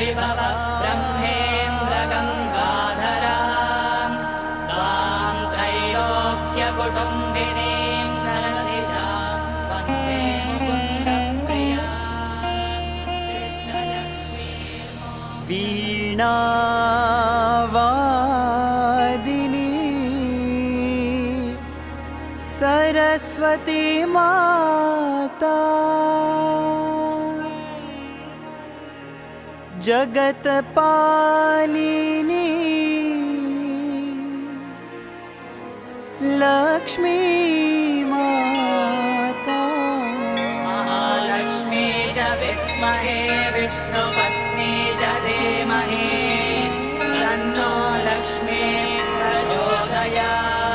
विभव ब्रह्मेन्द्र गङ्गाधरां त्वां त्रैलोक्यकुटुम्बिनीं सरसिजां वन्दे मुकुन्दप्रियां कृष्णलक्ष्मीं वीणावादिनी सरस्वती माता जगत्पालिनी लक्ष्मी माता महालक्ष्मी च विद्महे विष्णुपत्नी च धीमहि तन्नो लक्ष्मी प्रचोदयात्।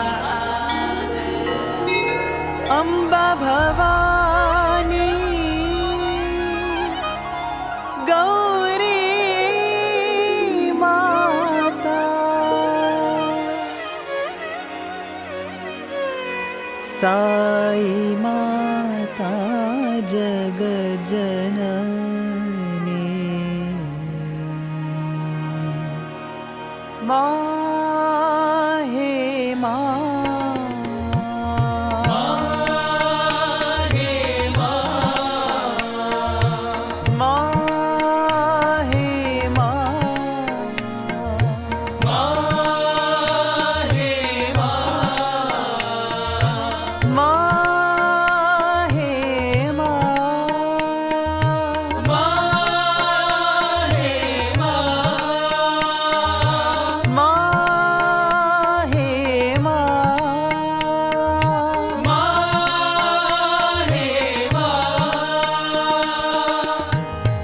अम्बा भवानी गौरी माता साई माता जगज्जननी माहे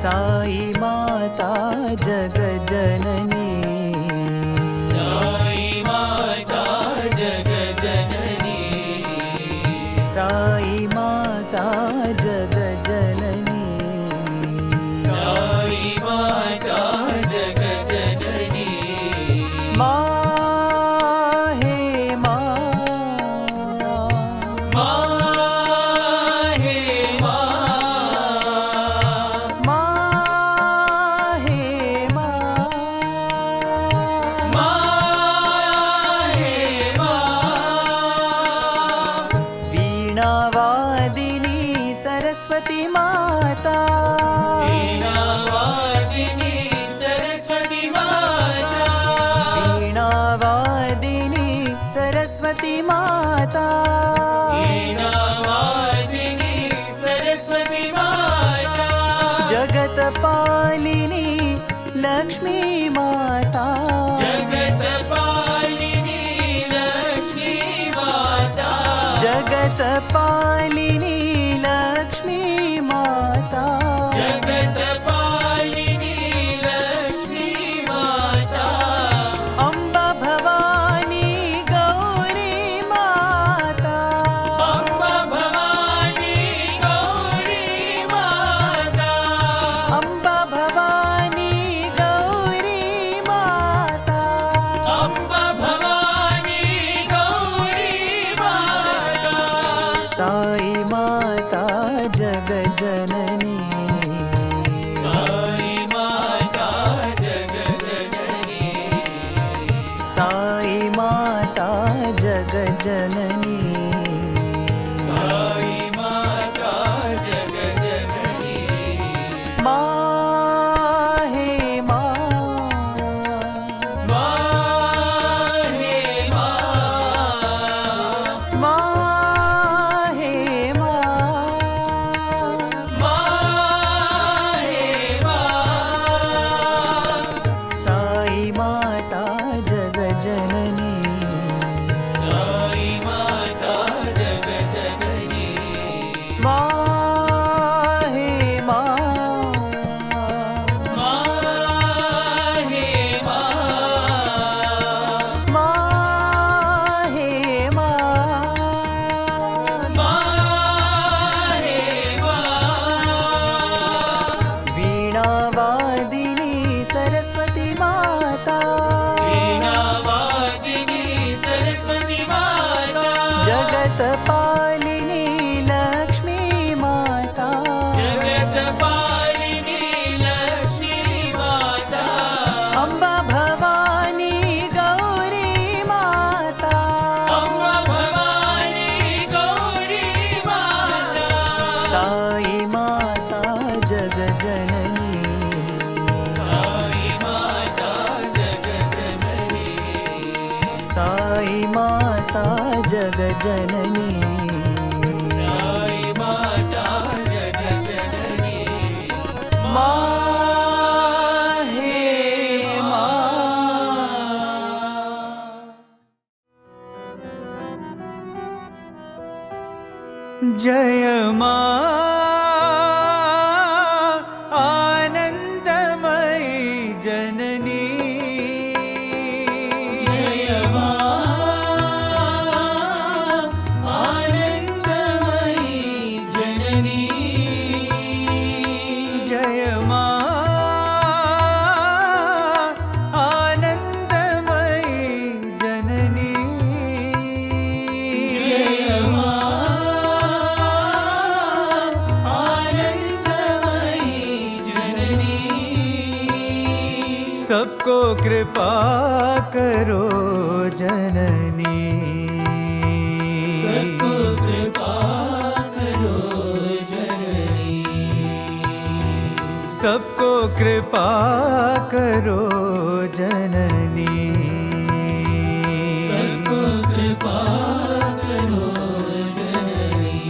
साई माता जगज्जननी साई माता जगज्जननी साई माता जगज्जननी साई माता जगज्जननी माहे वीणावादिनी सरस्वती माता वीणावादिनी सरस्वती माता वीणावादिनी सरस्वती माता वीणावादिनी सरस्वती माता जगत्पालिनी लक्ष्मी माता जगत्पालिनी लक्ष्मी माता जगत्पालिनी लक्ष्मी माता जगत्पालिनी लक्ष्मी माता अम्बा भवानी गौरी माता अम्बा भवानी गौरी माता अम्बा भवानी गौरी माता अम्बा भवानी गौरी माता साई माता जगज्जननी साई माता जगज्जननी साई माता जगज्जननी साई माता जगज्जननी माहे माहे माहे माहे साई माता जगज्जननी साई माता जगज्जननी माहे माहे माहे माहे वीणावादिनी सरस्वती माता वीणावादिनी सरस्वती माता जगत्पालिनी लक्ष्मी माता जगत्पालिनी लक्ष्मी माता जगजननी साई माता जगजननी माँ हे माँ। जय माँ आनंदमयी जननी जय मां आनंदमयी जननी जय माँ आनंदमयी जननी जय मां आनंदमयी जननी सबको कृपा करो जननी सबको कृपा करो जननी सबको कृपा करो जननी सबको कृपा करो जननी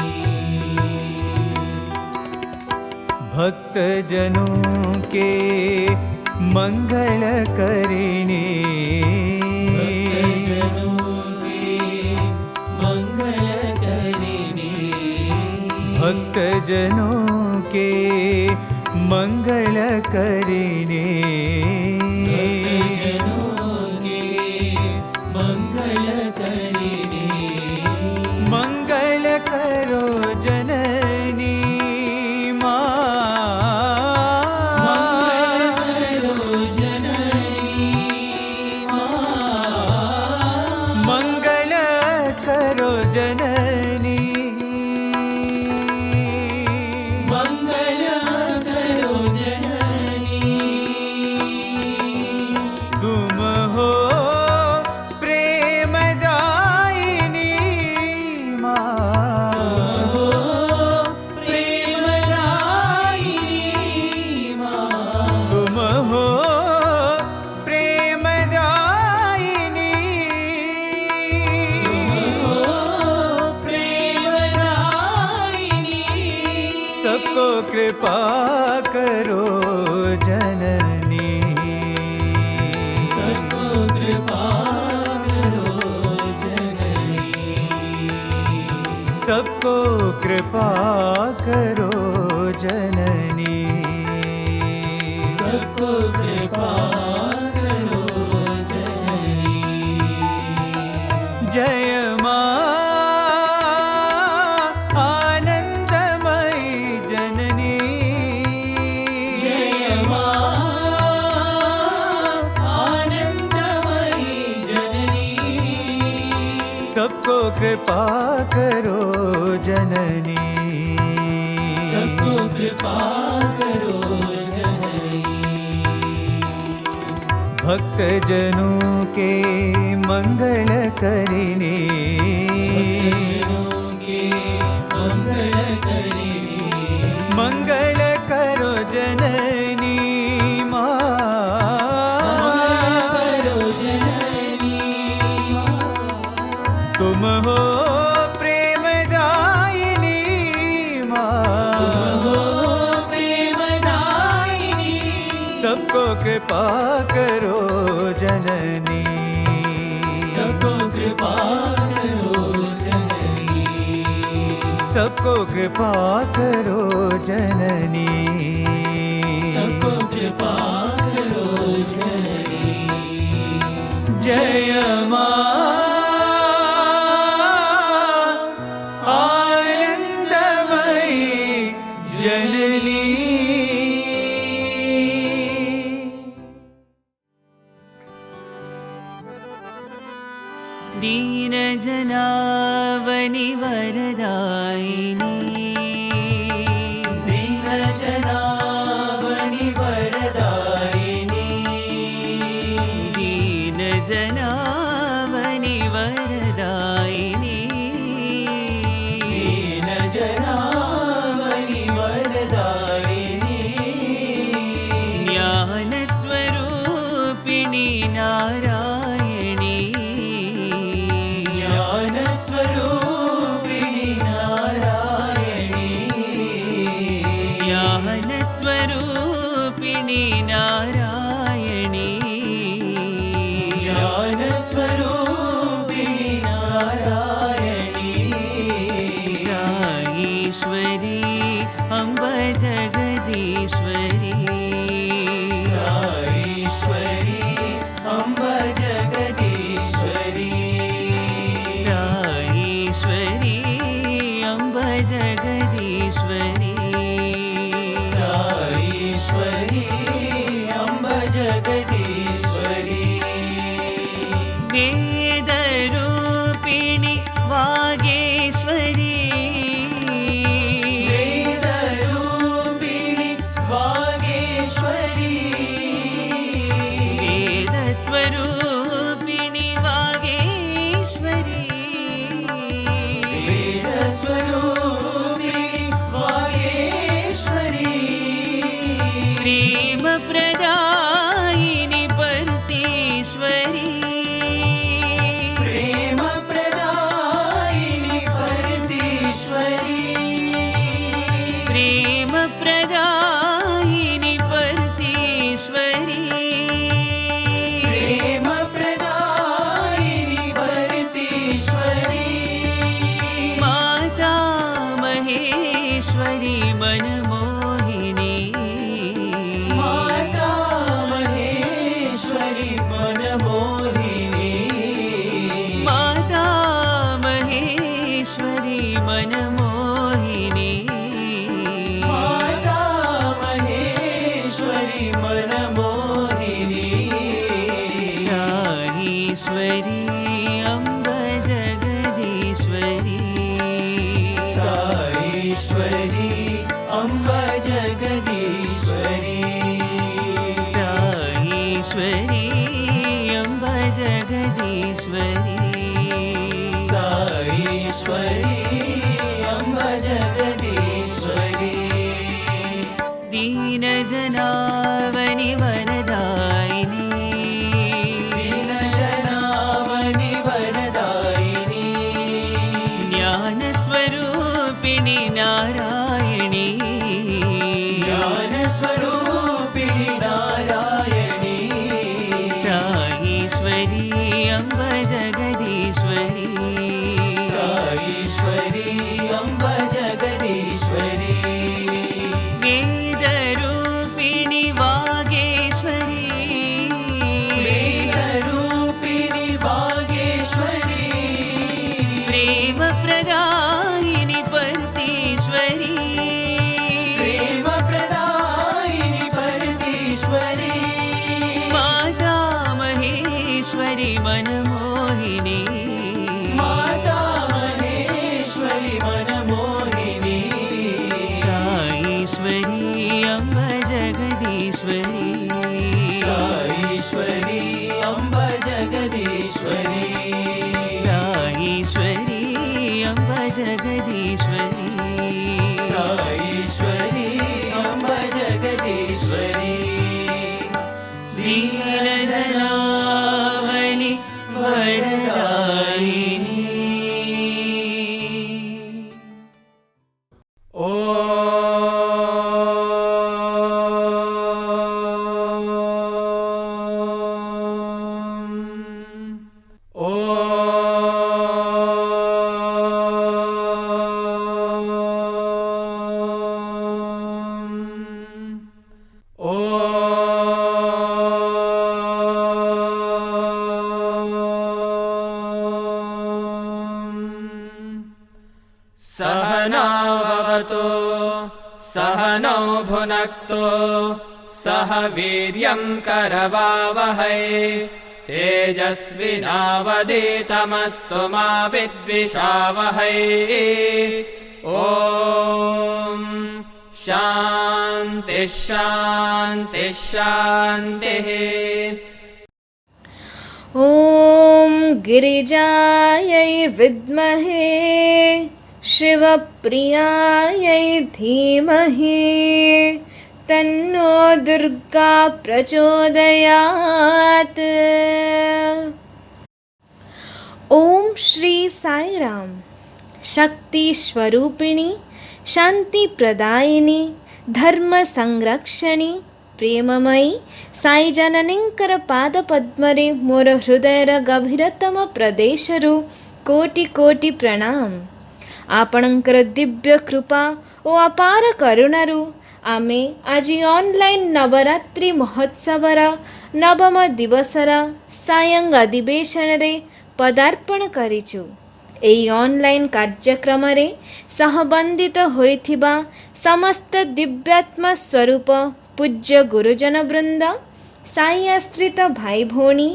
भक्त जनों के मंगल करिणे भक्तजनों के मंगल करिणे भक्त जनों के मंगल करिणे भक्तजनों के मंगल करिणे मंगल करो जननी माँ मंगल करो जननी मंगल करो जननी मंगल करो जननी तुम हो प्रेमदायिनी माँ हो प्रेमदायिनी मां तुम हो प्रेमदायिनी हो प्रेमदायिनी सबको कृपा करो जननी सबको कृपा करो जननी सबको कृपा करो जननी सबको कृपा करो जननी जय माँ आनंदमयी जननी जय मां आनंदमयी जननी सबको कृपा करो जननी सबको कृपा करो जननी भक्त जनों के मंगल करिणे भक्तजनों के मंगल करिणे मंगल करो जननी माँ करो जननी तुम हो प्रेमदायिनी माँ हो प्रेमदायिनी सबको कृपा करो जननी सबको कृपा करो जननी सबको कृपा करो जननी सबको कृपा करो जननी जय माँ आनंदमयी जननी दीन जनावनि वरदायिनी दीन जनावनि वरदायिनी दीन जनावनि वरदायिनी दीन जनावनि वरदायिनी ज्ञान स्वरूपिणी नारायणी ज्ञान स्वरूपिणी वागेश्वरी वेदरूपिणि वागेश्वरी वेदस्वरूपिणि वागेश्वरी वेदस्वरूपिणि वागेश्वरी प्रेमप्रदायिनि परतेश्वरी प्रेमप्रदायिनि परतेश्वरी प्रेमप्रदायिनि परतेश्वरी प्रेमप्रदायिनि परतेश्वरी माता महेश्वरी मनमोहिनी माता महेश्वरी मनमोहिनी माता महेश्वरी मनमोहिनी माता महेश्वरी मनमोहिनी साईश्वरी अम्ब जगदीश्वरी साईश्वरी अम्ब जगदीश्वरी साईश्वरी अम्ब जगदीश्वरी साईश्वरी अम्ब जगदीश्वरी दीनजनावनि वरदायिनी दीनजनावनि वरदायिनी ज्ञानस्वरूपिणि नारायणी ज्ञानस्वरूपिणि नारायणी साईश्वरी अम्ब जगदीश्वरी साईश्वरी अम्ब जगदीश्वरी वेदरूपिणि वागेश्वरी वेदरूपिणि वागेश्वरी प्रेमप्रदायिनि परतेश्वरी प्रेमप्रदायिनि परतेश्वरी माता महेश्वरी मनमोहिनी माता महेश्वरी मनमोहिनी साईश्वरी अम्ब जगदीश्वरी साईश्वरी अम्ब जगदीश्वरी साईश्वरी अम्ब जगदीश्वरी साईश्वरी अम्ब जगदीश्वरी दीनजनावनि वरदायिनी सहनाववतु सहनौ भुनक्तु सह वीर्यं करवावहै तेजस्विनावधीतमस्तु मा विद्विषावहै ॐ शान्तिः शान्तिः शान्तिः ॐ गिरिजायै विद्महे शिवप्रियायै धीमहि तन्नो दुर्गा प्रचोदयात्। ॐ श्री साई राम। शक्ति स्वरूपिणी, शांति प्रदायिनी, धर्म संरक्षणी, प्रेममयी साई जननींकर पाद पद्मरे मोर हृदयर गभीरतम प्रदेशरु कोटि कोटि प्रणाम। आपणकर दिव्य कृपा ओ अपार करुणारु आमे आज ऑनलाइन नवरात्रि महोत्सवर नवम दिवसर सायं अधिवेशन रे पदार्पण करिचु। एई ऑनलाइन कार्यक्रम रे सहबंधित होइथिबा समस्त दिव्यात्मा स्वरूप पूज्य गुरुजन वृंद, साई आश्रित भाई भौणी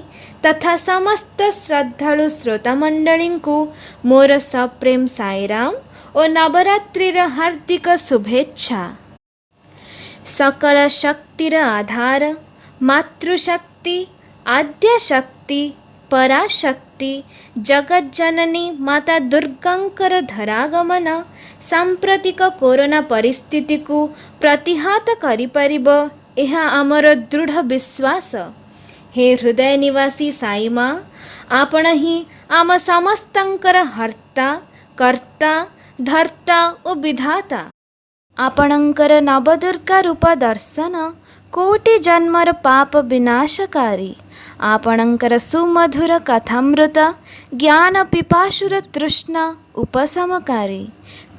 तथा समस्त श्रद्धालु श्रोता मंडली को मोर सप्रेम साईराम और नवरात्रिर हार्दिक शुभेच्छा। सकल शक्तिर आधार मातृशक्ति आद्यशक्ति पराशक्ति जगज्जननी माता दुर्गांकर धरागमन सांप्रतिक कोरोना परिस्थिति को प्रतिहत करिपरिब यह आमर दृढ़ विश्वास। हे हृदय निवासी साई माँ, आपण ही आम समस्तंकर हर्ता कर्ता धर्ता और विधाता। आपणंकर नवदुर्गा रूप दर्शन कोटि जन्मर पाप विनाशकारी। आपणंकर सुमधुर कथामृत ज्ञान पिपासुर तृष्णा उपशमकारी।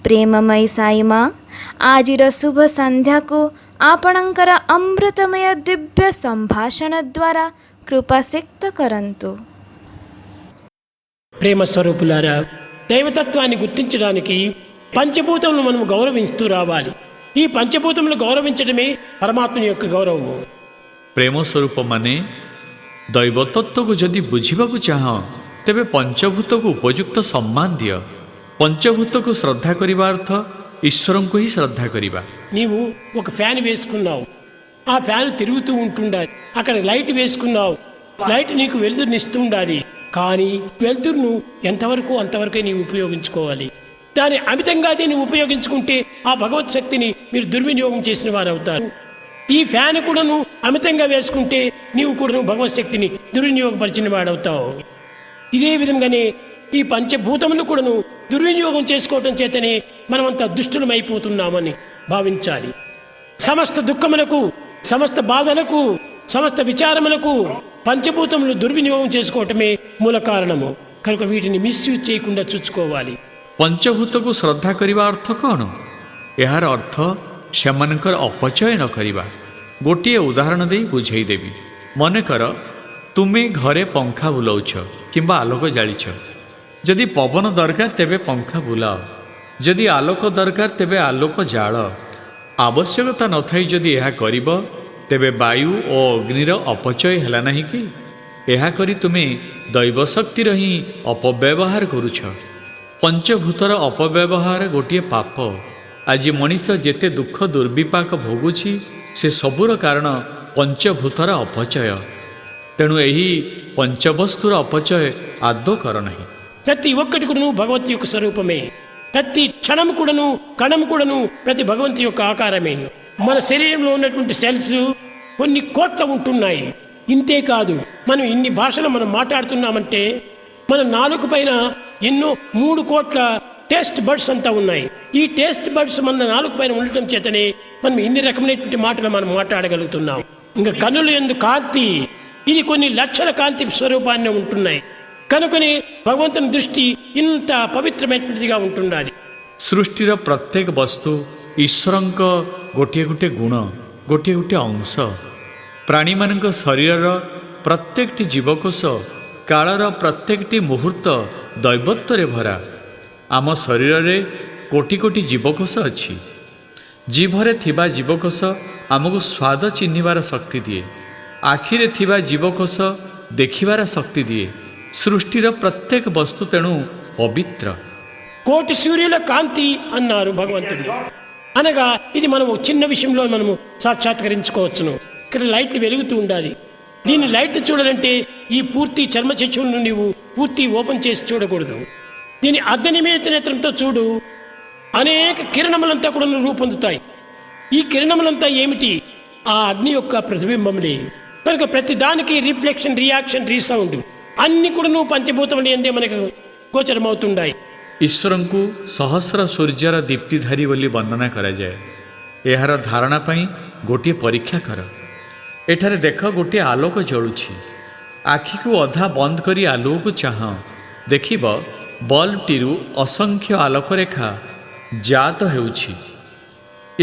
प्रेममयी साई माँ, आजिर शुभ संध्या को आपणंकर अमृतमय दिव्य संभाषण द्वारा కృపాశక్త కరంతు। ప్రేమ స్వరూపులారా, దైవతత్వాన్ని గుర్తించడానికి పంచభూతములను మనం గౌరవిస్తూ రావాలి। ఈ పంచభూతములు గౌరవించడమే పరమాత్మ యొక్క గౌరవము। ପ୍ରେମ ସ୍ୱରୂପ ମାନେ ଦୈବତତ୍ଵକୁ ଯଦି ବୁଝିବାକୁ ଚାହଁ ତେବେ ପଞ୍ଚଭୂତକୁ ଉପଯୁକ୍ତ ସମ୍ମାନ ଦିଅ। ପଞ୍ଚଭୂତକୁ ଶ୍ରଦ୍ଧା କରିବା ଅର୍ଥ ଈଶ୍ୱରଙ୍କୁ ହିଁ ଶ୍ରଦ୍ଧା କରିବା। నీవు ఒక ఫ్యాన్ వేసుకున్నావు, ఆ ఫ్యాన్ తిరుగుతూ ఉంటుండాలి। అక్కడ లైట్ వేసుకున్నావు, లైట్ నీకు వెలుతురునిస్తూ ఉండాలి। కానీ వెలుతురును ఎంతవరకు అంతవరకే నీవు ఉపయోగించుకోవాలి। దాన్ని అమితంగా నీవు ఉపయోగించుకుంటే ఆ భగవత్ శక్తిని మీరు దుర్వినియోగం చేసిన వారు అవుతారు। ఈ ఫ్యాన్ కూడాను అమితంగా వేసుకుంటే నీవు కూడాను భగవత్ శక్తిని దుర్వినియోగపరిచిన వాడవుతావు। ఇదే విధంగానే ఈ పంచభూతములు కూడాను దుర్వినియోగం చేసుకోవటం చేతనే మనమంతా దుష్టులమైపోతున్నామని భావించాలి। సమస్త దుఃఖములకు సమస్త బాధలకు సమస్త విచారములకు పంచభూతములు దుర్వినియోగం చేసుకోవటమే మూల కారణము। కనుక వీటిని మిస్యూజ్ చేయకుండా చూసుకోవాలి। ପଞ୍ଚଭୂତକୁ ଶ୍ରଦ୍ଧା କରିବା ଅର୍ଥ କ'ଣ? ଏହାର ଅର୍ଥ ସେମାନଙ୍କର ଅପଚୟ ନ କରିବା। ଗୋଟିଏ ଉଦାହରଣ ଦେଇ ବୁଝେଇଦେବି। ମନେକର ତୁମେ ଘରେ ପଙ୍ଖା ବୁଲାଉଛ କିମ୍ବା ଆଲୋକ ଜାଳିଛ। ଯଦି ପବନ ଦରକାର ତେବେ ପଙ୍ଖା ବୁଲାଅ, ଯଦି ଆଲୋକ ଦରକାର ତେବେ ଆଲୋକ ଜାଳ। ଆବଶ୍ୟକତା ନଥାଇ ଯଦି ଏହା କରିବ ତେବେ ବାୟୁ ଓ ଅଗ୍ନିର ଅପଚୟ ହେଲା ନାହିଁ କି? ଏହା କରି ତୁମେ ଦୈବ ଶକ୍ତିର ହିଁ ଅପବ୍ୟବହାର କରୁଛ। ପଞ୍ଚଭୂତର ଅପବ୍ୟବହାର ଗୋଟିଏ ପାପ। ଆଜି ମଣିଷ ଯେତେ ଦୁଃଖ ଦୁର୍ବିପାକ ଭୋଗୁଛି ସେ ସବୁର କାରଣ ପଞ୍ଚଭୂତର ଅପଚୟ। ତେଣୁ ଏହି ପଞ୍ଚବସ୍ତୁର ଅପଚୟ ଆଦୌ କର ନାହିଁ। ప్రతి ఒక్కటి కూడాను భగవంతు యొక్క స్వరూపమే। ప్రతి క్షణం కూడాను కణం కూడాను ప్రతి భగవంతు యొక్క ఆకారమే। మన శరీరంలో ఉన్నటువంటి సెల్స్ కొన్ని కోట్ల ఉంటున్నాయి। ఇంతే కాదు, మనం ఇన్ని భాషలు మనం మాట్లాడుతున్నామంటే మన నాలుక పైన ఎన్నో 3 కోట్ల టేస్ట్ బర్డ్స్ అంతా ఉన్నాయి। ఈ టేస్ట్ బర్డ్స్ మన నాలుక పైన ఉండటం చేతనే మనం ఇన్ని రకమైనటువంటి మాటలు మనం మాట్లాడగలుగుతున్నాం। ఇంకా కన్నుల యందు కాంతి, ఇది కొన్ని లక్షల కాంతి స్వరూపాన్ని ఉంటున్నాయి। కనుకనే భగవంతుని దృష్టి ఇంత పవిత్రమైనదిగా ఉంటుండాలి। ସୃଷ୍ଟିର ପ୍ରତ୍ୟେକ ବସ୍ତୁ ଈଶ୍ୱରଙ୍କ ଗୋଟିଏ ଗୋଟିଏ ଗୁଣ, ଗୋଟିଏ ଗୋଟିଏ ଅଂଶ। ପ୍ରାଣୀମାନଙ୍କ ଶରୀରର ପ୍ରତ୍ୟେକଟି ଜୀବକୋଷ, କାଳର ପ୍ରତ୍ୟେକଟି ମୁହୂର୍ତ୍ତ ଦୈବତ୍ୱରେ ଭରା। ଆମ ଶରୀରରେ କୋଟି କୋଟି ଜୀବକୋଷ ଅଛି। ଜିଭରେ ଥିବା ଜୀବକୋଷ ଆମକୁ ସ୍ୱାଦ ଚିହ୍ନିବାର ଶକ୍ତି ଦିଏ। ଆଖିରେ ଥିବା ଜୀବକୋଷ ଦେଖିବାର ଶକ୍ତି ଦିଏ। సృష్టిర ప్రత్యేక వస్తు తెణు పవిత్ర। కోటి సూర్యుల కాంతి అన్నారు భగవంతుడు। అనగా ఇది మనం చిన్న విషయంలో మనము సాక్షాత్కరించుకోవచ్చును। ఇక్కడ లైట్ వెలుగుతూ ఉండాలి। దీన్ని లైట్ చూడాలంటే ఈ పూర్తి చర్మ చక్షువులను నీవు పూర్తి ఓపెన్ చేసి చూడకూడదు। దీని అర్ధనిమేత నేత్రంతో చూడు, అనేక కిరణములంతా కూడా రూపొందుతాయి। ఈ కిరణములంతా ఏమిటి? ఆ అగ్ని యొక్క ప్రతిబింబములే। కనుక ప్రతి దానికి రిఫ్లెక్షన్, రియాక్షన్, రీసౌండ్ అన్ని కూడా పంచభూతములు ఎందే మనకు గోచరమవుతుంటాయి। ଈଶ୍ୱରଙ୍କୁ ସହସ୍ର ସୂର୍ଯ୍ୟର ଦୀପ୍ତିଧାରୀ ବୋଲି ବର୍ଣ୍ଣନା କରାଯାଏ। ଏହାର ଧାରଣା ପାଇଁ ଗୋଟିଏ ପରୀକ୍ଷା କର। ଏଠାରେ ଦେଖ ଗୋଟିଏ ଆଲୋକ ଜଳୁଛି। ଆଖିକୁ ଅଧା ବନ୍ଦ କରି ଆଲୁଅକୁ ଚାହଁ। ଦେଖିବ ବଲ୍ବଟିରୁ ଅସଂଖ୍ୟ ଆଲୋକରେଖା ଜାତ ହେଉଛି।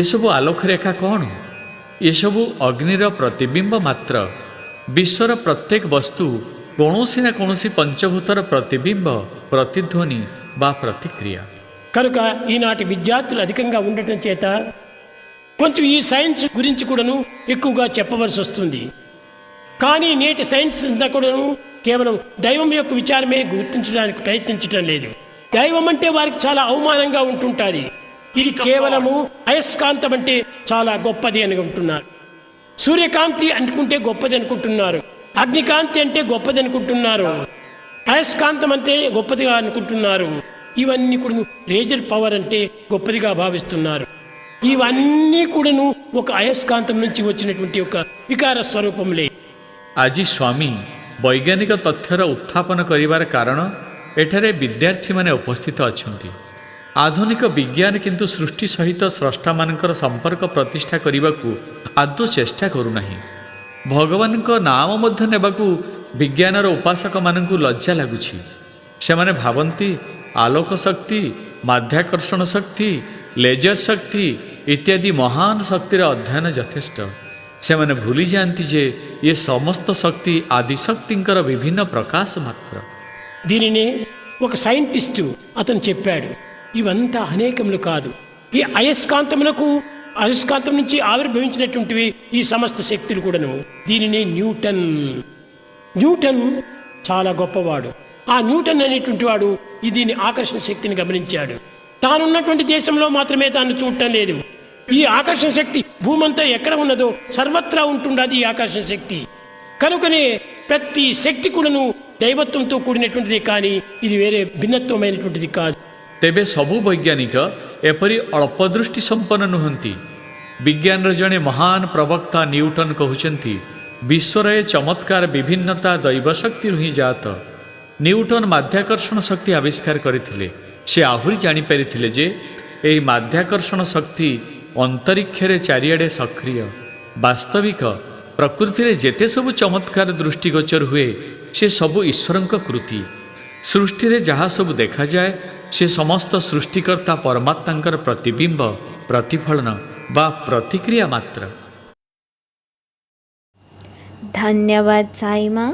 ଏସବୁ ଆଲୋକରେଖା କ'ଣ? ଏସବୁ ଅଗ୍ନିର ପ୍ରତିବିମ୍ବ ମାତ୍ର। ବିଶ୍ୱର ପ୍ରତ୍ୟେକ ବସ୍ତୁ କୌଣସି ନା କୌଣସି ପଞ୍ଚଭୂତର ପ୍ରତିବିମ୍ବ, ପ୍ରତିଧ୍ୱନି ବା ପ୍ରତିକ୍ରିୟା। కనుక ఈనాటి విద్యార్థులు అధికంగా ఉండటం చేత కొంచెం ఈ సైన్స్ గురించి కూడాను ఎక్కువగా చెప్పవలసి వస్తుంది। కానీ నేటి సైన్స్ అంతా కూడాను కేవలం దైవం యొక్క విచారమే గుర్తించడానికి ప్రయత్నించడం లేదు. దైవం అంటే వారికి చాలా అవమానంగా ఉంటుంటుంది. ఇది కేవలము అయస్కాంతం అంటే చాలా గొప్పది అని అంటున్నారు. సూర్యకాంతి అనుకుంటే గొప్పది అనుకుంటున్నారు. అగ్నికాంతి అంటే గొప్పది అనుకుంటున్నారు. అయస్కాంతం అంటే గొప్పదిగా అనుకుంటున్నారు. ఇవన్నీ కూడా రేజర్ పవర్ అంటే గొప్పదిగా భావిస్తున్నారు. ఇవన్నీ కూడాను ఒక అయస్కాంతం నుంచి వచ్చినటువంటి ఒక వికార స్వరూపంలే. ଆଜି ସ୍ୱାମୀ ବୈଜ୍ଞାନିକ ତଥ୍ୟର ଉତ୍ଥାପନ କରିବାର କାରଣ ଏଠାରେ ବିଦ୍ୟାର୍ଥୀମାନେ ଉପସ୍ଥିତ ଅଛନ୍ତି। ଆଧୁନିକ ବିଜ୍ଞାନ କିନ୍ତୁ ସୃଷ୍ଟି ସହିତ ସ୍ରଷ୍ଟାମାନଙ୍କର ସମ୍ପର୍କ ପ୍ରତିଷ୍ଠା କରିବାକୁ ଆଦୌ ଚେଷ୍ଟା କରୁନାହିଁ। ଭଗବାନଙ୍କ ନାମ ମଧ୍ୟ ନେବାକୁ ବିଜ୍ଞାନର ଉପାସକମାନଙ୍କୁ ଲଜ୍ଜା ଲାଗୁଛି। ସେମାନେ ଭାବନ୍ତି ଆଲୋକ ଶକ୍ତି, ମାଧ୍ୟାକର୍ଷଣ ଶକ୍ତି, ଲେଜର ଶକ୍ତି ଇତ୍ୟାଦି ମହାନ ଶକ୍ତିର ଅଧ୍ୟୟନ ଯଥେଷ୍ଟ। ସେମାନେ ଭୁଲି ଯାଆନ୍ତି ଯେ ଏ ସମସ୍ତ ଶକ୍ତି ଆଦିଶକ୍ତିଙ୍କର ବିଭିନ୍ନ ପ୍ରକାଶ ମାତ୍ର। దీనినే ఒక సైంటిస్టు అతను చెప్పాడు, ఇవంతా అనేకములు కాదు, ఈ అయస్కాంతములకు అయస్కాంతం నుంచి ఆవిర్భవించినటువంటివి ఈ సమస్త శక్తులు కూడాను. దీనినే న్యూటన్ చాలా గొప్పవాడు. ఆ న్యూటన్ అనేటువంటి వాడు దీని ఆకర్షణ శక్తిని గమనించాడు. తానున్నటువంటి దేశంలో మాత్రమే తాను చూడటం లేదు. ఈ ఆకర్షణ శక్తి భూమంతా ఎక్కడ ఉన్నదో సర్వత్రా ఉంటుండది ఈ ఆకర్షణ శక్తి. కనుకనే ప్రతి శక్తి కూడాను దైవత్వంతో కూడినటువంటిది, కానీ ఇది వేరే భిన్నత్వమైనటువంటిది కాదు. ତେବେ ସବୁ ବୈଜ୍ଞାନିକ ଏପରି ଅଳ୍ପ ଦୃଷ୍ଟି ସମ୍ପନ୍ନ ନୁହନ୍ତି। ବିଜ୍ଞାନର ଜଣେ ମହାନ ପ୍ରବକ୍ତା ନ୍ୟୁଟନ କହୁଛନ୍ତି, ବିଶ୍ୱର ଏ ଚମତ୍କାର ବିଭିନ୍ନତା ଦୈବ ଶକ୍ତିରୁ ହିଁ ଜାତ। ନ୍ୟୁଟନ ମାଧ୍ୟାକର୍ଷଣ ଶକ୍ତି ଆବିଷ୍କାର କରିଥିଲେ। ସେ ଆହୁରି ଜାଣିପାରିଥିଲେ ଯେ ଏହି ମାଧ୍ୟାକର୍ଷଣ ଶକ୍ତି ଅନ୍ତରିକ୍ଷରେ ଚାରିଆଡ଼େ ସକ୍ରିୟ। ବାସ୍ତବିକ ପ୍ରକୃତିରେ ଯେତେ ସବୁ ଚମତ୍କାର ଦୃଷ୍ଟିଗୋଚର ହୁଏ ସେ ସବୁ ଈଶ୍ୱରଙ୍କ କୃତି। ସୃଷ୍ଟିରେ ଯାହା ସବୁ ଦେଖାଯାଏ ସେ ସମସ୍ତ ସୃଷ୍ଟିକର୍ତ୍ତା ପରମାତ୍ମାଙ୍କର ପ୍ରତିବିମ୍ବ, ପ୍ରତିଫଳନ ବା ପ୍ରତିକ୍ରିୟା ମାତ୍ର। ଧନ୍ୟବାଦ ସାଇମା।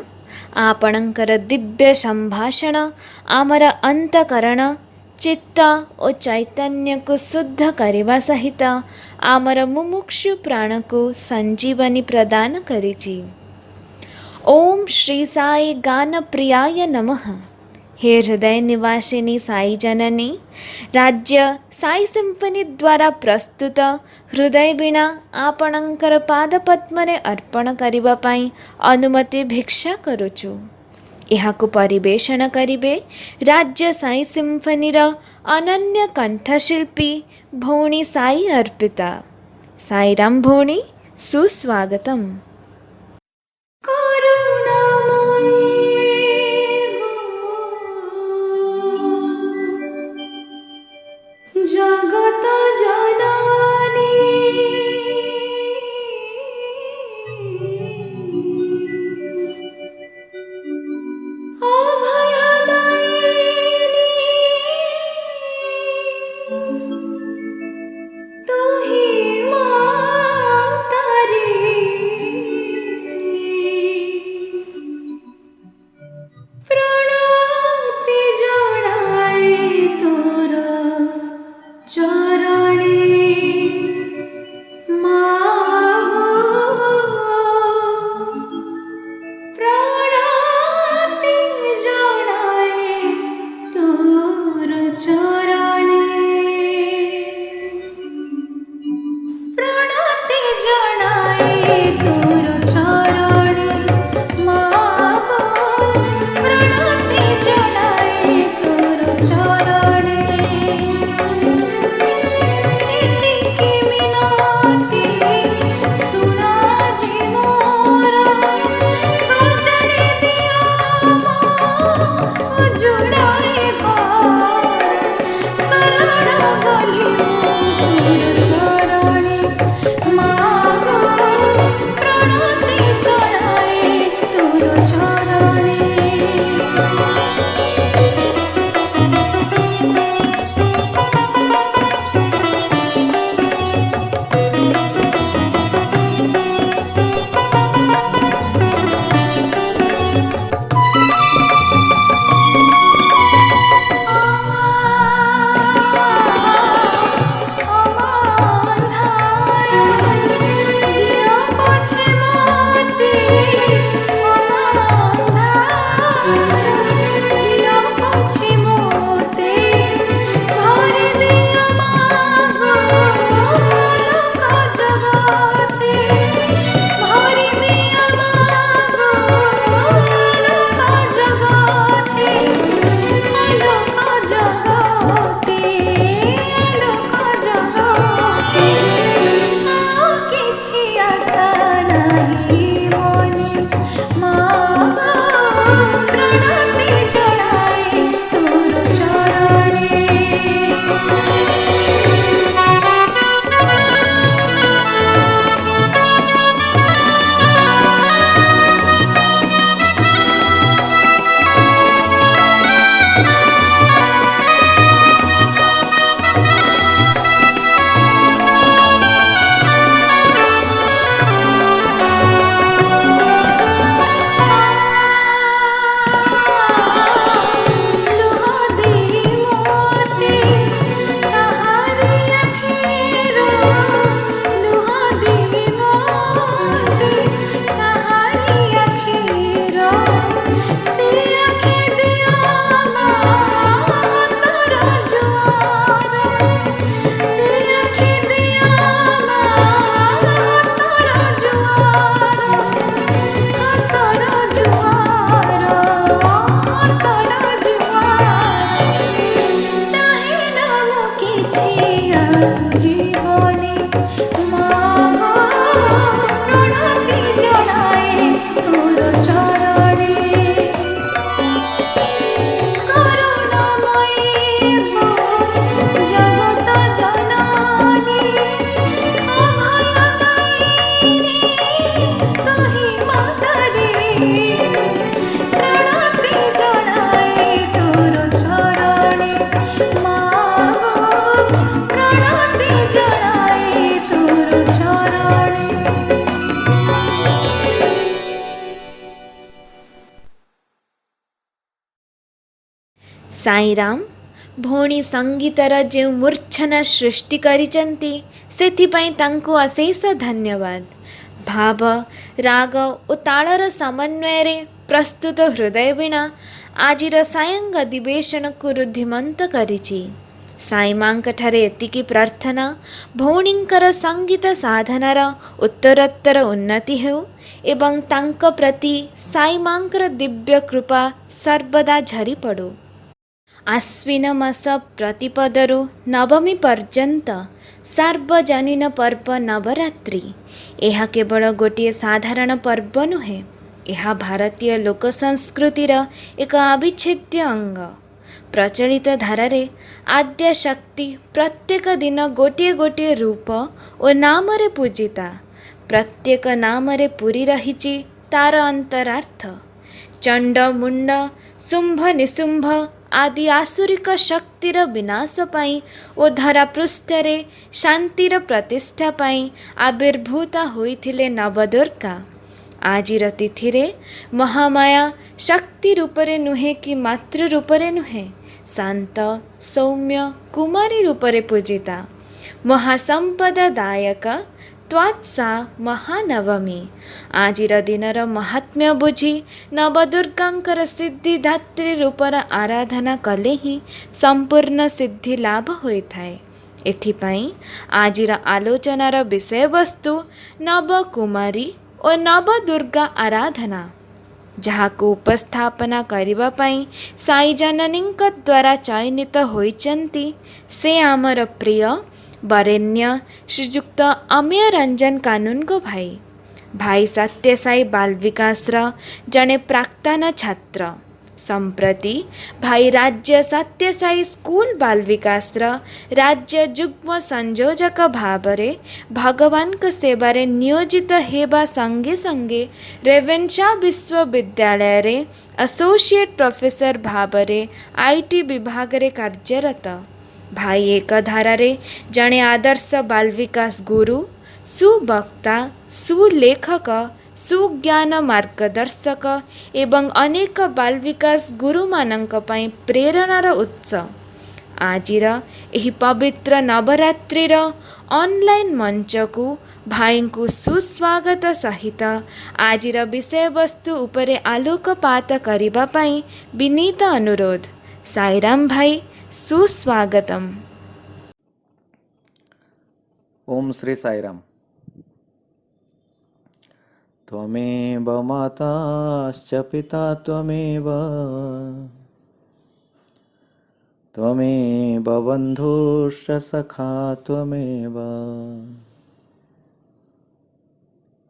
ଆପଣଙ୍କର ଦିବ୍ୟ ସମ୍ଭାଷଣ ଆମର ଅନ୍ତଃକରଣ, ଚିତ୍ତ ଓ ଚୈତନ୍ୟକୁ ଶୁଦ୍ଧ କରିବା ସହିତ ଆମର ମୁମୁକ୍ଷୁ ପ୍ରାଣକୁ ସଞ୍ଜୀବନୀ ପ୍ରଦାନ କରିଛି। ଓମ୍ ଶ୍ରୀ ସାଇ ଗାନ ପ୍ରିୟାୟ ନମଃ। हे हृदय निवासिनी साई जननी, राज्य साई सिम्फनी द्वारा प्रस्तुत हृदय वीणा आपणकर पादपद्मरे अर्पण करने पाई अनुमति भिक्षा करुचु। एहाकु परिवेषण करिबे राज्य साई सिम्फनीर अनन्य कंठशिल्पी भौणी साई अर्पिता। साईराम भौणी, सुस्वागतम। जगत जननी अभयदायिनी तू ही माता रे। জীবনে মা গো প্রণতি জনায়ে তোর চরণে করুণাময়ী গো জগত জননী অভয়দায়িনী তোহি মাতারে প্রণতি জনায়ে তোর চরণে মা গো প্রণতি জনায়ে তোর চরণে। ସାଇରାମ ଭଉଣୀ ସଙ୍ଗୀତର ଯେଉଁ ମୂର୍ଚ୍ଛନା ସୃଷ୍ଟି କରିଛନ୍ତି ସେଥିପାଇଁ ତାଙ୍କୁ ଅଶେଷ ଧନ୍ୟବାଦ। ଭାବ ରାଗ ଓ ତାଳର ସମନ୍ୱୟରେ ପ୍ରସ୍ତୁତ ହୃଦୟ ବୀଣା ଆଜିର ସାୟଙ୍ଗ ଅଧିବେଶନକୁ ରୁଦ୍ଧିମନ୍ତ କରିଛି। ସାଇମାଙ୍କଠାରେ ଏତିକି ପ୍ରାର୍ଥନା ଭଉଣୀଙ୍କର ସଙ୍ଗୀତ ସାଧନାର ଉତ୍ତରୋତ୍ତର ଉନ୍ନତି ହେଉ ଏବଂ ତାଙ୍କ ପ୍ରତି ସାଇମାଙ୍କର ଦିବ୍ୟ କୃପା ସର୍ବଦା ଝରି ପଡ଼ୁ। ଆଶ୍ୱିନ ମାସ ପ୍ରତିପଦରୁ ନବମୀ ପର୍ଯ୍ୟନ୍ତ ସାର୍ବଜନୀନ ପର୍ବ ନବରାତ୍ରି। ଏହା କେବଳ ଗୋଟିଏ ସାଧାରଣ ପର୍ବ ନୁହେଁ, ଏହା ଭାରତୀୟ ଲୋକ ସଂସ୍କୃତିର ଏକ ଅବିଚ୍ଛେଦ୍ୟ ଅଙ୍ଗ। ପ୍ରଚଳିତ ଧାରାରେ ଆଦ୍ୟାଶକ୍ତି ପ୍ରତ୍ୟେକ ଦିନ ଗୋଟିଏ ଗୋଟିଏ ରୂପ ଓ ନାମରେ ପୂଜିତା। ପ୍ରତ୍ୟେକ ନାମରେ ପୂରି ରହିଛି ତାର ଅନ୍ତରାର୍ଥ। ଚଣ୍ଡ ମୁଣ୍ଡ ଶୁମ୍ଭ ନିଶୁମ୍ଭ ଆଦି ଆସୁରିକ ଶକ୍ତିର ବିନାଶ ପାଇଁ ଓ ଧରା ପୃଷ୍ଠରେ ଶାନ୍ତିର ପ୍ରତିଷ୍ଠା ପାଇଁ ଆବିର୍ଭୂତ ହୋଇଥିଲେ ନବଦୁର୍ଗା। ଆଜିର ତିଥିରେ ମହାମାୟା ଶକ୍ତି ରୂପରେ ନୁହେଁ କି ମାତୃ ରୂପରେ ନୁହେଁ, ଶାନ୍ତ ସୌମ୍ୟ କୁମାରୀ ରୂପରେ ପୂଜିତା। ମହାସମ୍ପଦଦାୟକ ତ୍ୱାତ୍ସା ମହାନବମୀ। ଆଜିର ଦିନର ମହାତ୍ମ୍ୟ ବୁଝି ନବଦୁର୍ଗାଙ୍କର ସିଦ୍ଧିଦାତ୍ରୀ ରୂପର ଆରାଧନା କଲେ ହିଁ ସମ୍ପୂର୍ଣ୍ଣ ସିଦ୍ଧି ଲାଭ ହୋଇଥାଏ। ଏଥିପାଇଁ ଆଜିର ଆଲୋଚନାର ବିଷୟବସ୍ତୁ ନବକୁମାରୀ ଓ ନବଦୁର୍ଗା ଆରାଧନା, ଯାହାକୁ ଉପସ୍ଥାପନା କରିବା ପାଇଁ ସାଇ ଜନନୀଙ୍କ ଦ୍ୱାରା ଚୟନିତ ହୋଇଛନ୍ତି ସେ ଆମର ପ୍ରିୟ ବରେଣ୍ୟ ଶ୍ରୀଯୁକ୍ତ ଅମୀୟ ରଞ୍ଜନ କାନୁନଗୋ ଭାଇ। ଭାଇ ସତ୍ୟସାଇ ବାଲ ବିକାଶର ଜଣେ ପ୍ରାକ୍ତନ ଛାତ୍ର। ସମ୍ପ୍ରତି ଭାଇ ରାଜ୍ୟ ସତ୍ୟସାଇ ସ୍କୁଲ ବାଲ ବିକାଶର ରାଜ୍ୟ ଯୁଗ୍ମ ସଂଯୋଜକ ଭାବରେ ଭଗବାନଙ୍କ ସେବାରେ ନିୟୋଜିତ ହେବା ସଙ୍ଗେ ସଙ୍ଗେ ରେଭେନ୍ସା ବିଶ୍ୱବିଦ୍ୟାଳୟରେ ଆସୋସିଏଟ୍ ପ୍ରଫେସର ଭାବରେ IT ବିଭାଗରେ କାର୍ଯ୍ୟରତ। ଭାଇ ଏକଧାରାରେ ଜଣେ ଆଦର୍ଶ ବାଲ ବିକାଶ ଗୁରୁ, ସୁବକ୍ତା, ସୁଲେଖକ, ସୁଜ୍ଞାନ ମାର୍ଗଦର୍ଶକ ଏବଂ ଅନେକ ବାଲ ବିକାଶ ଗୁରୁମାନଙ୍କ ପାଇଁ ପ୍ରେରଣାର ଉତ୍ସ। ଆଜିର ଏହି ପବିତ୍ର ନବରାତ୍ରିର ଅନଲାଇନ୍ ମଞ୍ଚକୁ ଭାଇଙ୍କୁ ସୁସ୍ୱାଗତ ସହିତ ଆଜିର ବିଷୟବସ୍ତୁ ଉପରେ ଆଲୋକପାତ କରିବା ପାଇଁ ବିନୀତ ଅନୁରୋଧ। ସାଇରାମ ଭାଇ, ସୁସ୍ୱାଗତମ୍। ओम श्री साईराम। त्वमेव माताश्च पिता त्वमेव, त्वमेव बन्धुश्च सखा त्वमेव,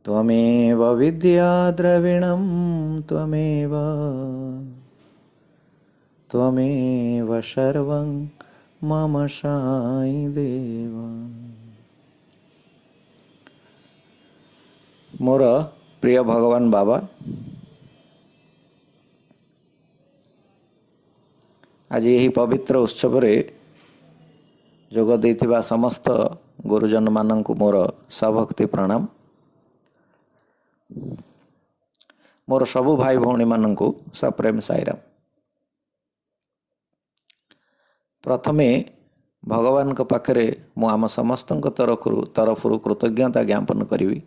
त्वमेव विद्या द्रविणं त्वमेव, त्वमेव सर्वं मम साई देव। मोर प्रिय भगवान बाबा, आज यही पवित्र उत्सव जोग देथिबा समस्त गुरुजन माननकु मोर सभक्ति प्रणाम। मोर सबु भाई भौणी माननकु सप्रेम साईराम। प्रथमे भगवान को पाखरे मु आम समस्तଙ୍କ तरफरु कृतज्ञता ज्ञापन करिवि।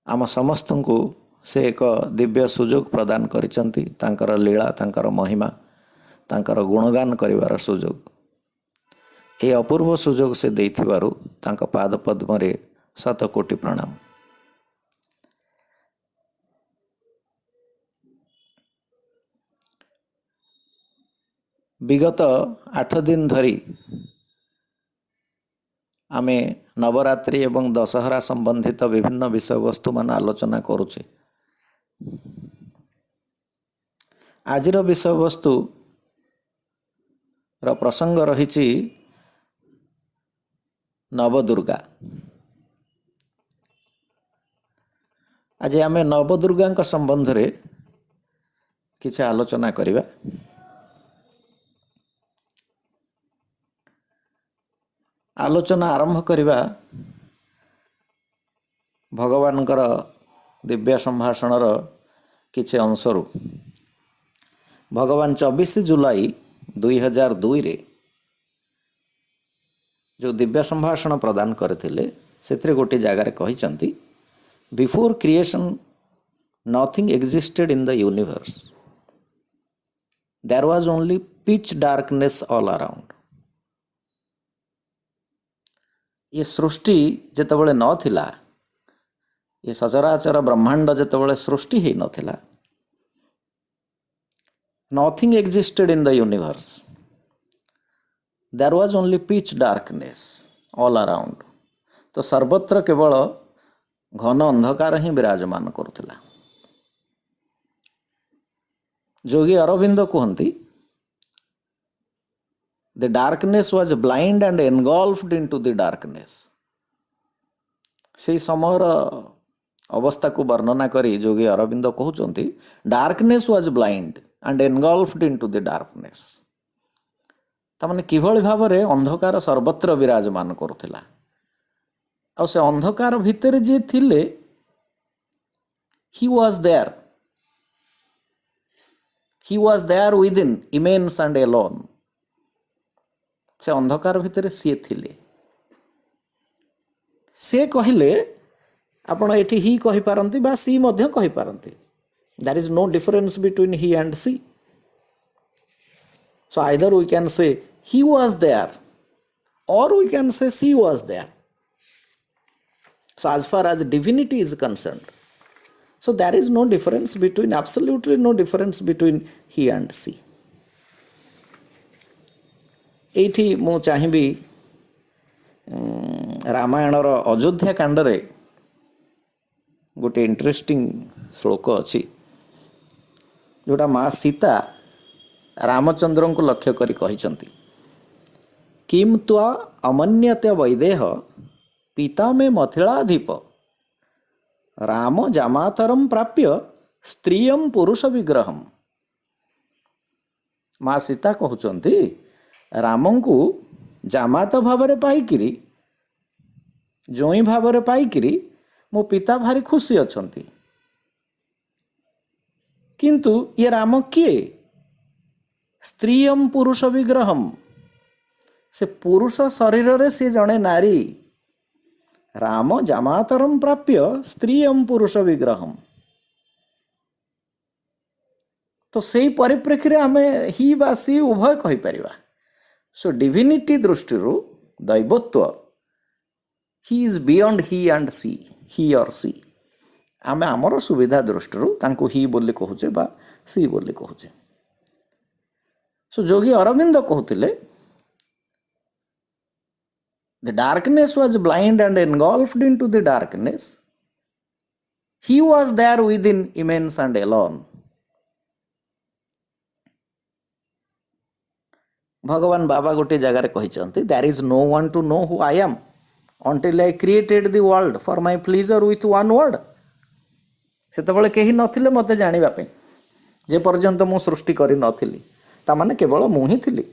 आम समस्त को से एक दिव्य सुजोग प्रदान करिसंती, तांकर लीला, तांकर महिमा, तांकर गुणगान करिवार सुजोग। ए अपूर्व सुजोग से देइथिबारु तांक पाद पद्म रे शत कोटि प्रणाम। विगत 8 दिन धरी आमे नवरात्रि एवं दशहरा संबंधित विभिन्न विषय वस्तु मान आलोचना करुचे। आजिर विषय वस्तु र प्रसंग रही नवदुर्गा। आज आमे नवदुर्गा संबंध रे किसी आलोचना करिबा। आलोचना आरंभ करिबा भगवानकर दिव्य संभाषणर किछि अंशरू। भगवान 24 जुलाई 2002 रे जो दिव्य संभाषण प्रदान करथिले सेथरे गोटे जगार कहिसंती, before creation nothing existed in the universe, there was only pitch darkness all around. ये सृष्टि जेतबळे नथिला, ये सचराचर ब्रह्मांड जेतबळे सृष्टि हे नथिला, nothing existed in the universe, there was only pitch darkness all around। तो सर्वत्र केवल घन अंधकार ही विराजमान करुथिला। जोगी अरविंद कहती, the darkness was blind and engulfed into the darkness। से समयर अवस्था को वर्णना करी जोगी अरविंद कहते, darkness was blind and engulfed into the darkness। तामाने किभଳି Bhavre अंधकार सर्वत्र विराजमान करुथिला। और से अंधकार भितर जे थिले, he was there, he was there within, immense and alone। से अंधकार भितर सी थिले। से कहिले आपण एठी ही कहि पारंती बा सी मध्य कहि पारंती। There is no difference between he and she। So either we can say he was there or we can say she was there। So as far as divinity is concerned, so there is no difference between, absolutely no difference between he and she। एठी मु चाहिबी रामायणर अयोध्या कांडरे गोटे interesting श्लोक अच्छी, जोटा माँ सीता रामचंद्र को लक्ष्य करी कहिसंती, किम त्वा अमन्यते वैदेह पिता में मथिलाधिप, राम जामातरम प्राप्य स्त्रियम पुरुष विग्रहम। माँ सीता कहउचंती, राम को जामात भावरे पाइकिरी, जोई भावरे पाइकिरी मो पिता भारी खुशी अछंती। किंतु ये राम किए? स्त्रियम पुरुष विग्रहम, से पुरुष शरीर रे से जणे नारी। राम जामातरम प्राप्य स्त्रियम पुरुष विग्रहम। तो सेही परिप्रेक्षी रे आमे ही बा सी उभय कहि परिबा। सो डिविनिटी दृष्टि दैवत्व, he is beyond he and she, he or she. आमे आमर सुविधा दृष्टि तांको ही बोली कहूचे बा सी बोली कहूचे। सो जोगी अरविंद कहते, the darkness was blind and engulfed into the darkness, he was there with in immense and alone. Bhagwan Baba गोटे जगार कहिसंती, there is no one to know who I am until I created the world for my pleasure with one word। सेतबळे केही नथिले मते जानिबा पे, जे पर्यंत मु सृष्टि करि नथिली, ता माने केवल मु ही थिली।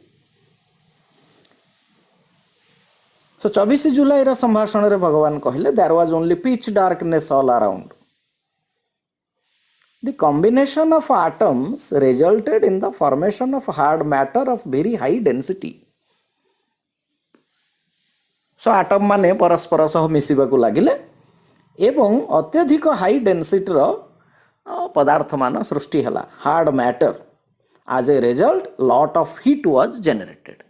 सो 24 जुलाई रा संभाषण रे भगवान कहिले, there was only pitch darkness all around. The combination of atoms resulted in the formation of hard matter of very high density. So atom माने परस्पर सह मिसिबा को लागिले एवं अत्यधिक हाई डेंसिटीर पदार्थ मान सृष्टि हला, हार्ड मैटर। आज a result lot of heat was generated.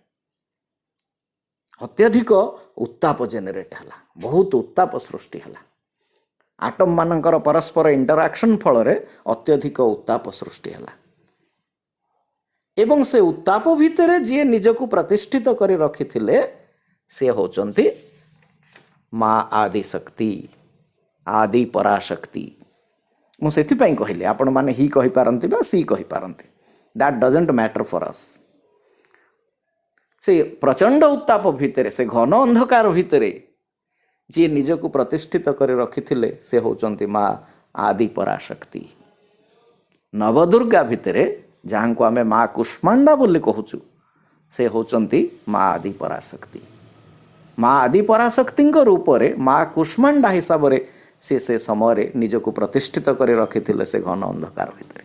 अत्यधिक उत्ताप जेनेरेट हला, बहुत उत्ताप सृष्टि हला। आटम मानकर परस्पर इंटरैक्शन फल रे अत्यधिक उत्ताप सृष्टि हला। ଏବଂ ସେ ଉତ୍ତାପ ଭିତରେ ଯିଏ ନିଜକୁ ପ୍ରତିଷ୍ଠିତ କରି ରଖିଥିଲେ ସେ ହେଉଛନ୍ତି ମା ଆଦିଶକ୍ତି, ଆଦି ପରାଶକ୍ତି। ମୁଁ ସେଥିପାଇଁ କହିଲି ଆପଣମାନେ ହି କହିପାରନ୍ତି ବା ସି କହିପାରନ୍ତି, ଦ୍ୟାଟ୍ ଡଜଣ୍ଟ ମ୍ୟାଟର ଫର୍ ଅସ୍। ସେ ପ୍ରଚଣ୍ଡ ଉତ୍ତାପ ଭିତରେ, ସେ ଘନ ଅନ୍ଧକାର ଭିତରେ ଯିଏ ନିଜକୁ ପ୍ରତିଷ୍ଠିତ କରି ରଖିଥିଲେ ସେ ହେଉଛନ୍ତି ମା ଆଦି ପରାଶକ୍ତି। ନବଦୁର୍ଗା ଭିତରେ ଯାହାଙ୍କୁ ଆମେ ମା କୁଷ୍ମାଣ୍ଡା ବୋଲି କହୁଛୁ ସେ ହେଉଛନ୍ତି ମା ଆଦି ପରାଶକ୍ତି। ମା ଆଦି ପରାଶକ୍ତିଙ୍କ ରୂପରେ ମା କୁଷ୍ମାଣ୍ଡା ହିସାବରେ ସେ ସମୟରେ ନିଜକୁ ପ୍ରତିଷ୍ଠିତ କରି ରଖିଥିଲେ ସେ ଘନ ଅନ୍ଧକାର ଭିତରେ।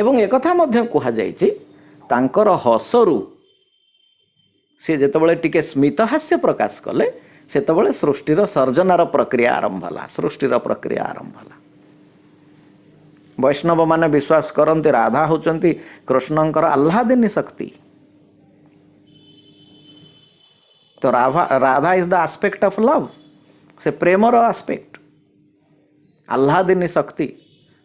ଏବଂ ଏକଥା ମଧ୍ୟ କୁହାଯାଇଛି ତାଙ୍କର ହସରୁ ସେ ଯେତେବେଳେ ଟିକେ ସ୍ମିତହାସ୍ୟ ପ୍ରକାଶ କଲେ ସେତେବେଳେ ସୃଷ୍ଟିର ସର୍ଜନାର ପ୍ରକ୍ରିୟା ଆରମ୍ଭ ହେଲା, ସୃଷ୍ଟିର ପ୍ରକ୍ରିୟା ଆରମ୍ଭ ହେଲା। ବୈଷ୍ଣବମାନେ ବିଶ୍ୱାସ କରନ୍ତି ରାଧା ହେଉଛନ୍ତି କୃଷ୍ଣଙ୍କର ଆହ୍ଲାଦିନୀ ଶକ୍ତି। ତ Radha is the aspect of love, ସେ ପ୍ରେମର ଆସ୍ପେକ୍ଟ, ଆହ୍ଲାଦିନୀ ଶକ୍ତି।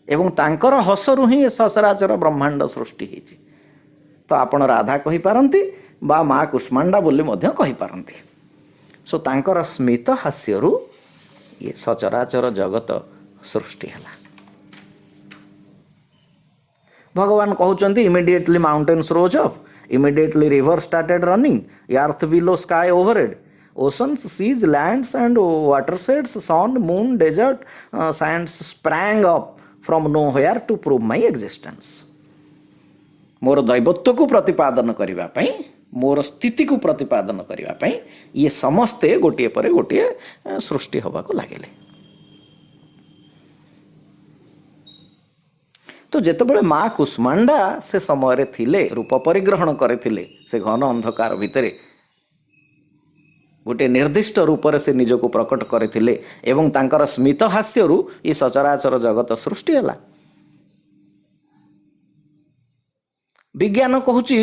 ଏବଂ ତାଙ୍କର ହସରୁ ହିଁ ସଚରାଚର ବ୍ରହ୍ମାଣ୍ଡ ସୃଷ୍ଟି ହେଇଛି। ତ ଆପଣ ରାଧା କହିପାରନ୍ତି ବା ମା କୁଷ୍ମାଣ୍ଡା ବୋଲି ମଧ୍ୟ କହିପାରନ୍ତି। ସୋ ତାଙ୍କର ସ୍ମିତ ହାସ୍ୟରୁ ଇଏ ସଚରାଚର ଜଗତ ସୃଷ୍ଟି ହେଲା। ଭଗବାନ କହୁଛନ୍ତି immediately mountains rose off, immediately river started running, earth below, sky overhead, oceans, seas, lands and watersheds, sun, moon, desert, sands sprang up from nowhere to prove my existence. ମୋର ଦୈବତ୍ୱକୁ ପ୍ରତିପାଦନ କରିବା ପାଇଁ, ମୋର ସ୍ଥିତିକୁ ପ୍ରତିପାଦନ କରିବା ପାଇଁ ଇଏ ସମସ୍ତେ ଗୋଟିଏ ପରେ ଗୋଟିଏ ସୃଷ୍ଟି ହେବାକୁ ଲାଗିଲେ। ତ ଯେତେବେଳେ ମା କୁଷ୍ମାଣ୍ଡା ସେ ସମୟରେ ଥିଲେ, ରୂପ ପରିଗ୍ରହଣ କରିଥିଲେ ସେ ଘନ ଅନ୍ଧକାର ଭିତରେ, ଗୋଟିଏ ନିର୍ଦ୍ଦିଷ୍ଟ ରୂପରେ ସେ ନିଜକୁ ପ୍ରକଟ କରିଥିଲେ ଏବଂ ତାଙ୍କର ସ୍ମିତ ହାସ୍ୟରୁ ଏ ସଚରାଚର ଜଗତ ସୃଷ୍ଟି ହେଲା। ବିଜ୍ଞାନ କହୁଛି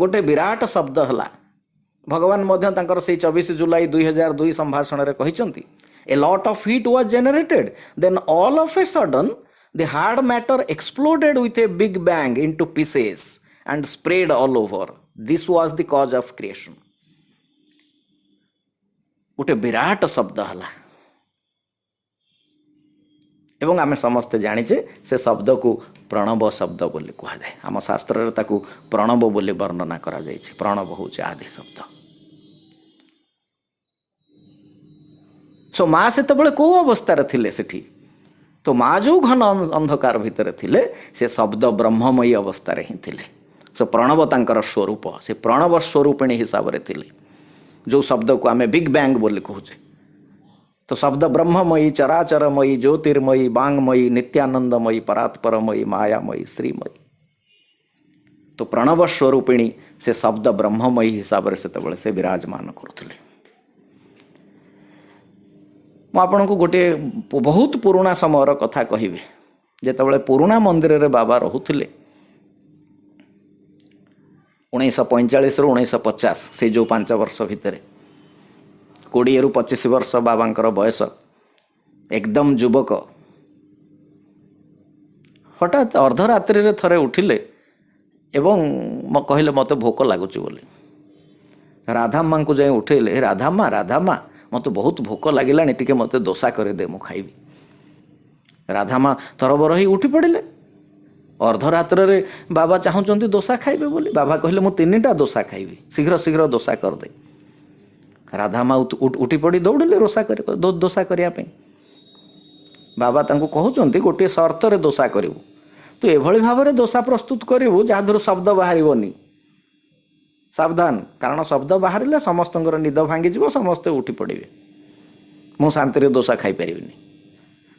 ଗୋଟେ ବିରାଟ ଶବ୍ଦ ହେଲା। ଭଗବାନ ମଧ୍ୟ ତାଙ୍କର ସେଇ 24 ଜୁଲାଇ 2002 ସମ୍ଭାଷଣରେ କହିଛନ୍ତି, a lot of heat was generated, then all of a sudden the hard matter exploded with a big bang into pieces and spread all over. This was the cause of creation. ଗୋଟେ ବିରାଟ ଶବ୍ଦ ହେଲା ଏବଂ ଆମେ ସମସ୍ତେ ଜାଣିଛେ ସେ ଶବ୍ଦକୁ ପ୍ରଣବ ଶବ୍ଦ ବୋଲି କୁହାଯାଏ। ଆମ ଶାସ୍ତ୍ରରେ ତାକୁ ପ୍ରଣବ ବୋଲି ବର୍ଣ୍ଣନା କରାଯାଇଛି। ପ୍ରଣବ ହେଉଛି ଆଦି ଶବ୍ଦ। ସୋ ମା ସେତେବେଳେ କେଉଁ ଅବସ୍ଥାରେ ଥିଲେ ସେଠି? ତ ମା ଯେଉଁ ଘନ ଅନ୍ଧକାର ଭିତରେ ଥିଲେ ସେ ଶବ୍ଦ ବ୍ରହ୍ମମୟୀ ଅବସ୍ଥାରେ ହିଁ ଥିଲେ। ସେ ପ୍ରଣବ ତାଙ୍କର ସ୍ୱରୂପ, ସେ ପ୍ରଣବ ସ୍ୱରୂପିଣୀ ହିସାବରେ ଥିଲେ, ଯେଉଁ ଶବ୍ଦକୁ ଆମେ ବିଗ୍ ବ୍ୟାଙ୍ଗ ବୋଲି କହୁଛେ। ତ ଶବ୍ଦ ବ୍ରହ୍ମମୟୀ, ଚରାଚରମୟୀ, ଜ୍ୟୋତିର୍ମୟୀ, ବାଙ୍ଗମୟୀ, ନିତ୍ୟାନନ୍ଦମୟୀ, ପରାତ୍ପରମୟୀ, ମାୟାମୟୀ, ଶ୍ରୀମୟୀ। ତ ପ୍ରଣବ ସ୍ୱରୂପିଣୀ ସେ ଶବ୍ଦ ବ୍ରହ୍ମମୟୀ ହିସାବରେ ସେତେବେଳେ ସେ ବିରାଜମାନ କରୁଥିଲେ। ମୁଁ ଆପଣଙ୍କୁ ଗୋଟିଏ ବହୁତ ପୁରୁଣା ସମୟର କଥା କହିବି। ଯେତେବେଳେ ପୁରୁଣା ମନ୍ଦିରରେ ବାବା ରହୁଥିଲେ 1945ରୁ 1950, ସେଇ ଯେଉଁ 5 ବର୍ଷ ଭିତରେ 20ରୁ 25 ବର୍ଷ ବାବାଙ୍କର ବୟସ, ଏକଦମ ଯୁବକ। ହଠାତ୍ ଅର୍ଦ୍ଧରାତ୍ରିରେ ଥରେ ଉଠିଲେ ଏବଂ କହିଲେ ମୋତେ ଭୋକ ଲାଗୁଛି ବୋଲି। ରାଧାମାଙ୍କୁ ଯାଇ ଉଠେଇଲେ, ରାଧାମା ମୋତେ ବହୁତ ଭୋକ ଲାଗିଲାଣି, ଟିକେ ମୋତେ ଦୋସା କରିଦେ, ମୁଁ ଖାଇବି। ରାଧାମା ତରବର ହେଇ ଉଠି ପଡ଼ିଲେ। ଅର୍ଦ୍ଧରାତ୍ରରେ ବାବା ଚାହୁଁଛନ୍ତି ଦୋସା ଖାଇବେ ବୋଲି। ବାବା କହିଲେ ମୁଁ 3ଟା ଦୋସା ଖାଇବି, ଶୀଘ୍ର ଦୋସା କରିଦେ। ରାଧାମା ଉଠି ପଡ଼ି ଦୌଡ଼ିଲେ ଦୋସା କରିବା ପାଇଁ। ବାବା ତାଙ୍କୁ କହୁଛନ୍ତି ଗୋଟିଏ ସର୍ତ୍ତରେ ଦୋସା କରିବୁ, ତୁ ଏଭଳି ଭାବରେ ଦୋସା ପ୍ରସ୍ତୁତ କରିବୁ ଯାହାଦ୍ୱାରା ଶବ୍ଦ ବାହାରିବନି। ସାବଧାନ, କାରଣ ଶବ୍ଦ ବାହାରିଲେ ସମସ୍ତଙ୍କର ନିଦ ଭାଙ୍ଗିଯିବ, ସମସ୍ତେ ଉଠି ପଡ଼ିବେ, ମୁଁ ଶାନ୍ତିରେ ଦୋସା ଖାଇପାରିବିନି।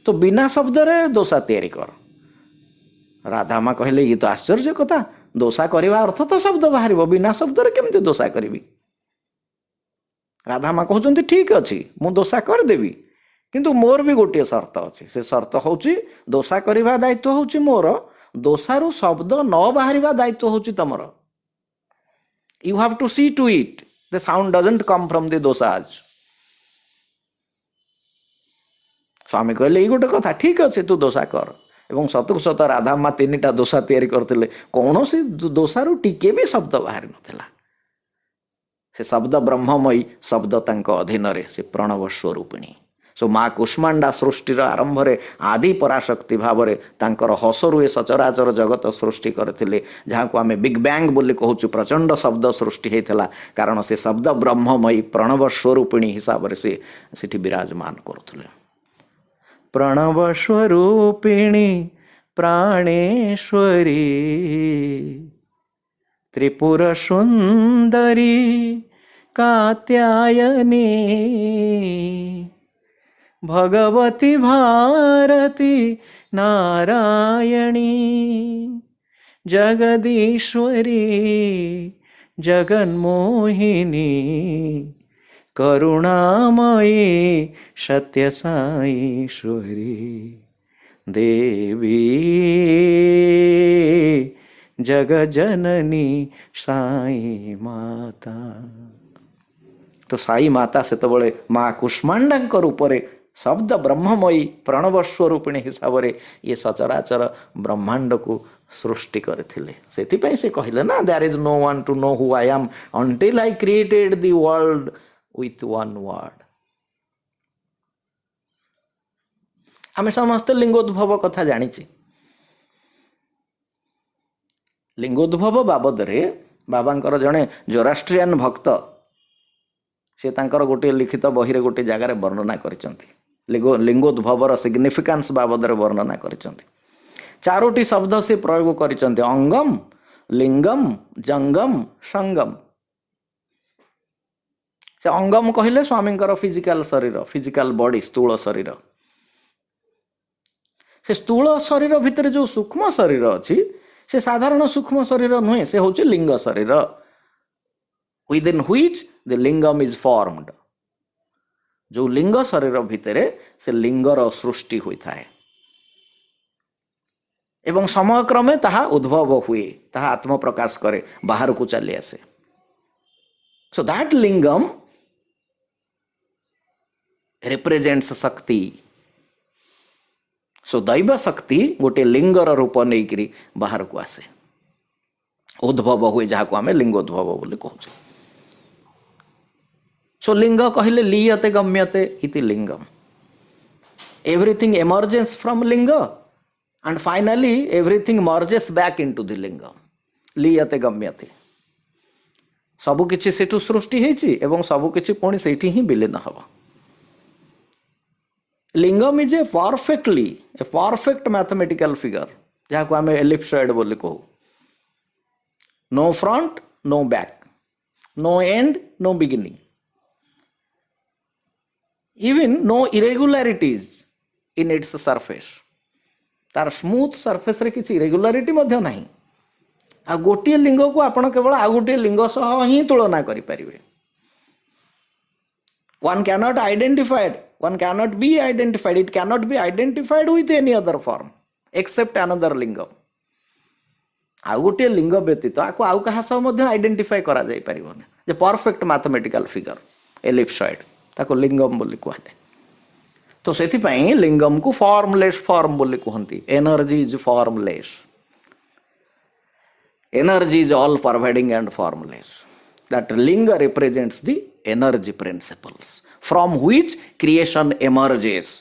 ତ ବିନା ଶବ୍ଦରେ ଦୋସା ତିଆରି କର। ରାଧାମା କହିଲେ ଇଏ ତ ଆଶ୍ଚର୍ଯ୍ୟ କଥା, ଦୋସା କରିବା ଅର୍ଥ ତ ଶବ୍ଦ ବାହାରିବ, ବିନା ଶବ୍ଦରେ କେମିତି ଦୋସା କରିବି? ରାଧାମା କହୁଛନ୍ତି ଠିକ୍ ଅଛି, ମୁଁ ଦୋସା କରିଦେବି, କିନ୍ତୁ ମୋର ବି ଗୋଟିଏ ସର୍ତ୍ତ ଅଛି। ସେ ସର୍ତ୍ତ ହେଉଛି ଦୋସା କରିବା ଦାୟିତ୍ୱ ହେଉଛି ମୋର, ଦୋସାରୁ ଶବ୍ଦ ନ ବାହାରିବା ଦାୟିତ୍ୱ ହେଉଛି ତମର। You have to see to it the sound doesn't come from the dosas. ସ୍ୱାମୀ କହିଲେ ଏଇ ଗୋଟେ କଥା, ଠିକ୍ ଅଛି ତୁ ଦୋସା କର, ଏବଂ ସତକୁ ସତ ରାଧାମା 3ଟା ଦୋସା ତିଆରି କରିଥିଲେ, କୌଣସି ଦୋସାରୁ ଟିକେ ବି ଶବ୍ଦ ବାହାରି ନଥିଲା। ସେ ଶବ୍ଦ ବ୍ରହ୍ମମୟୀ, ଶବ୍ଦ ତାଙ୍କ ଅଧୀନରେ, ସେ ପ୍ରଣବ ସ୍ୱରୂପିଣୀ। ସୋ ମା କୁଷ୍ମାଣ୍ଡା ସୃଷ୍ଟିର ଆରମ୍ଭରେ ଆଦି ପରାଶକ୍ତି ଭାବରେ ତାଙ୍କର ହସରୁ ଏ ସଚରାଚର ଜଗତ ସୃଷ୍ଟି କରିଥିଲେ, ଯାହାକୁ ଆମେ ବିଗ୍ ବ୍ୟାଙ୍ଗ ବୋଲି କହୁଛୁ। ପ୍ରଚଣ୍ଡ ଶବ୍ଦ ସୃଷ୍ଟି ହେଇଥିଲା, କାରଣ ସେ ଶବ୍ଦ ବ୍ରହ୍ମମୟୀ ପ୍ରଣବ ସ୍ୱରୂପିଣୀ ହିସାବରେ ସେ ସେଠି ବିରାଜମାନ କରୁଥିଲେ। ପ୍ରଣବ ସ୍ୱରୂପିଣୀ ପ୍ରାଣେଶ୍ୱରୀ ତ୍ରିପୁର ସୁନ୍ଦରୀ କାତ୍ୟାୟନୀ ଭଗବତୀ ଭାରତୀ ନାରାୟଣୀ ଜଗଦୀଶ୍ୱରୀ ଜଗନ୍ମୋହିନୀ କରୁଣାମୟୀ ସତ୍ୟସାଈଶ୍ୱରୀ ଦେବୀ ଜଗଜନନୀ ସାଇ ମାତା। ତ ସାଇ ମାତା ସେତେବେଳେ ମା କୁଷ୍ମାଣ୍ଡାଙ୍କ ରୂପରେ ଶବ୍ଦ ବ୍ରହ୍ମମୟୀ ପ୍ରଣବ ସ୍ୱରୂପିଣୀ ହିସାବରେ ଇଏ ସଚରାଚର ବ୍ରହ୍ମାଣ୍ଡକୁ ସୃଷ୍ଟି କରିଥିଲେ। ସେଥିପାଇଁ ସେ କହିଲେ ନା, there is no one to know who I am until I created the world with one word. ଆମେ ସମସ୍ତେ ଲିଙ୍ଗୋଦ୍ଭବ କଥା ଜାଣିଛେ। ଲିଙ୍ଗୋଦ୍ଭବ ବାବଦରେ ବାବାଙ୍କର ଜଣେ ଜୋରାଷ୍ଟ୍ରିଆନ ଭକ୍ତ, ସେ ତାଙ୍କର ଗୋଟିଏ ଲିଖିତ ବହିରେ ଗୋଟିଏ ଜାଗାରେ ବର୍ଣ୍ଣନା କରିଛନ୍ତି। ଲିଙ୍ଗୋଦ୍ଭବର ସିଗ୍ନିଫିକାନ୍ସ ବାବଦରେ ବର୍ଣ୍ଣନା କରିଛନ୍ତି। 4ଟି ଶବ୍ଦ ସେ ପ୍ରୟୋଗ କରିଛନ୍ତି, ଅଙ୍ଗମ, ଲିଙ୍ଗମ, ଜଙ୍ଗମ, ସଙ୍ଗମ। ସେ ଅଙ୍ଗମ କହିଲେ ସ୍ୱାମୀଙ୍କର ଫିଜିକାଲ ଶରୀର, ଫିଜିକାଲ ବଡି, ସ୍ଥୂଳ ଶରୀର। ସେ ସ୍ଥୂଳ ଶରୀର ଭିତରେ ଯେଉଁ ସୂକ୍ଷ୍ମ ଶରୀର ଅଛି, ସେ ସାଧାରଣ ସୂକ୍ଷ୍ମ ଶରୀର ନୁହେଁ, ସେ ହେଉଛି ଲିଙ୍ଗ ଶରୀର। within which the lingam is formed। ଯେଉଁ ଲିଙ୍ଗ ଶରୀର ଭିତରେ ସେ ଲିଙ୍ଗର ସୃଷ୍ଟି ହୋଇଥାଏ ଏବଂ ସମୟକ୍ରମେ ତାହା ଉଦ୍ଭବ ହୁଏ, ତାହା ଆତ୍ମପ୍ରକାଶ କରେ, ବାହାରକୁ ଚାଲି ଆସେ। So that lingam represents Shakti. So ଦୈବ ଶକ୍ତି ଗୋଟିଏ ଲିଙ୍ଗର ରୂପ ନେଇକରି ବାହାରକୁ ଆସେ, ଉଦ୍ଭବ ହୁଏ, ଯାହାକୁ ଆମେ ଲିଙ୍ଗୋଦ୍ଭବ ବୋଲି କହୁଛୁ। ସୋ ଲିଙ୍ଗ କହିଲେ ଲିୟତେ ଗମ୍ୟତେ ଇତି ଲିଙ୍ଗମ। ଏଭ୍ରିଥିଙ୍ଗ ଏମର୍ଜେସ୍ ଫ୍ରମ୍ ଲିଙ୍ଗ and finally everything merges back into the lingam। ଲିୟତେ ଗମ୍ୟତେ, ସବୁକିଛି ସେଠୁ ସୃଷ୍ଟି ହେଇଛି ଏବଂ ସବୁକିଛି ପୁଣି ସେଇଠି ହିଁ ବିଲୀନ ହେବ। Lingam is a perfect mathematical figure, ଯାହାକୁ ଆମେ ଏଲିପ୍ସଏଡ୍ ବୋଲି କହୁ। no front, no back, no end, no beginning, even no irregularities in its surface। ତାର ସ୍ମୁଥ ସର୍ଫେସରେ କିଛି ଇରେଗୁଲାରିଟି ମଧ୍ୟ ନାହିଁ। ଆଉ ଗୋଟିଏ ଲିଙ୍ଗକୁ ଆପଣ କେବଳ ଆଉ ଗୋଟିଏ ଲିଙ୍ଗ ସହ ହିଁ ତୁଳନା କରିପାରିବେ। one cannot be identified, it cannot be identified with any other form except another lingam। ଆଉ ଗୋଟିଏ ଲିଙ୍ଗ ବ୍ୟତୀତ ଆକୁ ଆଉ କାହା ସହ ମଧ୍ୟ ଆଇଡେଣ୍ଟିଫାଏ କରାଯାଇପାରିବନି। ଯେ ପରଫେକ୍ଟ ମ୍ୟାଥମେଟିକାଲ ଫିଗର ଏଲିପ୍ସଏଡ୍, ତାକୁ ଲିଙ୍ଗମ ବୋଲି କୁହାଯାଏ। ତ ସେଥିପାଇଁ ଲିଙ୍ଗମକୁ ଫର୍ମଲେସ୍ ଫର୍ମ ବୋଲି କୁହନ୍ତି। Energy is formless, energy is all pervading and formless. That linga represents the energy principles from which creation emerges.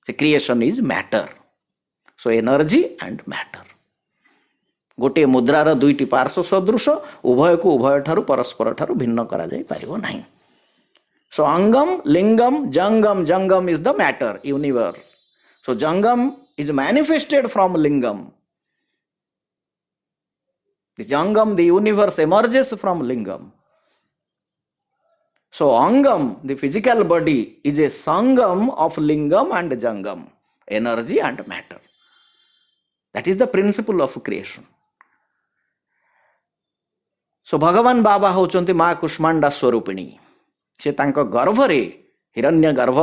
ସେ creation is matter. So energy and matter, ଗୋଟିଏ ମୁଦ୍ରାର 2ଟି ପାର୍ଶ୍ୱ ସଦୃଶ, ଉଭୟକୁ ଉଭୟଠାରୁ ପରସ୍ପର ଠାରୁ ଭିନ୍ନ କରାଯାଇପାରିବ ନାହିଁ। So Angam, Lingam, Jangam, Jangam is the matter, universe. So Jangam is manifested from Lingam. The Jangam, the universe, emerges from Lingam. So Angam, the physical body, is a Sangam of Lingam and Jangam, energy and matter. That is the principle of creation. So Bhagavan Baba hochunti Ma Kushmanda Swarupini। ସେ ତାଙ୍କ ଗର୍ଭରେ ହିରଣ୍ୟ ଗର୍ଭ,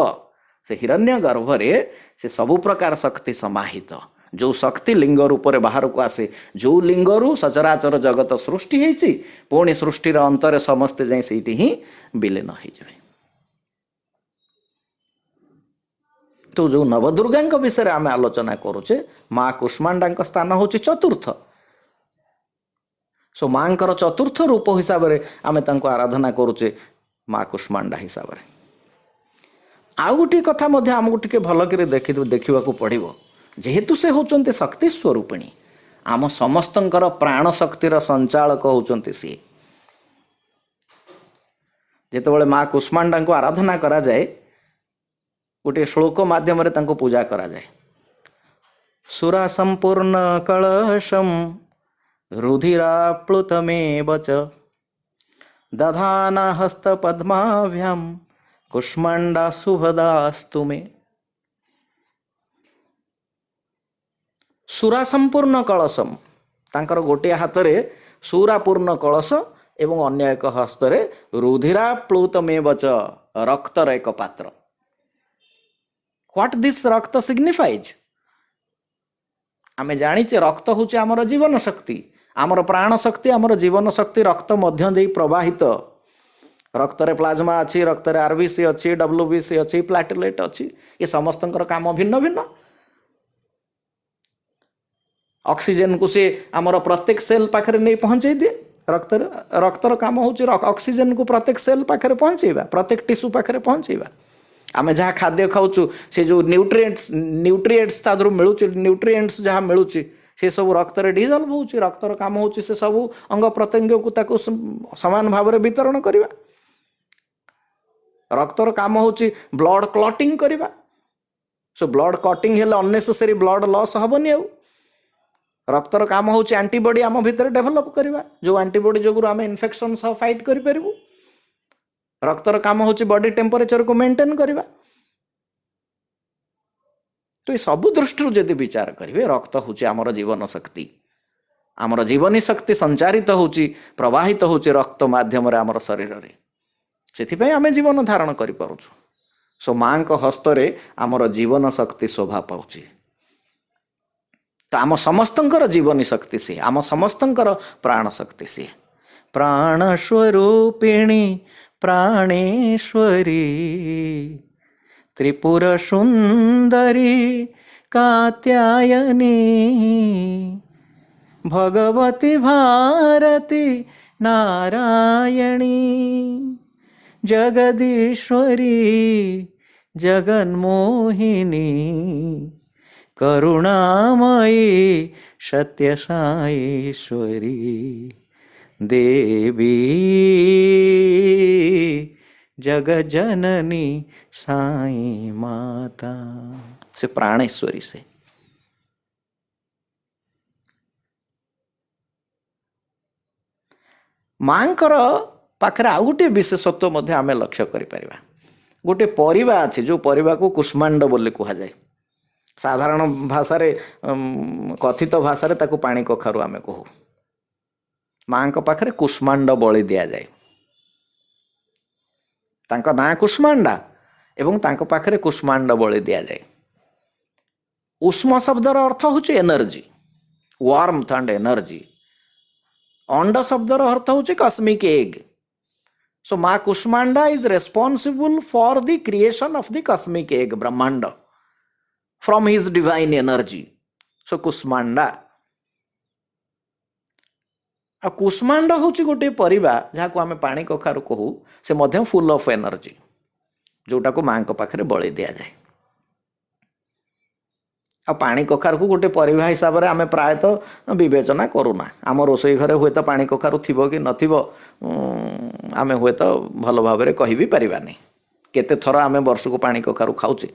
ସେ ହିରଣ୍ୟ ଗର୍ଭରେ ସେ ସବୁ ପ୍ରକାର ଶକ୍ତି ସମାହିତ। ଯେଉଁ ଶକ୍ତି ଲିଙ୍ଗ ରୂପରେ ବାହାରକୁ ଆସେ, ଯେଉଁ ଲିଙ୍ଗରୁ ସଚରାଚର ଜଗତ ସୃଷ୍ଟି ହେଇଛି, ପୁଣି ସୃଷ୍ଟିର ଅନ୍ତରେ ସମସ୍ତେ ଯାଇ ସେଇଠି ହିଁ ବିଲୀନ ହେଇଯିବେ। तो जो नवदुर्गा विषय आम आलोचना करुचे माँ कुष्मांडा स्थान हूँ चतुर्थ। सो माँ चतुर्थ रूप हिसाब से आम आराधना करुचे माँ कुष्मांडा हिसाब से। आउ गोटे कथा आमको टे भल कर देखा पड़ो जेहेतु से होचंते शक्ति स्वरूपिणी आम समस्तंकर प्राण शक्तिर संचालक होचंते सी। जेतेबेले माँ कुष्मांडा को आराधना करा जाए गोटे श्लोक माध्यम पूजा करा जाए। सुरा संपूर्ण कलशम रुधिराप्लुतमेव च दधाना हस्त पद्माभ्याम कुष्मांडा शुभदास्तु मे। सुरा संपूर्ण कलशम तांकर गोटे हाथ रे सुरापूर्ण कलश एवं अन्य एक हस्तरे रुधिराप्लुतमेव च रक्तर एक पात्र। व्हाट दिस रक्त सिग्निफाइज? आमे जानिचे रक्त होचे आमर जीवन शक्ति, आमर प्राण शक्ति, आमर जीवन शक्ति रक्त मध्य देई प्रवाहित। रक्त रे प्लाज्मा अच्छी, रक्त रे आरबीसी अच्छी, डब्ल्यूबीसी अच्छी, प्लेटलेट अच्छी, ये समस्तंकर काम भिन्न भिन्न। ऑक्सीजन को से आमर प्रत्येक सेल पाखरे नहीं पहुंचे दिए। रक्तर काम होची ऑक्सीजन को प्रत्येक सेल पाखरे पहुंचेबा, प्रत्येक टिश्यू पाखरे पहुंचेबा। आमे जहाँ खाद्य खाऊँ से जो न्यूट्रिएंट्स तादर मिलूँ, न्यूट्रिएंट्स जहाँ मिलूँ से सब रक्त रे डिजल्व होची। रक्तर काम होची से सब अंग प्रत्यंग को ताको समान भाव में वितरण करवा। रक्तर काम होची ब्लड क्लॉटिंग करवा। सो ब्लड क्लॉटिंग हेले अननेसेसरी ब्लड लॉस हबनी। आउ रक्तर काम होची एंटीबॉडी आम भितर डेभलप करवा, जो एंटीबॉडी जो आम इन्फेक्शन सह फाइट करि परबु। रक्तर काम होची बॉडी टेम्परेचर को मेंटेन करवा। तो ये सब दृष्टि जदि विचार करेंगे रक्त होची आमर जीवन शक्ति, आमर जीवनी शक्ति संचारित होची, प्रवाहित होची रक्त माध्यम रे आमर शरीर रे। सेथिपई आमे जीवन धारण करि पारुछु। सो माँ को हस्तरे आमर जीवन शक्ति शोभा पाउची। तो आम समस्तंकर जीवनी शक्ति से, आम समस्तंकर प्राण शक्ति से। प्राण स्वरूपिणी प्राणेश्वरी त्रिपुर सुंदरी कात्यायनी भगवती भारती नारायणी जगदीश्वरी जगन्मोहिनी करुणामयी सत्यसाईश्वरी देवी जगजननी साई माता। से प्राणेश्वरी से मांकर पाखरे आउ गोटे विशेषत्व मध्य आमे लक्ष्य करि परिबा। गोटे परिबा अछि जो परिबा को कुष्मांड बोली कहा जाए। साधारण भाषा रे कथित भाषा रे ताको पानी कखारु आमे कहू। माँ को पाखरे कुष्मांड बलि दिया जाए। तांका ना कुष्मांडा एवं तांका पाखरे कुष्मांड बलि दिया जाए। उष्म शब्दर अर्थ होचे एनर्जी, वार्मथ एंड एनर्जी। अंड शब्दर अर्थ होचे कॉस्मिक एग। सो माँ Kushmanda is responsible for the creation of the cosmic egg ब्रह्मांड फ्रॉम हिज डिवाइन एनर्जी। सो कुष्मांडा आ कुष्मांड होची गोटे परिबा जहाँ को आमे पानी कखारु कहू। से मध्य फुल ऑफ एनर्जी जोटा को माँ को पाखरे बलि दिया जाए। आ पानी कखारु को गोटे परिबा हिसाब रे आमे प्रायतः विवेचना करूना। आम रोषई घरे हुए तो पानी कखारु थिबो कि नथिबो आमे हुए तो भल भाव में कहि भी परिबानी। केते थर आमे वर्ष को पानी कखारु खाउचे।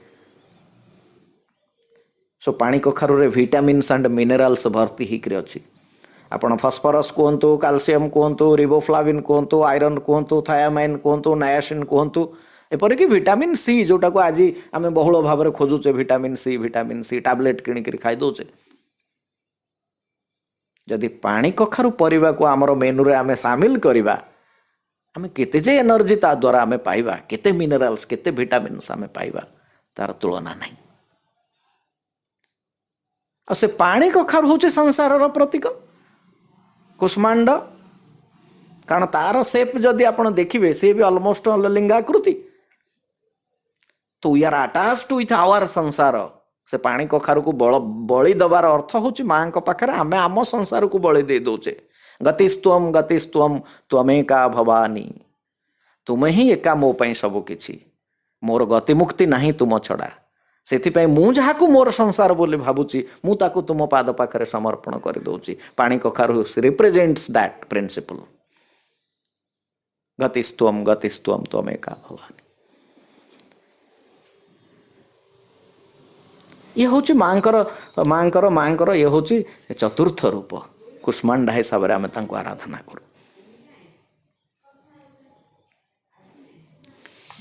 सो पानी कखारु रे विटामिन्स एंड मिनरल्स भर्ती हिकरे अछि। आपण फॉस्फरस कहतु, कैल्शियम कहतु, रिबोफ्लाविन कहतु, आयरन कहतु, थायामाइन कहतु, नायासिन कहतु, एपरिक विटामिन सी जोटा को आज आम बहुल भाव में खोजुचे। विटामिन सी टैबलेट किणिक खाई दौचे। जदि पानी कखारु परिबा को आमर मेनू रे आमे सामिल करिबा, आमे केते जे एनर्जी ता द्वारा आमे पाइबा, केते मिनरल्स केते विटामिन्स आमे पाइबा, तार तुलना नहीं। आ से पानी कखारु होचे संसारर प्रतीक कुष्मांड। कारण तार सेप जदि आपण देखिबे से भी ऑलमोस्ट लिंगाकृति। तो वी आर अटाच्ड विथ आवर संसार से पानी कखारु को बलि दबार अर्थ होची माँ पाखे आम आम संसार को बलि दे दौचे गतिस्त्वम त्वमेका भवानी तुम ही एका मो पाई सबु किछि मोर गतिमुक्ति नहीं तुम छड़ा से मु जहाँ मोर संसार बोली भावुची मु ताकू तुम पाद पाखे समर्पण कर दौची पानी कखारु रिप्रेजेंट्स दैट प्रिंसिपल गतिस्त्वम त्वमेका भवानी। ये हूँ माँकर ये हूँ चतुर्थ रूप कुष्मांडा हिसाब से आम आराधना करूँ।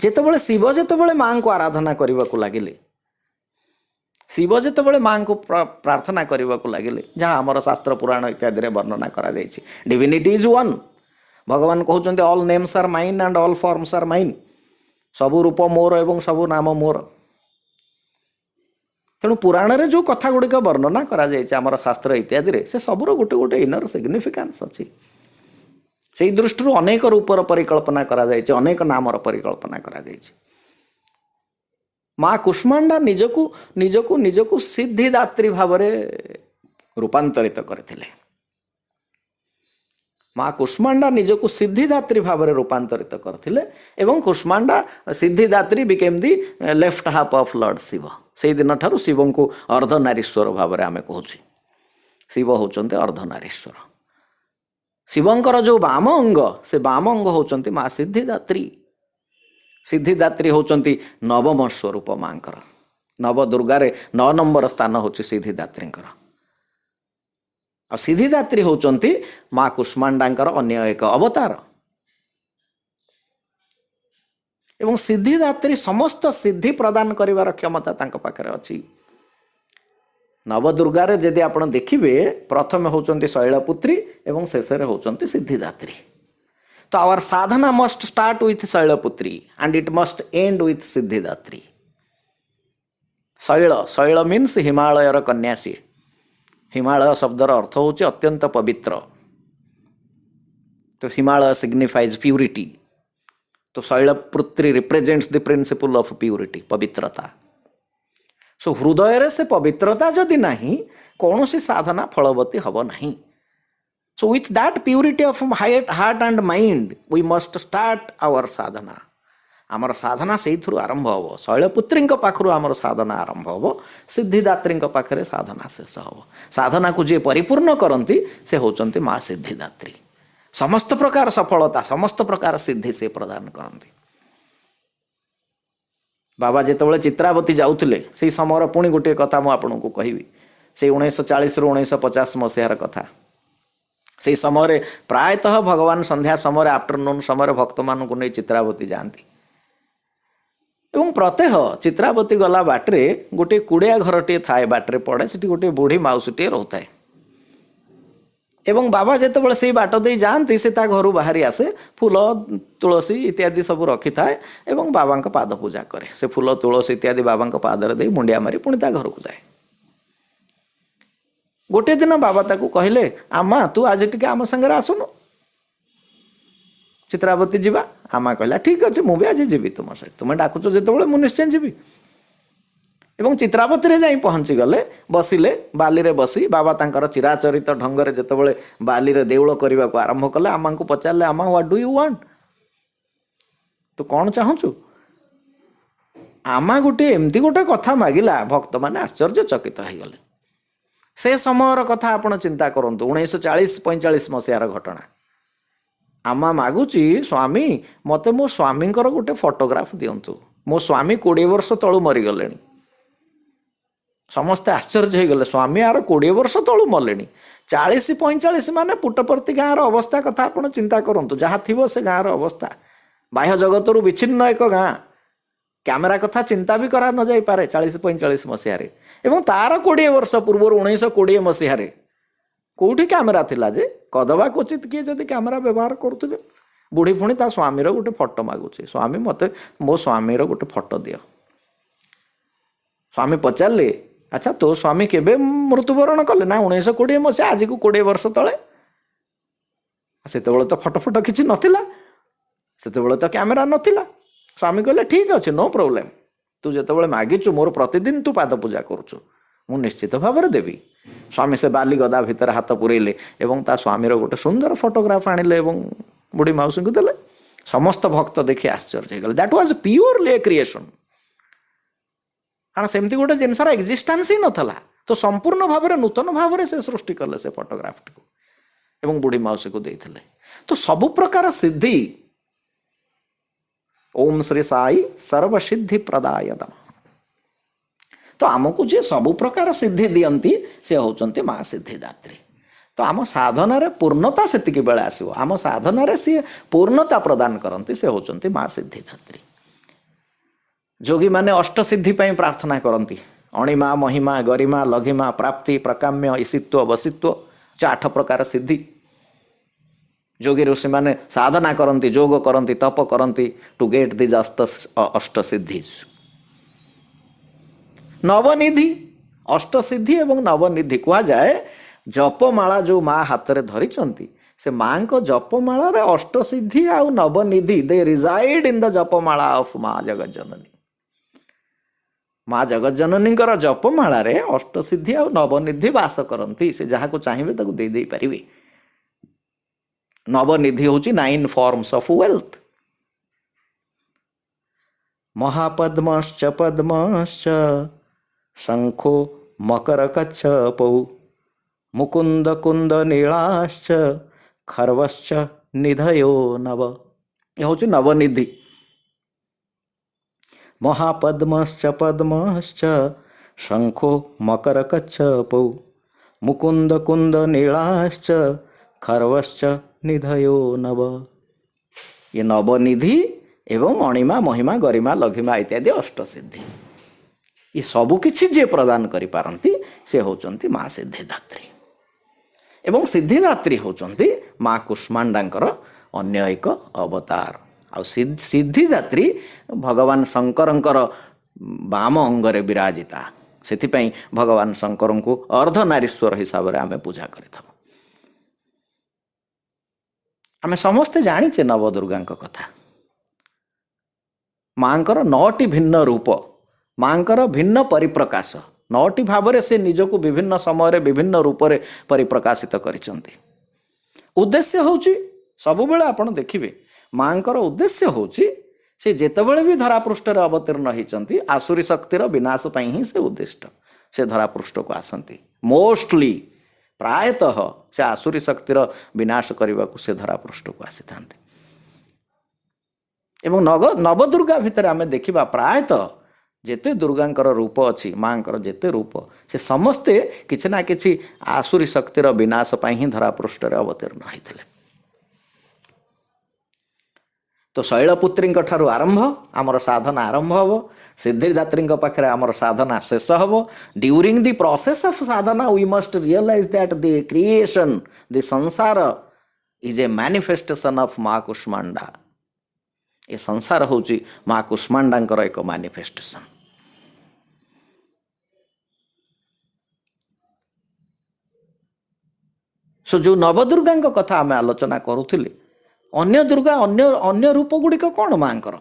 जेतेबेले शिव जेतेबेले माँ को आराधना करने को लगिले शिव जेतेबेले माँ को प्रार्थना करने को लगिले जहाँ आमर शास्त्र पुराण इत्यादि वर्णना करा जायछि डिविनिटी इज वन भगवान कहते all names are mine and all forms are mine सबु रूप मोर एवं सबु नाम मोर तेणु पुराण रे जो कथा गुड़िक वर्णना करा जायछि आमर शास्त्र इत्यादि से सबुर गोटे गोटे इनर सिग्निफिकेंस अच्छी से दृष्टि अनेक रूपर परिकल्पना करा जायछि अनेक नामर परिकल्पना करा जायछि। माँ कुष्मांडा निजकू निजकू निजकू सिद्धिदात्री भाव रूपांतरित करथिले माँ कुष्मांडा निजकू सिद्धिदात्री भाव रूपांतरित करथिले एवं Kushmanda Siddhidatri became the left half of lord Shiva से दिन ठारू शिव को अर्धनारीश्वर भाव आम कहूँ शिव होचंते अर्धनारीश्वर शिवंकर जो वाम अंग से वाम अंग होचंती माँ सिद्धिदात्री होचंती नवम स्वरूप माँकर नव दुर्गार 9 नंबर स्थान होची सिद्धिदात्रींकर आ सिद्धिदात्री होचंती माँ कुष्मांडांकर अन्य एक अवतार एवं सिद्धिदात्री समस्त सिद्धि प्रदान करिवार क्षमता तांक पाखरे अछि। नवदुर्गारे जदि आपण देखिबे प्रथम होचंती शैलपुत्री एवं शेषरे होचंती सिद्धिदात्री तो our sadhana must start with Shailaputri and it must end with Siddhidatri. Shail means हिमालयर कन्या सी हिमालय शब्दर अर्थ होची अत्यंत पवित्र तो हिमालय सिग्निफाइज प्यूरिटी तो Shailputri represents the principle of purity पवित्रता। सो हृदय से पवित्रता जदि नहीं कौन सी साधना फलवती हब नहीं। So with that purity of heart and mind we must start our sadhana. आमर साधना से आरंभ हम शैलपुत्री पाखु आमर साधना आरंभ हम सिद्धिदात्री पाखे साधना शेष हम। साधना को जी परिपूर्ण करती से होचंती माँ सिद्धिदात्री समस्त प्रकार सफलता समस्त प्रकार सिद्धि से प्रदान करती। बाबा जितेबाला चित्रावती जाऊले से समय पुणी गोटे कथा मुझे कहबी से 1940 रु 1950 मसीहार कथा से समय प्रायतः भगवान संध्या समय आफ्टरनून समय भक्त मान को नहीं चित्रावती जाती एवं प्रत्यह चित्रावती गला बाटे गोटे कुड़िया घरटे थाए बाटे पड़े से गोटे बुढ़ी माउसीटे रोता है एवं बाबा जितेबाला से बाट दे जाती से घर बाहरी आसे फूल तुलसी इत्यादि सब रखी थाए एवं बाबा पाद पूजा करे से फूल तुलसी इत्यादि बाबा पादरे दे मुंडिया मारी पुणी घर को जाए। गोटे दिन बाबा ताकू कहले आमा तू आज टिके आम संगे आसुनु चित्रावती जीवा आमा कहला ठीक अच्छे मुझे आज जीवी तुम सहित तुम्हें डाकुच जो मुझे निश्चय जीवी एवं चित्रावती रे जाई पहुंची गले बसिले बाली रे बसी बाबा तांकर चिराचरित ढंग रे जेतेबेले बाली रे देउळ करबा को आरंभ कले आमा को पचारले आमा व्हाट डू यू वांट तू कौन चाहूचु आमा गोटे एमती गोटे कथा मागिला भक्त माने आश्चर्यचकित हो गले। से समयर कथा आपण चिंता करंतु 1940-45 मसीहार घटना आमा मागुची स्वामी मते मो स्वामींकर गोटे फोटोग्राफ दियंतु मो स्वामी 20 वर्ष तळु मरी गलेनी समस्ते आश्चर्य हो गले स्वामी आर 20 वर्ष तलू मले 40-45 माने पुटपर्ती गाँव अवस्था कथा आप चिंता करूँ जहाँ थी से गाँव अवस्था बाह्य जगत रु विच्छिन्न एक गाँ कैमेरा कथा चिंता भी करा न जाई पारे 40-45 मसीह एवं तार 20 वर्ष पूर्व 1920 मसीह कौटी कैमेरा थिला जे कदबा क्वचित किए जदि कैमेरा व्यवहार करुले बुढ़ी पुणी ता स्वामीर गोटे फोटो मागुचे स्वामी मते मो स्वामीर गोटे फोटो दियो। स्वामी पचारे अच्छा तो स्वामी केबे मृत्युवरण कले ना 1920 मसीहा आज को 20 वर्ष तले से तो फोटो फोटो किसी नथिला से तो कैमेरा नथिला स्वामी कहले ठीक अच्छे नो प्रॉब्लम ତୁ ଯେତେବେଳେ ମାଗିଛୁ ମୋର ପ୍ରତିଦିନ ତୁ ପାଦ ପୂଜା କରୁଛୁ, ମୁଁ ନିଶ୍ଚିତ ଭାବରେ ଦେବି। ସ୍ୱାମୀ ସେ ବାଲି ଗଦା ଭିତରେ ହାତ ପୁରେଇଲେ ଏବଂ ତା ସ୍ୱାମୀର ଗୋଟେ ସୁନ୍ଦର ଫଟୋଗ୍ରାଫ ଆଣିଲେ ଏବଂ ବୁଢ଼ୀ ମାଉସୀଙ୍କୁ ଦେଲେ। ସମସ୍ତ ଭକ୍ତ ଦେଖି ଆଶ୍ଚର୍ଯ୍ୟ ହେଇଗଲେ। That was purely A creation. କାରଣ ସେମିତି ଗୋଟେ ଜିନିଷର ଏକ୍ଜିଷ୍ଟାନ୍ସ ହିଁ ନଥିଲା, ତ ସମ୍ପୂର୍ଣ୍ଣ ଭାବରେ ନୂତନ ଭାବରେ ସେ ସୃଷ୍ଟି କଲେ ସେ ଫଟୋଗ୍ରାଫଟିକୁ ଏବଂ ବୁଢ଼ୀ ମାଉସୀକୁ ଦେଇଥିଲେ। ତ ସବୁ ପ୍ରକାର ସିଦ୍ଧି ଓମ୍ ଶ୍ରୀ ସାଇ ସର୍ବସିଦ୍ଧି ପ୍ରଦାୟ ନମଃ। ତ ଆମକୁ ଯିଏ ସବୁ ପ୍ରକାର ସିଦ୍ଧି ଦିଅନ୍ତି ସେ ହେଉଛନ୍ତି ମା ସିଦ୍ଧିଦାତ୍ରୀ। ତ ଆମ ସାଧନାରେ ପୂର୍ଣ୍ଣତା ସେତିକି ବେଳେ ଆସିବ, ଆମ ସାଧନାରେ ସିଏ ପୂର୍ଣ୍ଣତା ପ୍ରଦାନ କରନ୍ତି, ସେ ହେଉଛନ୍ତି ମା ସିଦ୍ଧିଦାତ୍ରୀ। ଯୋଗୀମାନେ ଅଷ୍ଟସିଦ୍ଧି ପାଇଁ ପ୍ରାର୍ଥନା କରନ୍ତି, ଅଣିମା ମହିମା ଗରିମା ଲଘିମା ପ୍ରାପ୍ତି ପ୍ରକାମ୍ୟ ଈଶିତ୍ୱ ବସିତ୍ୱ, 8 ପ୍ରକାର ସିଦ୍ଧି। ଯୋଗୀ ଋଷିମାନେ ସାଧନା କରନ୍ତି, ଯୋଗ କରନ୍ତି, ତପ କରନ୍ତି ଟୁ ଗେଟ୍ ଦିଜ୍ ଅଷ୍ଟସିଦ୍ଧି। ନବନିଧି, ଅଷ୍ଟସିଦ୍ଧି ଏବଂ ନବନିଧି କୁହାଯାଏ। ଜପମାଳା ଯେଉଁ ମା ହାତରେ ଧରିଛନ୍ତି ସେ ମାଙ୍କ ଜପମାଳାରେ ଅଷ୍ଟସିଦ୍ଧି ଆଉ ନବନିଧି ଦେ ରିଜାଇଡ୍ ଇନ୍ ଦ ଜପମାଳା ଅଫ୍ ମା ଜଗଜ୍ଜନନୀ। ମା ଜଗଜ୍ଜନନୀଙ୍କର ଜପମାଳାରେ ଅଷ୍ଟସିଦ୍ଧି ଆଉ ନବନିଧି ବାସ କରନ୍ତି। ସେ ଯାହାକୁ ଚାହିଁବେ ତାକୁ ଦେଇ ପାରିବେ। ନବନିଧି ହେଉଛି 9 ଫର୍ମସ୍ ଅଫ୍ ୱେଲ୍ଥ। ମହାପଦ୍ମଶ୍ଚ ପଦ୍ମଶ୍ଚ ଶଙ୍ଖୋ ମକର କଚ୍ଛପୌ ମୁକୁନ୍ଦ କୁନ୍ଦ ନୀଳାଶ୍ଚ ଖର୍ବଶ୍ଚ ନିଧୟୋ ନବ। ଏ ହେଉଛି ନବନିଧି। ମହାପଦ୍ମଶ୍ଚ ପଦ୍ମଶ୍ଚ ଶଙ୍ଖୋ ମକର କଚ୍ଛପୌ ମୁକୁନ୍ଦ କୁନ୍ଦ ନୀଳାଶ୍ଚ ଖର୍ବଶ୍ଚ ନିଧୟୋ ନବ। ये नवनिधि एवं अणिमा महिमा गरिमा लघिमा इत्यादि अष्टसिद्धि, ये सबुकिछि जे प्रदान करिपारନ୍ତି से होचंती माँ सिद्धिदात्री। एवं सिद्धिदात्री होचंती माँ कुष्मांडांकर अन्य एक अवतार। आ सिद्धिदात्री भगवान शंकरंकर बाम अंगरे विराजिता, सेथिपई भगवान शंकरंकु अर्धनारीश्वर हिसाब रे आमे पूजा करिथाउ। आमे समस्ते जानिचे नवदुर्गांक कथा। मांकर 9टी भिन्न रूप, मांकर भिन्न परिप्रकाश, 9टी भावरे से निजको विभिन्न समय विभिन्न रूप रे परिप्रकाशित करिसंती। उद्देश्य होची सब बेले आपण देखिबे मांकर उद्देश्य होची से जेतेबेले भी धरापृष्ठ रे अवतीर्ण होइचंती आसुरी शक्तिर विनाश पई ही से उद्दिष्ट से धरापृष्ठ को आसंती। मोस्टली प्रायतः से आसुरी शक्तिर विनाश करने को से धरापृष्ठ को आसी था। एवं नवदुर्गा भितर आमे देखिबा प्रायतः जेते दुर्गांकर रूप अच्छी मांकर जेते रूप से समस्ते किछि ना किछि आसुरी शक्तिर विनाश पई ही धरापृष्ठ रे अवतीर्ण होइथिले। तो शैलपुत्री ठारू आरंभ आमर साधना आरंभ हम, सिद्धिदात्री पाखे आमर साधना शेष हम। During the process of sadhana we must realise that the creation the sansar is a manifestation of Maa Kushmanda. ये संसार होची माँ कुष्मांडांकर एक मैनिफेस्टेशन। सो जो नवदुर्गा कथा आम आलोचना करूथिले, अन्य दुर्गा अन्य रूप गुड़िक कौन मांकर?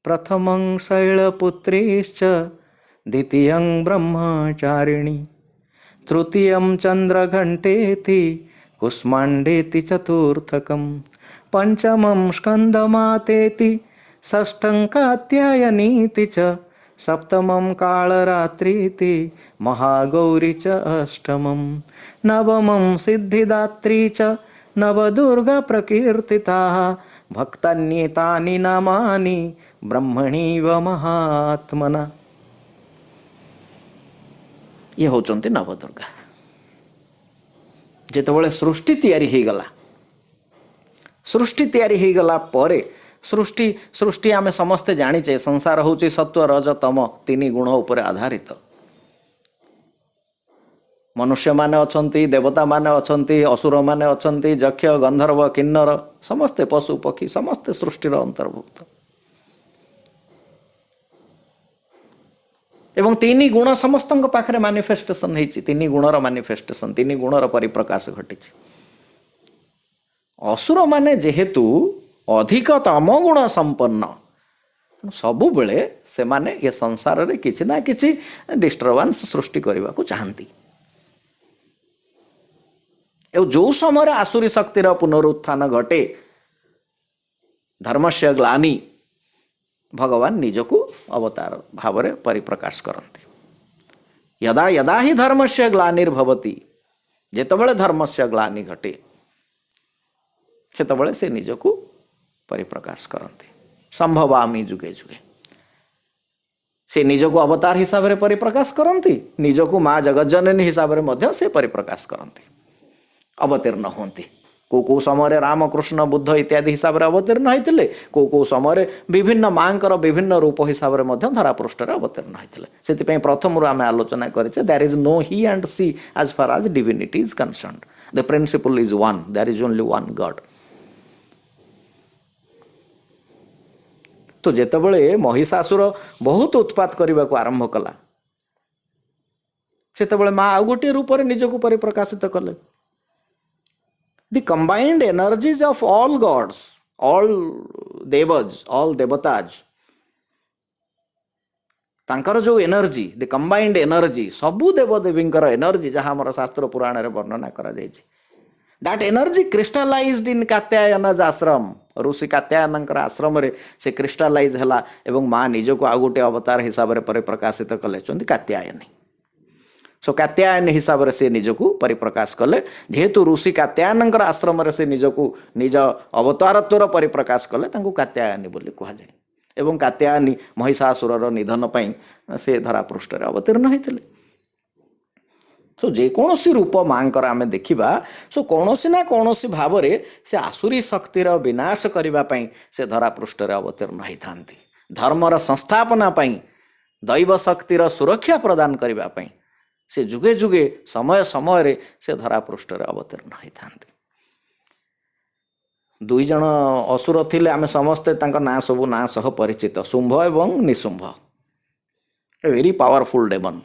प्रथमं शैलपुत्रीश्च द्वितीयं ब्रह्मचारिणी तृतीयं चंद्रघंटेति कुष्मांडेति चतुर्थकं पंचमं स्कंदमातेति षष्ठं कात्यायनीति च सप्तमं कालरात्रीति महागौरी च अष्टमं नवमं सिद्धिदात्री च नवदुर्गा प्रकीर्तिता भक्तान्येतानि नामानि ब्रह्मणीव महात्मना। ये होचंती नवदुर्गा। जेतेबेले सृष्टि तैयारी हो गला, सृष्टि तैयारी हो गला परे सृष्टि आमे समस्ते जानिचे संसार होची सत्व रज तम 3 गुण उपर आधारित। मनुष्य माने अछंती, देवता माने अछंती, असुर माने अछंती, यक्ष गंधर्व किन्नर समस्ते पशु पक्षी समस्ते सृष्टिर अंतर्भुक्त। एवं 3 गुण समस्त पाखरे मैनिफेस्टेशन होती, 3 गुणर मैनिफेस्टेशन 3 गुणर परिप्रकाश घटी। असुर माने जेहेतु अधिक तम गुण संपन्न ସବୁବେଳେ ସେମାନେ ଏ ସଂସାରରେ କିଛି ନା କିଛି ଡିଷ୍ଟର୍ବାନ୍ସ ସୃଷ୍ଟି କରିବାକୁ ଚାହାନ୍ତି। ଏବଂ ଯେଉଁ ସମୟରେ ଆସୁରୀ ଶକ୍ତିର ପୁନରୁତ୍ଥାନ ଘଟେ, ଧର୍ମସ୍ୟ ଗ୍ଲାନି, ଭଗବାନ ନିଜକୁ ଅବତାର ଭାବରେ ପରିପ୍ରକାଶ କରନ୍ତି। यदा यदा हि धर्मस्य ग्लानिर्भवति, ଯେତେବେଳେ ଧର୍ମସ୍ୟ ଗ୍ଲାନି ଘଟେ ସେତେବେଳେ ସେ ନିଜକୁ ପରିପ୍ରକାଶ କରନ୍ତି। ସମ୍ଭବାମି ଯୁଗେ ଯୁଗେ, ସେ ନିଜକୁ ଅବତାର ହିସାବରେ ପରିପ୍ରକାଶ କରନ୍ତି, ନିଜକୁ ମା ଜଗଜ୍ଜନନୀ ହିସାବରେ ମଧ୍ୟ ସେ ପରିପ୍ରକାଶ କରନ୍ତି, ଅବତୀର୍ଣ୍ଣ ହୁଅନ୍ତି। କେଉଁ କେଉଁ ସମୟରେ ରାମକୃଷ୍ଣ ବୁଦ୍ଧ ଇତ୍ୟାଦି ହିସାବରେ ଅବତୀର୍ଣ୍ଣ ହୋଇଥିଲେ, କେଉଁ କେଉଁ ସମୟରେ ବିଭିନ୍ନ ମାଙ୍କର ବିଭିନ୍ନ ରୂପ ହିସାବରେ ମଧ୍ୟ ଧରାପୃଷ୍ଠରେ ଅବତୀର୍ଣ୍ଣ ହୋଇଥିଲେ। ସେଥିପାଇଁ ପ୍ରଥମରୁ ଆମେ ଆଲୋଚନା କରିଛେ there is no he and she as far as divinity is concern. The principle is one, there is only one God. ତ ଯେତେବେଳେ ମହିଷାସୁର ବହୁତ ଉତ୍ପାତ କରିବାକୁ ଆରମ୍ଭ କଲା, ସେତେବେଳେ ମା ଆଉ ଗୋଟିଏ ରୂପରେ ନିଜକୁ ପରିପ୍ରକାଶିତ କଲେ। The combined energies of all gods, all devas, all devatas, ତାଙ୍କର ଯେଉଁ ଏନର୍ଜି, ଦି କମ୍ବାଇଣ୍ଡ ଏନର୍ଜି, ସବୁ ଦେବଦେବୀଙ୍କର ଏନର୍ଜି ଯାହା ଆମର ଶାସ୍ତ୍ର ପୁରାଣରେ ବର୍ଣ୍ଣନା କରାଯାଇଛି, ଦ୍ୟାଟ୍ ଏନର୍ଜି କ୍ରିଷ୍ଟାଲାଇଜ୍ଡ ଇନ୍ କାତ୍ୟାୟନଜ ଆଶ୍ରମ। ଋଷି କାତ୍ୟାୟନଙ୍କର ଆଶ୍ରମରେ ସେ କ୍ରିଷ୍ଟାଲାଇଜ୍ ହେଲା ଏବଂ ମା ନିଜକୁ ଆଉ ଗୋଟିଏ ଅବତାର ହିସାବରେ ପରିପ୍ରକାଶିତ କଲେ, ହେଉଛନ୍ତି କାତ୍ୟାୟନୀ। ସୋ କାତ୍ୟାୟନୀ ହିସାବରେ ସେ ନିଜକୁ ପରିପ୍ରକାଶ କଲେ। ଯେହେତୁ ଋଷି କାତ୍ୟାୟନଙ୍କର ଆଶ୍ରମରେ ସେ ନିଜକୁ ନିଜ ଅବତାରତ୍ୱର ପରିପ୍ରକାଶ କଲେ, ତାଙ୍କୁ କାତ୍ୟାୟନୀ ବୋଲି କୁହାଯାଏ। ଏବଂ କାତ୍ୟାୟନୀ ମହିଷାସୁରର ନିଧନ ପାଇଁ ସେ ଧରାପୃଷ୍ଠରେ ଅବତୀର୍ଣ୍ଣ ହୋଇଥିଲେ। ସୋ ଯେକୌଣସି ରୂପ ମାଙ୍କର ଆମେ ଦେଖିବା, ସୋ କୌଣସି ନା କୌଣସି ଭାବରେ ସେ ଆସୁରୀ ଶକ୍ତିର ବିନାଶ କରିବା ପାଇଁ ସେ ଧରାପୃଷ୍ଠରେ ଅବତୀର୍ଣ୍ଣ ହୋଇଥାନ୍ତି। ଧର୍ମର ସଂସ୍ଥାପନା ପାଇଁ, ଦୈବ ଶକ୍ତିର ସୁରକ୍ଷା ପ୍ରଦାନ କରିବା ପାଇଁ ସେ ଯୁଗେ ଯୁଗେ ସମୟ ସମୟରେ ସେ ଧରାପୃଷ୍ଠରେ ଅବତୀର୍ଣ୍ଣ ହୋଇଥାନ୍ତି। ଦୁଇ ଜଣ ଅସୁର ଥିଲେ, ଆମେ ସମସ୍ତେ ତାଙ୍କ ନାଁ ସବୁ ନାଁ ସହ ପରିଚିତ, ଶୁମ୍ଭ ଏବଂ ନିଶୁମ୍ଭ। ଭେରି ପାୱାରଫୁଲ୍ ଡେମନ୍,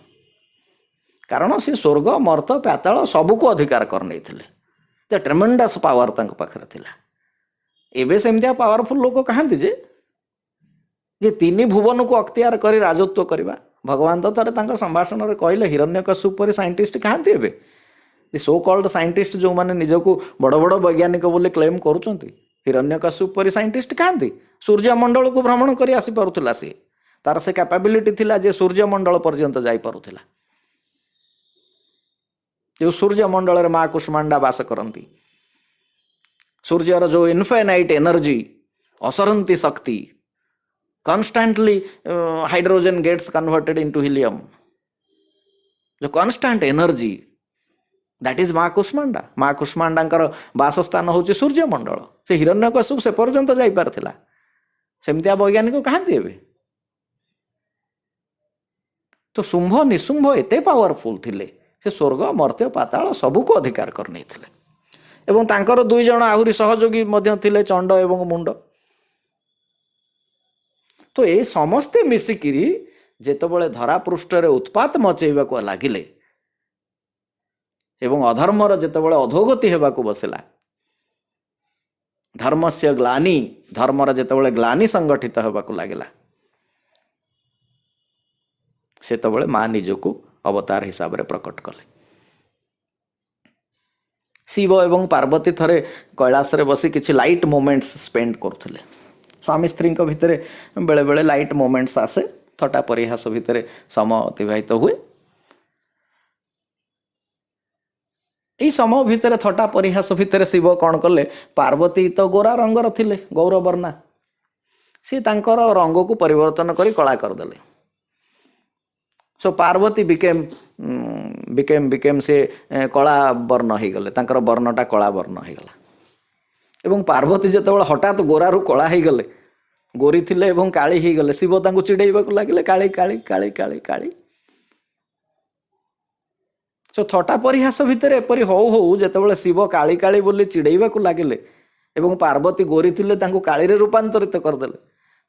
କାରଣ ସେ ସ୍ୱର୍ଗ ମର୍ତ୍ତ ପାତାଳ ସବୁକୁ ଅଧିକାର କରିନେଇଥିଲେ। ଯେ ଟ୍ରେମେଣ୍ଡସ୍ ପାୱାର ତାଙ୍କ ପାଖରେ ଥିଲା। ଏବେ ସେମିତିଆ ପାୱାରଫୁଲ୍ ଲୋକ କାହାନ୍ତି ଯେ ତିନି ଭୁବନକୁ ଅକ୍ତିଆର କରି ରାଜତ୍ୱ କରିବା। ଭଗବାନ ତ ଥରେ ତାଙ୍କ ସମ୍ଭାଷଣରେ କହିଲେ, ହିରଣ୍ୟକଶ୍ୟପ ପରି ସାଇଣ୍ଟିଷ୍ଟ କାହାନ୍ତି ଏବେ? ଦି ସୋ କଲ୍ଡ ସାଇଣ୍ଟିଷ୍ଟ ଯେଉଁମାନେ ନିଜକୁ ବଡ଼ ବଡ଼ ବୈଜ୍ଞାନିକ ବୋଲି କ୍ଲେମ୍ କରୁଛନ୍ତି, ହିରଣ୍ୟକଶ୍ୟପ ପରି ସାଇଣ୍ଟିଷ୍ଟ କାହାନ୍ତି? ସୂର୍ଯ୍ୟମଣ୍ଡଳକୁ ଭ୍ରମଣ କରି ଆସିପାରୁଥିଲା ସିଏ, ତାର ସେ କ୍ୟାପାବିଲିଟି ଥିଲା ଯେ ସୂର୍ଯ୍ୟମଣ୍ଡଳ ପର୍ଯ୍ୟନ୍ତ ଯାଇପାରୁଥିଲା। ଯେଉଁ ସୂର୍ଯ୍ୟମଣ୍ଡଳରେ ମା କୁଷ୍ମାଣ୍ଡା ବାସ କରନ୍ତି, ସୂର୍ଯ୍ୟର ଯେଉଁ ଇନଫାଇନାଇଟ୍ ଏନର୍ଜି, ଅସରନ୍ତି ଶକ୍ତି, constantly hydrogen gets converted into helium, the constant energy, that is ମା କୁଷ୍ମାଣ୍ଡା। ମା କୁଷ୍ମାଣ୍ଡାଙ୍କର ବାସସ୍ଥାନ ହେଉଛି ସୂର୍ଯ୍ୟମଣ୍ଡଳ। ସେ ହିରଣ୍ୟକଶ୍ୟପ ସେ ପର୍ଯ୍ୟନ୍ତ ଯାଇପାରିଥିଲା। ସେମିତିଆ ବୈଜ୍ଞାନିକ କାହାନ୍ତି ଏବେ? ତ ଶୁମ୍ଭ ନିଶୁମ୍ଭ ଏତେ ପାୱାରଫୁଲ୍ ଥିଲେ, ସେ ସ୍ୱର୍ଗ ମର୍ତ୍ତ୍ୟ ପାତାଳ ସବୁକୁ ଅଧିକାର କରିନେଇଥିଲେ। ଏବଂ ତାଙ୍କର ଦୁଇ ଜଣ ଆହୁରି ସହଯୋଗୀ ମଧ୍ୟ ଥିଲେ, ଚଣ୍ଡ ଏବଂ ମୁଣ୍ଡ। ତ ଏ ସମସ୍ତେ ମିଶିକିରି ଯେତେବେଳେ ଧରାପୃଷ୍ଠରେ ଉତ୍ପାତ ମଚେଇବାକୁ ଲାଗିଲେ ଏବଂ ଅଧର୍ମର ଯେତେବେଳେ ଅଧୋଗତି ହେବାକୁ ବସିଲା, ଧର୍ମସ୍ୟ ଗ୍ଲାନି, ଧର୍ମର ଯେତେବେଳେ ଗ୍ଲାନି ସଂଗଠିତ ହେବାକୁ ଲାଗିଲା, ସେତେବେଳେ ମା ନିଜକୁ ଅବତାର ହିସାବରେ ପ୍ରକଟ କଲେ। ଶିବ ଏବଂ ପାର୍ବତୀ ଥରେ କୈଳାସରେ ବସି କିଛି ଲାଇଟ୍ ମୋମେଣ୍ଟସ୍ ସ୍ପେଣ୍ଡ କରୁଥିଲେ। ସ୍ୱାମୀ ସ୍ତ୍ରୀଙ୍କ ଭିତରେ ବେଳେବେଳେ ଲାଇଟ୍ ମୋମେଣ୍ଟସ୍ ଆସେ, ଥଟ୍ଟା ପରିହାସ ଭିତରେ ସମୟ ଅତିବାହିତ ହୁଏ। ଏହି ସମୟ ଭିତରେ ଥଟ୍ଟା ପରିହାସ ଭିତରେ ଶିବ କ'ଣ କଲେ, ପାର୍ବତୀ ତ ଗୋରା ରଙ୍ଗର ଥିଲେ, ଗୌରବର୍ଣ୍ଣା, ସେ ତାଙ୍କର ରଙ୍ଗକୁ ପରିବର୍ତ୍ତନ କରି କଳା କରିଦେଲେ। ସୋ ପାର୍ବତୀ ବିକେମ୍ ସେ କଳା ବର୍ଣ୍ଣ ହେଇଗଲେ, ତାଙ୍କର ବର୍ଣ୍ଣଟା କଳା ବର୍ଣ୍ଣ ହେଇଗଲା। ଏବଂ ପାର୍ବତୀ ଯେତେବେଳେ ହଠାତ୍ ଗୋରାରୁ କଳା ହେଇଗଲେ, ଗୋରି ଥିଲେ ଏବଂ କାଳି ହେଇଗଲେ, ଶିବ ତାଙ୍କୁ ଚିଡ଼େଇବାକୁ ଲାଗିଲେ, କାଳି କାଳି କାଳି କାଳି କାଳି। ସୋ ଥଟ୍ଟା ପରିହାସ ଭିତରେ ଏପରି ହଉ ହଉ ଯେତେବେଳେ ଶିବ କାଳି କାଳି ବୋଲି ଚିଡ଼େଇବାକୁ ଲାଗିଲେ ଏବଂ ପାର୍ବତୀ ଗୋରି ଥିଲେ ତାଙ୍କୁ କାଳିରେ ରୂପାନ୍ତରିତ କରିଦେଲେ,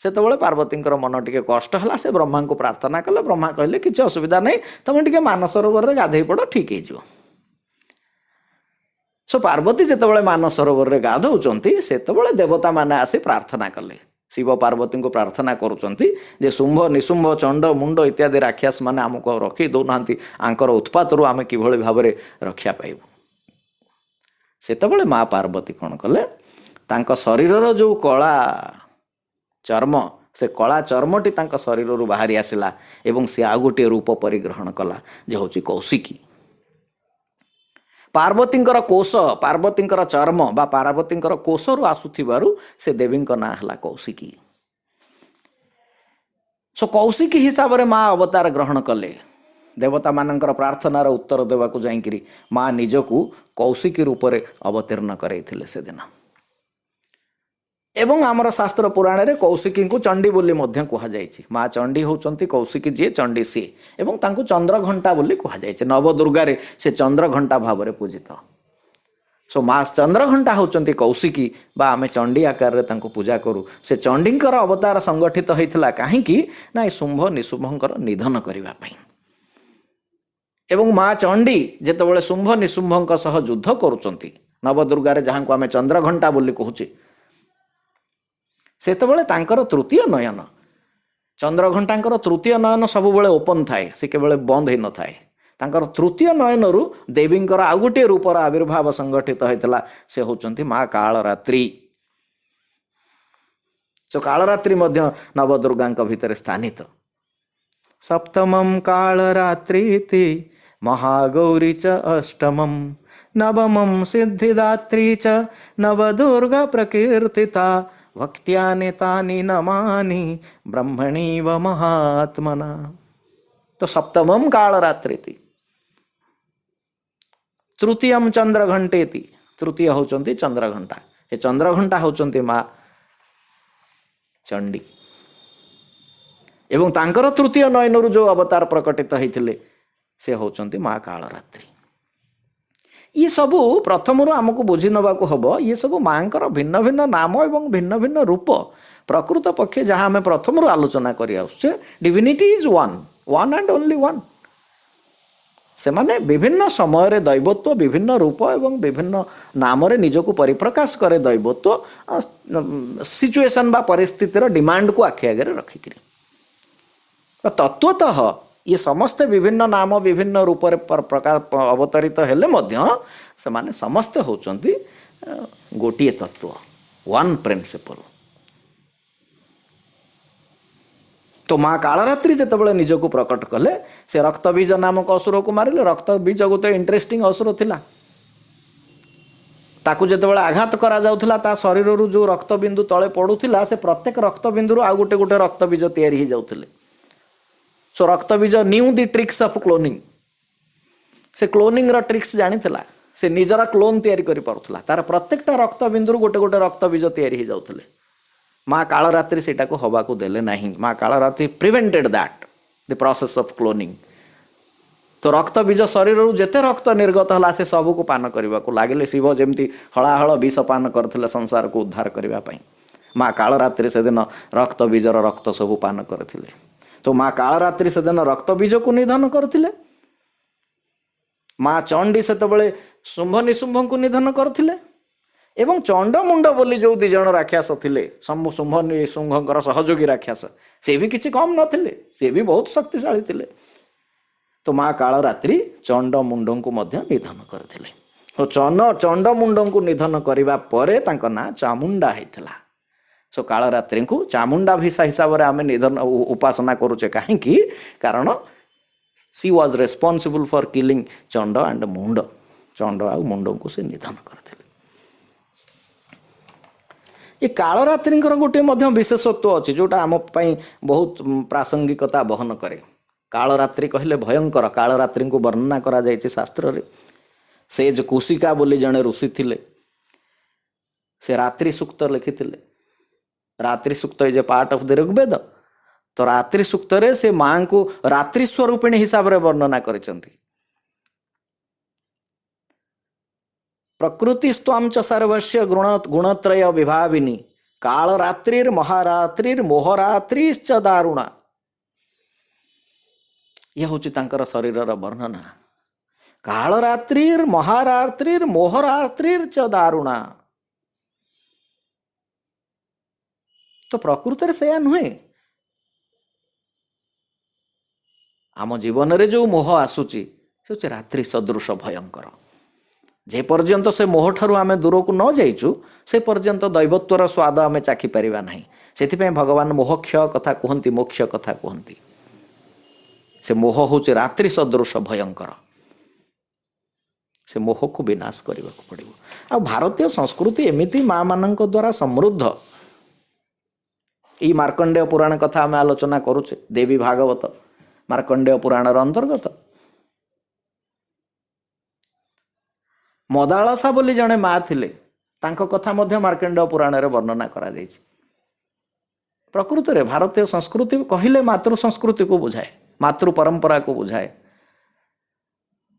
ସେତେବେଳେ ପାର୍ବତୀଙ୍କର ମନ ଟିକେ କଷ୍ଟ ହେଲା। ସେ ବ୍ରହ୍ମାଙ୍କୁ ପ୍ରାର୍ଥନା କଲେ। ବ୍ରହ୍ମା କହିଲେ, କିଛି ଅସୁବିଧା ନାହିଁ, ତମେ ଟିକେ ମାନସରୋବରରେ ଗାଧେଇ ପଡ଼, ଠିକ୍ ହେଇଯିବ। ସୋ ପାର୍ବତୀ ଯେତେବେଳେ ମାନସରୋବରରେ ଗାଧଉଛନ୍ତି, ସେତେବେଳେ ଦେବତାମାନେ ଆସି ପ୍ରାର୍ଥନା କଲେ, शिव पार्वती को प्रार्थना करुचंती जे शुंभ निशुंभ चंड मुंड इत्यादि राक्षस माने आमको रखी दौना आंकर उत्पात रू आम किभଳି भाବରେ रक्षा पाइबु। सेतबेले माँ पार्वती कौन कले तांक शरीरर जो कला चर्म से कला चर्मटी तांक शरीर रू बाहरी आसिला एवं से आउ गोटे रूप परिग्रहण कला जे होची कौशिकी। पार्वतींकर कोश पार्वतींकर चर्म बा पार्वतींकर कोशरू आसुथिबारु से देवींक नाँ हला कौशिकी। सो कौशिकी हिसाब रे माँ अवतार ग्रहण कले देवता मानकर प्रार्थनार उत्तर देवाकू जाइकिरी माँ निजकू कौशिकी रूप रे अवतीर्ण करैथिले से दिन। एवं आमर शास्त्र पुराण रे कौशिकी को चंडी बोली मध्य कहा जायछि। माँ चंडी होचंती कौशिकी जे चंडी सी एवं तांको चंद्र घंटा बोली कहा जायछि। नवदुर्गा रे से चंद्र घंटा भाव रे पूजित। सो माँ चंद्र घंटा होचंती कौशिकी बा आमे चंडी आकार रे तांको पूजा करू। से चंडींकर अवतार संगठित होइथिला काहेकि ना शुंभ निशुंभंकर निधन करिवा पई। एवं माँ चंडी जेतेबेले शुंभ निशुंभंक सह युद्ध करूचंती नवदुर्गा रे जहां को आमे चंद्र घंटा बोली कहूची सेतबेले तांकर तृतीय नयन चंद्र घंटांकर तृतीय नयन सबुबले ओपन थाए से केवल बंद ही न थाए। तांकर तृतीय नयन रु देवींकर आउ गोटे रूपर आविर्भाव संगठित होइतला से होचंती माँ कालरात्रि। सो कालरात्रि मध्य नवदुर्गांक भितर स्थानित। सप्तमं कालरात्रीति महागौरी च अष्टमं नवमं सिद्धिदात्री च नवदुर्गा प्रकीर्तिता भक्त्यानि तानि नमानि ब्रह्मणी व महात्मना। तो सप्तमं कालरात्रीति तृतीयं चंद्र घंटेति तृतीय होचंती चंद्र घंटा। ये चंद्र घंटा होचंती माँ चंडी एवं तांकर तृतीय नयनरु जो अवतार प्रकटित होइथिले से होचंती माँ कालरात्रि। ये सबू प्रथम आमको बुझी नबाकू हबो ये सबू मांकर भिन्न भिन्न नाम एवं भिन्न भिन्न रूप प्रकृत पक्षे जहाँ आम प्रथम आलोचना करि आसुचे divinity is one and only one. से माने विभिन्न समय रे दैवत्व विभिन्न रूप एवं विभिन्न नाम रे निजको परिप्रकाश करे दैवत्व सिचुएशन बा परिस्थितिर डिमांड को आखि आगे रखिक। तत्वतः ये समस्ते विभिन्न नाम विभिन्न रूप प्रकाश अवतरित हेले मध्य से माने समस्ते होचंती गोटिए तत्व वन प्रिंसिपल। तो माँ कालरात्रि जितेबाला निजको प्रकट कले से रक्तबीज नामक असुर को मारिले। रक्तबीज गोटे इंटरेस्टिंग असुर थिला। ताकू जितेबाला आघात करा जाउथला ता शरीर रु जो रक्तबिंदु तळे पडुथिला से प्रत्येक रक्तबिंदु रु आ गोटे गोटे रक्तबीज तैयारी ही जाउथले। So Raktabija knew the tricks of cloning. से क्लोनिंग रा ट्रिक्स जानिथिला। से निजरा क्लोन तैयारी करि पारुथला। तार प्रत्येकटा रक्तबिंदु रु गोटे गोटे रक्तबीज तैयारी ही जाउथले। माँ कालरात्रि सेटा को हवा को देले नहीं। Maa Kalratri prevented that the process of cloning. तो रक्त बीज शरीर रु जेते रक्त निर्गत हला से सब को पान करने को लगे। शिव जमती हलाहल विष पान करथिले संसार को उद्धार करने पाई। माँ कालरात्रि से दिन रक्त बीजर रक्त सब पान करथिले। तो माँ कालरात्रि से दिन रक्त बीज को निधन करथिले। माँ चंडी सेतबेले शुंभ निशुंभ को निधन करथिले। एवं चंडमुंड बोली जो दी जन राक्षस थिले शुंभ निशुंभकर सहयोगी राक्षस से भी किसी कम नथिले। से भी बहुत शक्तिशाली थिले। तो माँ कालरात्रि चंडमुंड को मध्य निधन करथिले। तो चंडमुंड को निधन करबा परे तांका ना चामुंडा हेतला। सो कालरात्रि को चामुंडा भिसा हिसाब रे आमे निधन उपासना करूचे काहेकि कारण she was responsible for killing Chand and मुंड। चंड आ मुंड को से निधन करथिले। ये कालरात्रि गोटे विशेषत्व अच्छी जोटा आम बहुत प्रासंगिकता बहन करे। कालरात्रि कहले भयंकर। कालरात्रि को वर्णना करा जायछि शास्त्र रे। सेज कुशिका बोली जड़े ऋषि थिले। से रात्रि सूक्त लिखिथिले। Ratri Sukta is a part of the Rigveda. तो रात्रि सूक्त रे से मां को रात्रि स्वरूपिणी हिसाब रे वर्णना करिसंती। प्रकृतिस्त्वां च सर्वस्य गुणत्रय विभाविनी कालरात्रिर महारात्रिर मोहरात्रिश्च दारुणा। यह होची तांकर शरीरर वर्णना। कालरात्रिर महारात्रिर मोहरात्रिर च दारुणा। ତ ପ୍ରକୃତରେ ସେୟା ନୁହେଁ। ଆମ ଜୀବନରେ ଯେଉଁ ମୋହ ଆସୁଛି ସେ ହେଉଛି ରାତ୍ରି ସଦୃଶ ଭୟଙ୍କର। ଯେ ପର୍ଯ୍ୟନ୍ତ ସେ ମୋହଠାରୁ ଆମେ ଦୂରକୁ ନ ଯାଇଛୁ ସେ ପର୍ଯ୍ୟନ୍ତ ଦୈବତ୍ୱର ସ୍ୱାଦ ଆମେ ଚାଖିପାରିବା ନାହିଁ। ସେଥିପାଇଁ ଭଗବାନ ମୋହକ୍ଷୟ କଥା କୁହନ୍ତି, ମୋକ୍ଷ କଥା କୁହନ୍ତି। ସେ ମୋହ ହେଉଛି ରାତ୍ରି ସଦୃଶ ଭୟଙ୍କର। ସେ ମୋହକୁ ବିନାଶ କରିବାକୁ ପଡ଼ିବ। ଆଉ ଭାରତୀୟ ସଂସ୍କୃତି ଏମିତି ମା ମାନଙ୍କ ଦ୍ୱାରା ସମୃଦ୍ଧ। ଏଇ ମାର୍କଣ୍ଡେୟ ପୁରାଣ କଥା ଆମେ ଆଲୋଚନା କରୁଛେ, ଦେବୀ ଭାଗବତ ମାର୍କଣ୍ଡେୟ ପୁରାଣର ଅନ୍ତର୍ଗତ। ମଦାଳସା ବୋଲି ଜଣେ ମା ଥିଲେ, ତାଙ୍କ କଥା ମଧ୍ୟ ମାର୍କଣ୍ଡେୟ ପୁରାଣରେ ବର୍ଣ୍ଣନା କରାଯାଇଛି। ପ୍ରକୃତରେ ଭାରତୀୟ ସଂସ୍କୃତି କହିଲେ ମାତୃ ସଂସ୍କୃତିକୁ ବୁଝାଏ, ମାତୃ ପରମ୍ପରାକୁ ବୁଝାଏ।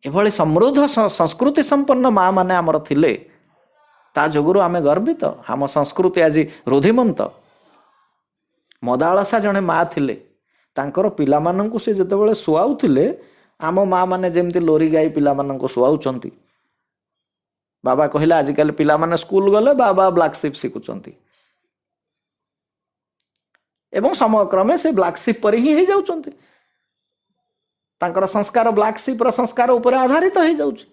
ଏଭଳି ସମୃଦ୍ଧ ସଂସ୍କୃତି ସମ୍ପନ୍ନ ମା ମାନେ ଆମର ଥିଲେ, ତା ଯୋଗୁରୁ ଆମେ ଗର୍ବିତ। ଆମ ସଂସ୍କୃତି ଆଜି ରୁଧିମନ୍ତ। ମଦାଳସା ଜଣେ ମା ଥିଲେ, ତାଙ୍କର ପିଲାମାନଙ୍କୁ ସେ ଯେତେବେଳେ ଶୁଆଉଥିଲେ, ଆମ ମା ମାନେ ଯେମିତି ଲୋରି ଗାଈ ପିଲାମାନଙ୍କୁ ଶୁଆଉଛନ୍ତି। ବାବା କହିଲେ ଆଜିକାଲି ପିଲାମାନେ ସ୍କୁଲ ଗଲେ ବାବା ବ୍ଲାକ୍ ସିପ୍ ଶିଖୁଛନ୍ତି ଏବଂ ସମୟକ୍ରମେ ସେ ବ୍ଲାକ୍ ସିପ୍ ପରି ହିଁ ହେଇଯାଉଛନ୍ତି। ତାଙ୍କର ସଂସ୍କାର ବ୍ଲାକ୍ ସିପ୍ର ସଂସ୍କାର ଉପରେ ଆଧାରିତ ହେଇଯାଉଛି।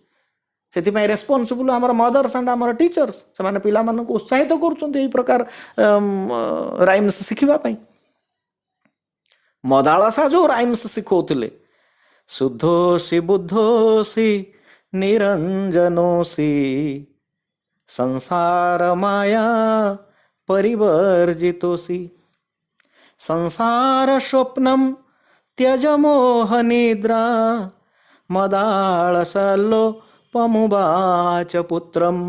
ସେଥିପାଇଁ ରେସ୍ପନ୍ସିବୁଲ୍ ଆମର ମଦର୍ସ ଆଣ୍ଡ ଆମର ଟିଚର୍ସ, ସେମାନେ ପିଲାମାନଙ୍କୁ ଉତ୍ସାହିତ କରୁଛନ୍ତି ଏହି ପ୍ରକାର ରାଇମ୍ସ ଶିଖିବା ପାଇଁ। ମଦାଳସା ଯେଉଁ ରାଇମ୍ସ ଶିଖଉଥିଲେ, ଶୁଦ୍ଧୋଷି ବୁଦ୍ଧୋଷି ନିରଞ୍ଜନୋଷି ସଂସାର ମାୟା ପରିବର୍ଜିତୋଷି ସଂସାର ସ୍ୱପ୍ନମ୍ ତ୍ୟଜ ମୋହ ନିଦ୍ରା ମଦାଳସଲୋପମୁବାଚ ପୁତ୍ରମ୍।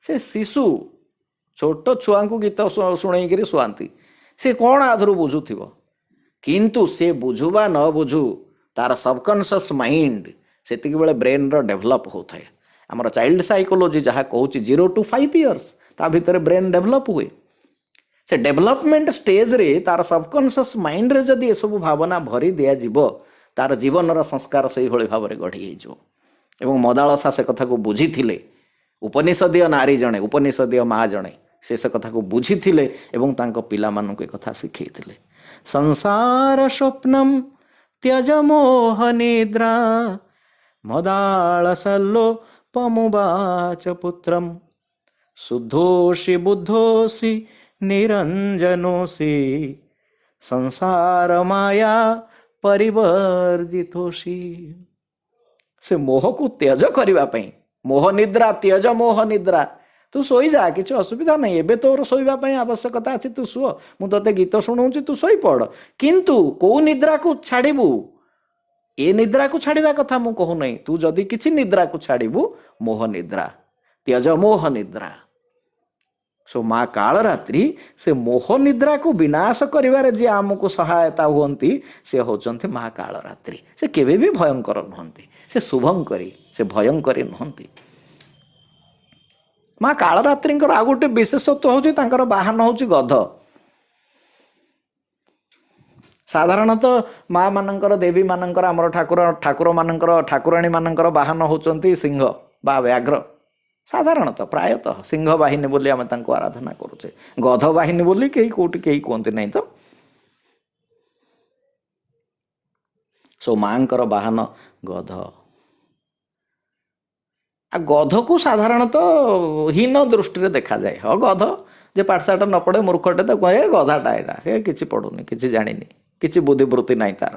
ସେ ଶିଶୁ ଛୋଟ ଛୁଆଙ୍କୁ ଗୀତ ଶୁଣେଇକିରି ଶୁଆନ୍ତି। ସେ କ'ଣ ଆଧରୁ ବୁଝୁଥିବ, କିନ୍ତୁ ସେ ବୁଝୁ ବା ନ ବୁଝୁ ତାର ସବକନସିୟସ୍ ମାଇଣ୍ଡ ସେତିକି ବେଳେ ବ୍ରେନ୍ର ଡେଭଲପ୍ ହେଉଥାଏ। ଆମର ଚାଇଲ୍ଡ ସାଇକୋଲୋଜି ଯାହା କହୁଛି 0 to 5 years ତା ଭିତରେ ବ୍ରେନ୍ ଡେଭଲପ୍ ହୁଏ। ସେ ଡେଭଲପମେଣ୍ଟ ଷ୍ଟେଜ୍ରେ ତାର ସବକନସିୟସ୍ ମାଇଣ୍ଡରେ ଯଦି ଏସବୁ ଭାବନା ଭରି ଦିଆଯିବ, ତାର ଜୀବନର ସଂସ୍କାର ସେଇଭଳି ଭାବରେ ଗଢ଼ି ହେଇଯିବ। ଏବଂ ମଦାଳସା ସେ କଥାକୁ ବୁଝିଥିଲେ। ଉପନିଷଦୀୟ ନାରୀ ଜଣେ, ଉପନିଷଦୀୟ ମା ଜଣେ, ସେ କଥାକୁ ବୁଝିଥିଲେ ଏବଂ ତାଙ୍କ ପିଲାମାନଙ୍କୁ ଏ କଥା ଶିଖେଇଥିଲେ। ସଂସାର ସ୍ୱପ୍ନମ୍ ତ୍ୟଜ ମୋହ ନିଦ୍ରା ମଦାଳସଲୋପମୁବାଚ ପୁତ୍ରମ୍ ଶୁଦ୍ଧୋଷି ବୁଦ୍ଧୋଷି ନିରଞ୍ଜନୋଷି ସଂସାର ମାୟା ପରିବର୍ଜିତୋଷି। ସେ ମୋହକୁ ତ୍ୟଜ କରିବା ପାଇଁ, ମୋହ ନିଦ୍ରା ତ୍ୟଜ ମୋହ ନିଦ୍ରା, ତୁ ଶୋଇଯା, କିଛି ଅସୁବିଧା ନାହିଁ, ଏବେ ତୋର ଶୋଇବା ପାଇଁ ଆବଶ୍ୟକତା ଅଛି, ତୁ ଶୁଅ, ମୁଁ ତୋତେ ଗୀତ ଶୁଣଉଛି, ତୁ ଶୋଇପଡ଼। କିନ୍ତୁ କେଉଁ ନିଦ୍ରାକୁ ଛାଡ଼ିବୁ? ଏ ନିଦ୍ରାକୁ ଛାଡ଼ିବା କଥା ମୁଁ କହୁନାହିଁ। ତୁ ଯଦି କିଛି ନିଦ୍ରାକୁ ଛାଡ଼ିବୁ, ମୋହ ନିଦ୍ରା, ତ୍ୟଜ ମୋହ ନିଦ୍ରା। ସୋ ମା କାଳରାତ୍ରି ସେ ମୋହ ନିଦ୍ରାକୁ ବିନାଶ କରିବାରେ ଯିଏ ଆମକୁ ସହାୟତା ହୁଅନ୍ତି, ସେ ହେଉଛନ୍ତି ମା କାଳରାତ୍ରି। ସେ କେବେ ବି ଭୟଙ୍କର ନୁହନ୍ତି, ସେ ଶୁଭଙ୍କରୀ, ସେ ଭୟଙ୍କରୀ ନୁହନ୍ତି। ମା କାଳରାତ୍ରିଙ୍କର ଆଉ ଗୋଟେ ବିଶେଷତ୍ୱ ହେଉଛି ତାଙ୍କର ବାହନ ହେଉଛି ଗଧ। ସାଧାରଣତଃ ମା ମାନଙ୍କର, ଦେବୀ ମାନଙ୍କର, ଆମର ଠାକୁର ମାନଙ୍କର, ଠାକୁରାଣୀ ମାନଙ୍କର ବାହନ ହେଉଛନ୍ତି ସିଂହ ବା ବ୍ୟାଘ୍ର। ସାଧାରଣତଃ ପ୍ରାୟତଃ ସିଂହ ବାହିନୀ ବୋଲି ଆମେ ତାଙ୍କୁ ଆରାଧନା କରୁଛେ। ଗଧ ବାହିନୀ ବୋଲି କେଉଁଠି କେହି କୁହନ୍ତି ନାହିଁ ତ। ସୋ ମାଙ୍କର ବାହନ ଗଧ। ଆଉ ଗଧକୁ ସାଧାରଣତଃ ହୀନ ଦୃଷ୍ଟିରେ ଦେଖାଯାଏ। ହଁ ଗଧ, ଯେ ପାଠଶାଠ ନ ପଢ଼େ ମୂର୍ଖଟେ, ତ କହେ ଗଧାଟା ଏଇଟା, ଏ କିଛି ପଢ଼ୁନି, କିଛି ଜାଣିନି, କିଛି ବୁଦ୍ଧିବୃତ୍ତି ନାହିଁ ତାର।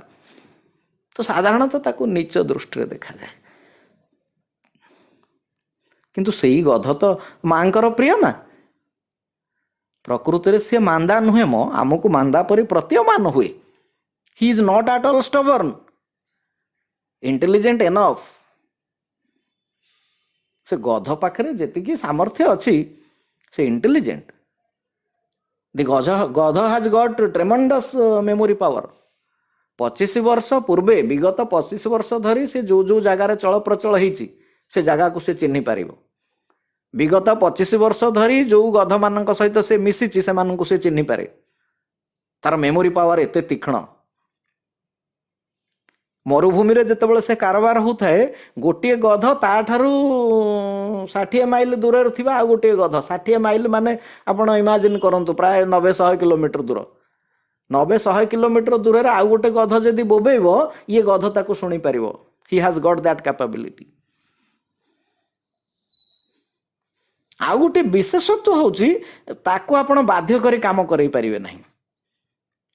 ତ ସାଧାରଣତଃ ତାକୁ ନୀଚ ଦୃଷ୍ଟିରେ ଦେଖାଯାଏ। କିନ୍ତୁ ସେଇ ଗଧ ତ ମାଙ୍କର ପ୍ରିୟ ନା। ପ୍ରକୃତରେ ସିଏ ମାନ୍ଦା ନୁହେଁ ମ, ଆମକୁ ମାନ୍ଦା ପରି ପ୍ରତୀୟମାନ ହୁଏ। He is not at all stubborn, intelligent enough. ସେ ଗଧ ପାଖରେ ଯେତିକି ସାମର୍ଥ୍ୟ ଅଛି, ସେ ଇଣ୍ଟେଲିଜେଣ୍ଟ। ଦି ଗଧ ହାଜ୍ ଗଟ୍ ଟ୍ରେମେଣ୍ଡସ୍ ମେମୋରି ପାୱାର। 25 ବର୍ଷ ପୂର୍ବେ, ବିଗତ 25 ବର୍ଷ ଧରି ସେ ଯେଉଁ ଯେଉଁ ଜାଗାରେ ଚଳପ୍ରଚଳ ହେଇଛି, ସେ ଜାଗାକୁ ସେ ଚିହ୍ନି ପାରିବ। ବିଗତ 25 ବର୍ଷ ଧରି ଯେଉଁ ଗଧମାନଙ୍କ ସହିତ ସେ ମିଶିଛି, ସେମାନଙ୍କୁ ସେ ଚିହ୍ନିପାରେ। ତାର ମେମୋରି ପାୱାର ଏତେ ତୀକ୍ଷ୍ଣ। ମରୁଭୂମିରେ ଯେତେବେଳେ ସେ କାରବାର ହେଉଥାଏ ଗୋଟିଏ ଗଧ ତାଠାରୁ 60 ମାଇଲ ଦୂରରେ ଥିବା ଆଉ ଗୋଟିଏ ଗଧ, 60 ମାଇଲ ମାନେ ଆପଣ ଇମାଜିନ୍ କରନ୍ତୁ ପ୍ରାୟ 90-100 କିଲୋମିଟର ଦୂର, 90-100 କିଲୋମିଟର ଦୂରରେ ଆଉ ଗୋଟେ ଗଧ ଯଦି ବୋବେଇବ ଇଏ ଗଧ ତାକୁ ଶୁଣିପାରିବ। He has got that capability. ଆଉ ଗୋଟେ ବିଶେଷତ୍ୱ ହେଉଛି ତାକୁ ଆପଣ ବାଧ୍ୟ କରି କାମ କରାଇ ପାରିବେ ନାହିଁ।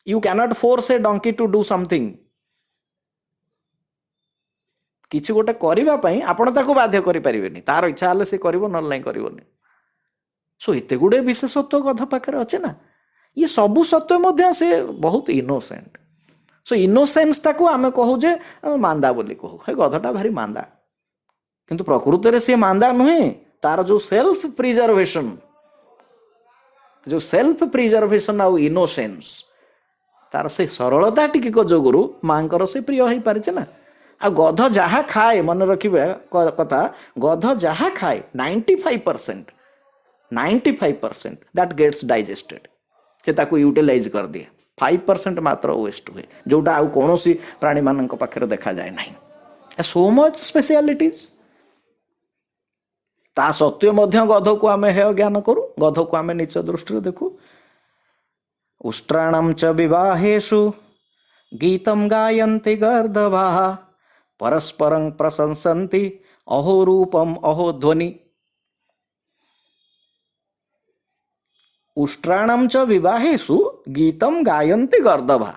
You can't force a donkey to do something. କିଛି ଗୋଟେ କରିବା ପାଇଁ ଆପଣ ତାକୁ ବାଧ୍ୟ କରିପାରିବେନି, ତାର ଇଚ୍ଛା ହେଲେ ସେ କରିବ, ନହେଲେ ନାହିଁ କରିବନି। ସୋ ଏତେ ଗୁଡ଼ିଏ ବିଶେଷତ୍ୱ ଗଧ ପାଖରେ ଅଛି ନା, ଇଏ ସବୁ ସତ୍ତ୍ୱେ ମଧ୍ୟ ସେ ବହୁତ ଇନୋସେଣ୍ଟ। ସୋ ଇନୋସେନ୍ସଟାକୁ ଆମେ କହୁ ଯେ ମାନ୍ଦା ବୋଲି କହୁ, ହେ ଗଧଟା ଭାରି ମାନ୍ଦା, କିନ୍ତୁ ପ୍ରକୃତରେ ସେ ମାନ୍ଦା ନୁହେଁ। ତାର ଯେଉଁ ସେଲ୍ଫ ପ୍ରିଜର୍ଭେସନ୍ ଆଉ ଇନୋସେନ୍ସ, ତାର ସେ ସରଳତା ଟିକିକ ଯୋଗୁରୁ ମାଙ୍କର ସେ ପ୍ରିୟ ହେଇପାରିছে ନା। ଆଉ ଗଧ ଯାହା ଖାଏ, ମନେ ରଖିବା କଥା, ଗଧ ଯାହା ଖାଏ 95% ଦ୍ୟାଟ୍ ଗେଟ୍ସ ଡାଇଜେଷ୍ଟେଡ୍। ସେ ତାକୁ ୟୁଟିଲାଇଜ୍ କରିଦିଏ, 5% ମାତ୍ର ୱେଷ୍ଟ ହୁଏ, ଯେଉଁଟା ଆଉ କୌଣସି ପ୍ରାଣୀମାନଙ୍କ ପାଖରେ ଦେଖାଯାଏ ନାହିଁ। So much specialities. ତା ସତ୍ତ୍ୱେ ମଧ୍ୟ ଗଧକୁ ଆମେ ହେୟ ଜ୍ଞାନ କରୁ, ଗଧକୁ ଆମେ ନିଚ ଦୃଷ୍ଟିରେ ଦେଖୁ। ଉଷ୍ଟ୍ରାଣଂ ଚ ବିବାହେଷୁ ଗୀତଂ ଗାୟନ୍ତି ଗର୍ଦଭାଃ ପରସ୍ପରଂ ପ୍ରଶଂସନ୍ତି ଅହୋ ରୂପಂ ଅହୋ ଧ୍ୱନି। ଉଷ୍ଟ୍ରାଣଂ ଚ ବିବାହେଷୁ ଗୀତଂ ଗାୟନ୍ତି ଗର୍ଦଭାଃ।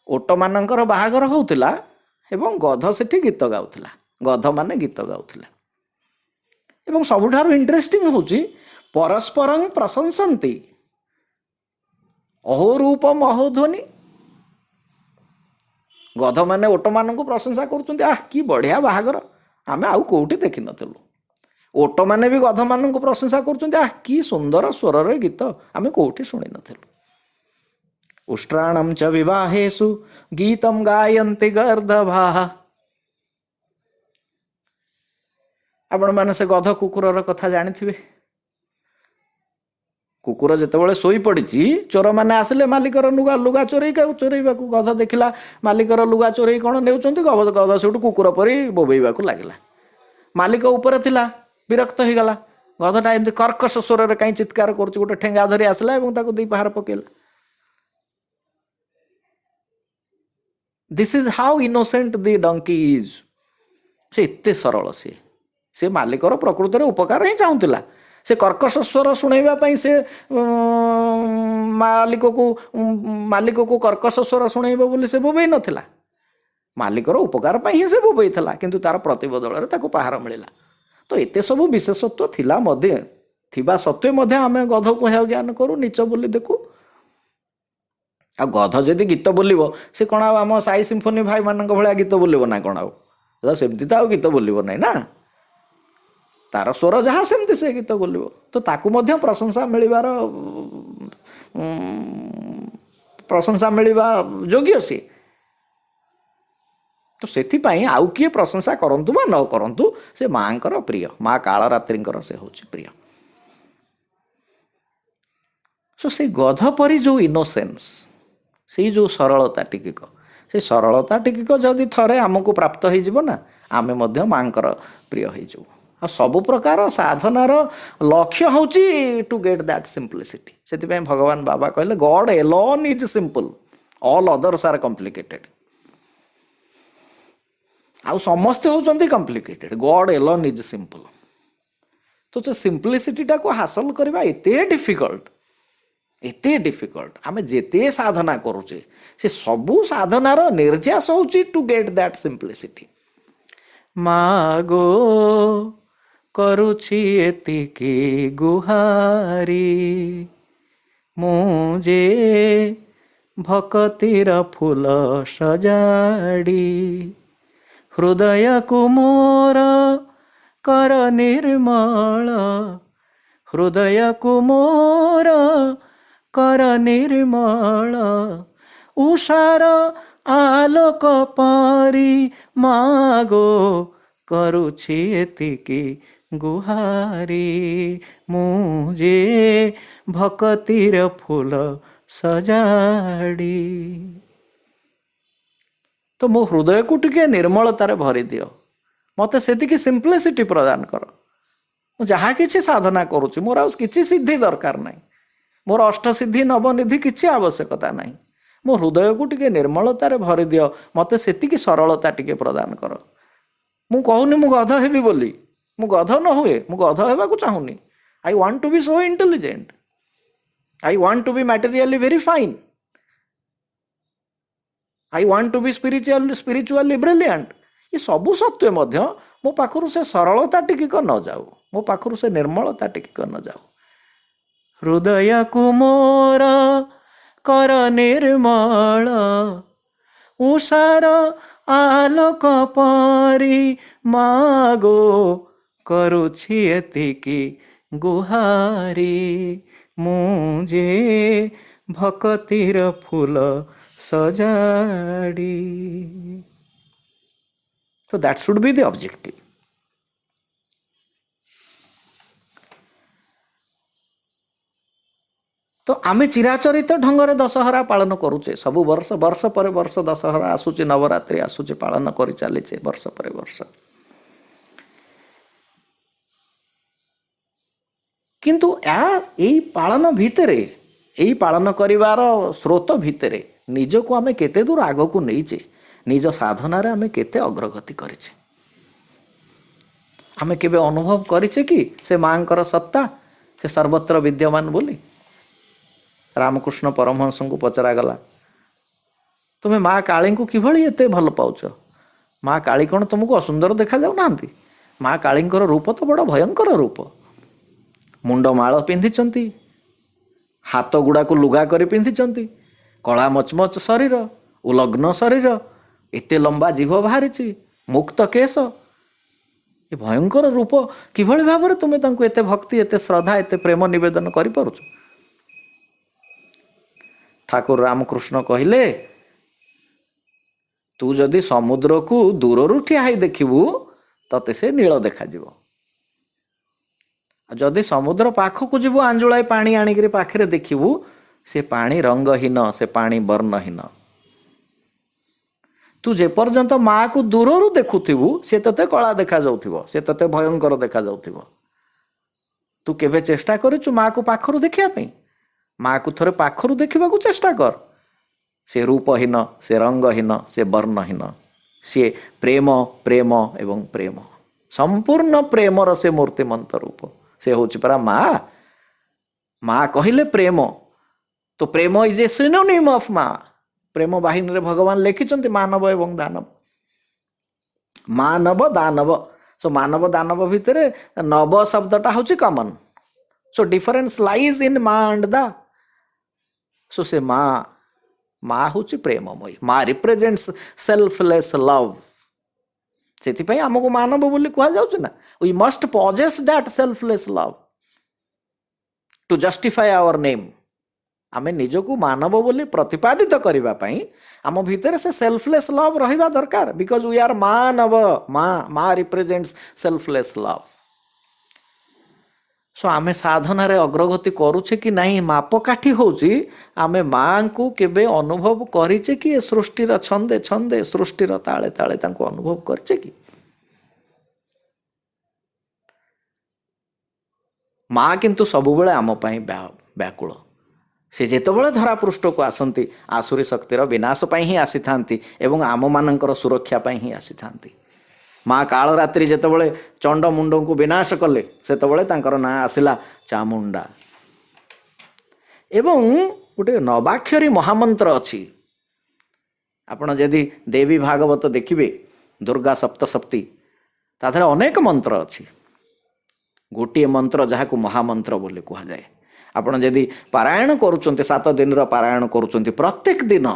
ଓଟମାନଙ୍କର ବାହାଘର ହେଉଥିଲା ଏବଂ ଗଧ ସେଠି ଗୀତ ଗାଉଥିଲା, ଗଧମାନେ ଗୀତ ଗାଉଥିଲେ। ଏବଂ ସବୁଠାରୁ ଇଣ୍ଟରେଷ୍ଟିଂ ହେଉଛି ପରସ୍ପରଂ ପ୍ରଶଂସନ୍ତି ଅହୋ ରୂପମ୍ ଅହୋ ଧ୍ୱନି। ଗଧମାନେ ଓଟମାନଙ୍କୁ ପ୍ରଶଂସା କରୁଛନ୍ତି, ଆଃ କି ବଢ଼ିଆ ବାହାଘର, ଆମେ ଆଉ କେଉଁଠି ଦେଖିନଥିଲୁ। ଓଟମାନେ ବି ଗଧମାନଙ୍କୁ ପ୍ରଶଂସା କରୁଛନ୍ତି, ଆଃ କି ସୁନ୍ଦର ସ୍ୱରରେ ଗୀତ, ଆମେ କେଉଁଠି ଶୁଣିନଥିଲୁ। ଉଷ୍ଟ୍ରାଣଂ ଚ ବିବାହେଷୁ ଗୀତଂ ଗାୟନ୍ତି ଗର୍ଦଭାଃ। ଆପଣମାନେ ସେ ଗଧ କୁକୁରର କଥା ଜାଣିଥିବେ। କୁକୁର ଯେତେବେଳେ ଶୋଇପଡ଼ିଛି, ଚୋରମାନେ ଆସିଲେ ମାଲିକର ଲୁଗା ଚୋରେଇବାକୁ। ଗଧ ଦେଖିଲା ମାଲିକର ଲୁଗା ଚୋରେଇ କ'ଣ ନେଉଛନ୍ତି, ଗଧ ସେଠୁ କୁକୁର ପରି ବୋବେଇବାକୁ ଲାଗିଲା। ମାଲିକ ଉପରେ ଥିଲା, ବିରକ୍ତ ହେଇଗଲା। ଗଧଟା ଏମିତି କର୍କଶ ସ୍ୱରରେ କାହିଁ ଚିତ୍କାର କରୁଛି, ଗୋଟେ ଠେଙ୍ଗା ଧରି ଆସିଲା ଏବଂ ତାକୁ 2 ପାହାର ପକେଇଲା। This is how innocent the donkey is. ସେ ଏତେ ସରଳ, ସେ ମାଲିକର ପ୍ରକୃତରେ ଉପକାର ହିଁ ଚାହୁଁଥିଲା। ସେ କର୍କଶ ସ୍ୱର ଶୁଣେଇବା ପାଇଁ ସେ ମାଲିକକୁ କର୍କଶ ସ୍ୱର ଶୁଣେଇବ ବୋଲି ସେ ବୋବେଇ ନଥିଲା, ମାଲିକର ଉପକାର ପାଇଁ ହିଁ ସେ ବୋବେଇଥିଲା, କିନ୍ତୁ ତାର ପ୍ରତିବଦଳରେ ତାକୁ ପାହାର ମିଳିଲା। ତ ଏତେ ସବୁ ବିଶେଷତ୍ୱ ଥିବା ସତ୍ତ୍ୱେ ମଧ୍ୟ ଆମେ ଗଧକୁ ହେୟ ଜ୍ଞାନ କରୁ, ନିଚ ବୋଲି ଦେଖୁ। ଆଉ ଗଧ ଯଦି ଗୀତ ବୋଲିବ, ସେ କ'ଣ ଆଉ ଆମ ସାଇ ସିମ୍ଫୋନି ଭାଇମାନଙ୍କ ଭଳିଆ ଗୀତ ବୋଲିବ ନା କ'ଣ? ଆଉ ସେମିତି ତ ଆଉ ଗୀତ ବୋଲିବ ନାହିଁ ନା, ତାର ସ୍ୱର ଯାହା ସେମିତି ସେ ଗୀତ ବୋଲିବ। ତ ତାକୁ ମଧ୍ୟ ପ୍ରଶଂସା ମିଳିବା ଯୋଗ୍ୟ ସିଏ। ତ ସେଥିପାଇଁ ଆଉ କିଏ ପ୍ରଶଂସା କରନ୍ତୁ ବା ନ କରନ୍ତୁ, ସେ ମାଙ୍କର ପ୍ରିୟ, ମା କାଳରାତ୍ରିଙ୍କର ସେ ହେଉଛି ପ୍ରିୟ। ସୋ ସେଇ ଗଧ ପରି ଯେଉଁ ଇନୋସେନ୍ସ, ସେଇ ଯେଉଁ ସରଳତା ଟିକିକ, ସେ ସରଳତା ଟିକିକ ଯଦି ଥରେ ଆମକୁ ପ୍ରାପ୍ତ ହେଇଯିବ ନା, ଆମେ ମଧ୍ୟ ମାଙ୍କର ପ୍ରିୟ ହେଇଯିବୁ। ଆଉ ସବୁ ପ୍ରକାର ସାଧନାର ଲକ୍ଷ୍ୟ ହେଉଛି ଟୁ ଗେଟ୍ ଦ୍ୟାଟ୍ ସିମ୍ପଲିସିଟି। ସେଥିପାଇଁ ଭଗବାନ ବାବା କହିଲେ God alone is simple, all others are complicated. ଆଉ ସମସ୍ତେ ହେଉଛନ୍ତି complicated, God alone is simple. ତ ସେ ସିମ୍ପଲିସିଟିଟାକୁ ହାସଲ କରିବା ଏତେ ଡିଫିକଲ୍ଟ। ଆମେ ଯେତେ ସାଧନା କରୁଛେ, ସେ ସବୁ ସାଧନାର ନିର୍ଯାସ ହେଉଛି ଟୁ ଗେଟ୍ ଦ୍ୟାଟ୍ ସିମ୍ପଲିସିଟି। ମାଗୋ କରୁଛି ଏତିକି ଗୁହାରି, ମୁଁ ଯେ ଭକତିର ଫୁଲ ସଜାଡ଼ି, ହୃଦୟକୁ ମୋର କର ନିର୍ମଳ, ହୃଦୟକୁ ମୋର କର ନିର୍ମଳ, ଉଷାର ଆଲୋକ ପରି ମାଗୋ କରୁଛି ଏତିକି ଗୁହାରି, ମୁଁ ଯେ ଭକତିର ଫୁଲ ସଜାଡ଼ି। तो मो हृदय को टिके निर्मलतार भरी दियो, मते सेतिकी सिंप्लिसिटी प्रदान कर। जहाँ किसी साधना करुच्ची मोर आउ किसी सिद्धि दरकार नहीं, मोर अष्टसिद्धि नवनिधि किसी आवश्यकता नहीं। मो हृदय को टिके निर्मलतार भरी दियो, मते सेतिकी सरलता टिके प्रदान कर। मु कहूनी मु गध हेबी बोली, मु गध न हुए, मु गध हेबाकु चाहूनी। I want to be so intelligent, I want to be materially very fine, I want to be spiritually brilliant. ये सबू सत्वे मध्य मो पाखरु से सरलता टिके न जाऊ, मो पाखरु से निर्मलता टिके न जाऊ। हृदय को मोर कर निर्मल, उषार आलोक परी मागो, करुछि एतिकी गुहारी, मुझे भक्तिर फूल सजाड़ी। So that should be the objective. तो आमे चिराचरित ढंग दशहरा पालन करुचे सबु वर्ष, वर्ष पर वर्ष दशहरा आसुचे, नवरात्रि आसुचे, पालन करि चलीचे वर्ष पर वर्ष। किंतु यही पालन भितरे, यही पालन करिवार स्रोत भितरे निजको आमे केते दूर आग को नहींचे, निज साधना रे आमे केते अग्रगति करिचे। आमे केबे अनुभव करिचे कि से मांकर सत्ता से सर्वत्र विद्यमान बोली। रामकृष्ण परमहंस को पचरा गला, तुम्हें माँ काली को किभली एते भल पाउछ? माँ काली कौन तुमको असुंदर देखा जाऊ नांती? माँ कालींकर रूप तो बड़ भयंकर रूप। मुंड माଳ पिंधिचंती, हाथ गुड़ा को लुगा करी पिंधिचंती, कला मचमच शरीर, उलग्न शरीर, एते लंबा जीभ बाहरी, मुक्त केश, ये भयंकर रूप किभली भाव तुम्हें तांको एते भक्ति, एते श्रद्धा, एते प्रेम निवेदन करि पारुछ? ठाकुर रामकृष्ण कहले, तू जदि समुद्र को दूररू ठिया होई देखिबू तते से नील देखा जीवो, जदि समुद्र पाखक जीवो आंजुलाए पानी आनिकरी पाखरे देखिबू से पानी रंगहीन, से पानी वर्णहीन। तू जे पर्यंत माँ को दूररू देखुथिबू से तते कला देखा जाउथिबो, से तते भयंकर देखा जाउथिबो। तू केबे चेष्टा करिछु माँ को पाखरू देखिया पई? माँ को थोड़े पाखरू देखा चेष्टा कर। से रूपहीन, से रंगहीन, से वर्णहीन, सी प्रेम प्रेम एवं प्रेम, संपूर्ण प्रेमर से मूर्तिमंत रूप से हूँ परा माँ। माँ कहले प्रेम, तो प्रेम इज ए सिनोनिम ऑफ माँ। प्रेम बाहिनी रे भगवान लिखिंट मानव एवं दानव, मानव दानव। सो मानव दानव भितर नव शब्दटा हूँ common, so difference lies in माँ एंड दा। सो से माँ, माँ हूँ प्रेममयी, माँ रिप्रेजेंट्स सेल्फलेस लव। से आमको मानव बोली कह जाउछ ना, we must possess that selfless love to justify our name. आमे निजको मानव बोली प्रतिपादित करबा पई आम भितर से सेल्फलेस लव रहिबा दरकार, बिकॉज वी आर मानव। माँ, माँ रिप्रेजेंट्स सेल्फलेस लव। सो आमे साधना रे अग्रगति करूछे कि नहीं मापकाठी होची, आमे माँ को केबे अनुभव करिचे कि ए सृष्टिर छंदे छंदे, सृष्टिर ताले ताले तांको अनुभव करिचे कि? माँ किंतु सबुबेले आम पई व्याकुल। से जेतेबेले धरापृष्ठ को आसंती आसुरी शक्तिर विनाश पई ही आसी थांती एवं आम मानकर सुरक्षा पई ही आसी थांती। माँ काल रात्रि जेतेबेले चंड मुंड को विनाश कले सेतेबेले तांकर ना आसिला चामुंडा। एवं गोटे नवाक्षरी महामंत्र अछि। आपण जदि देवी भागवत देखिबे, दुर्गा सप्तशती, ताधरे अनेक मंत्र अछि। गोटे मंत्र जहाको महामंत्र बोले कहा जाए। आपण जदि पारायण करूचंते, 7 दिन पारायण करूचंते, प्रत्येक दिन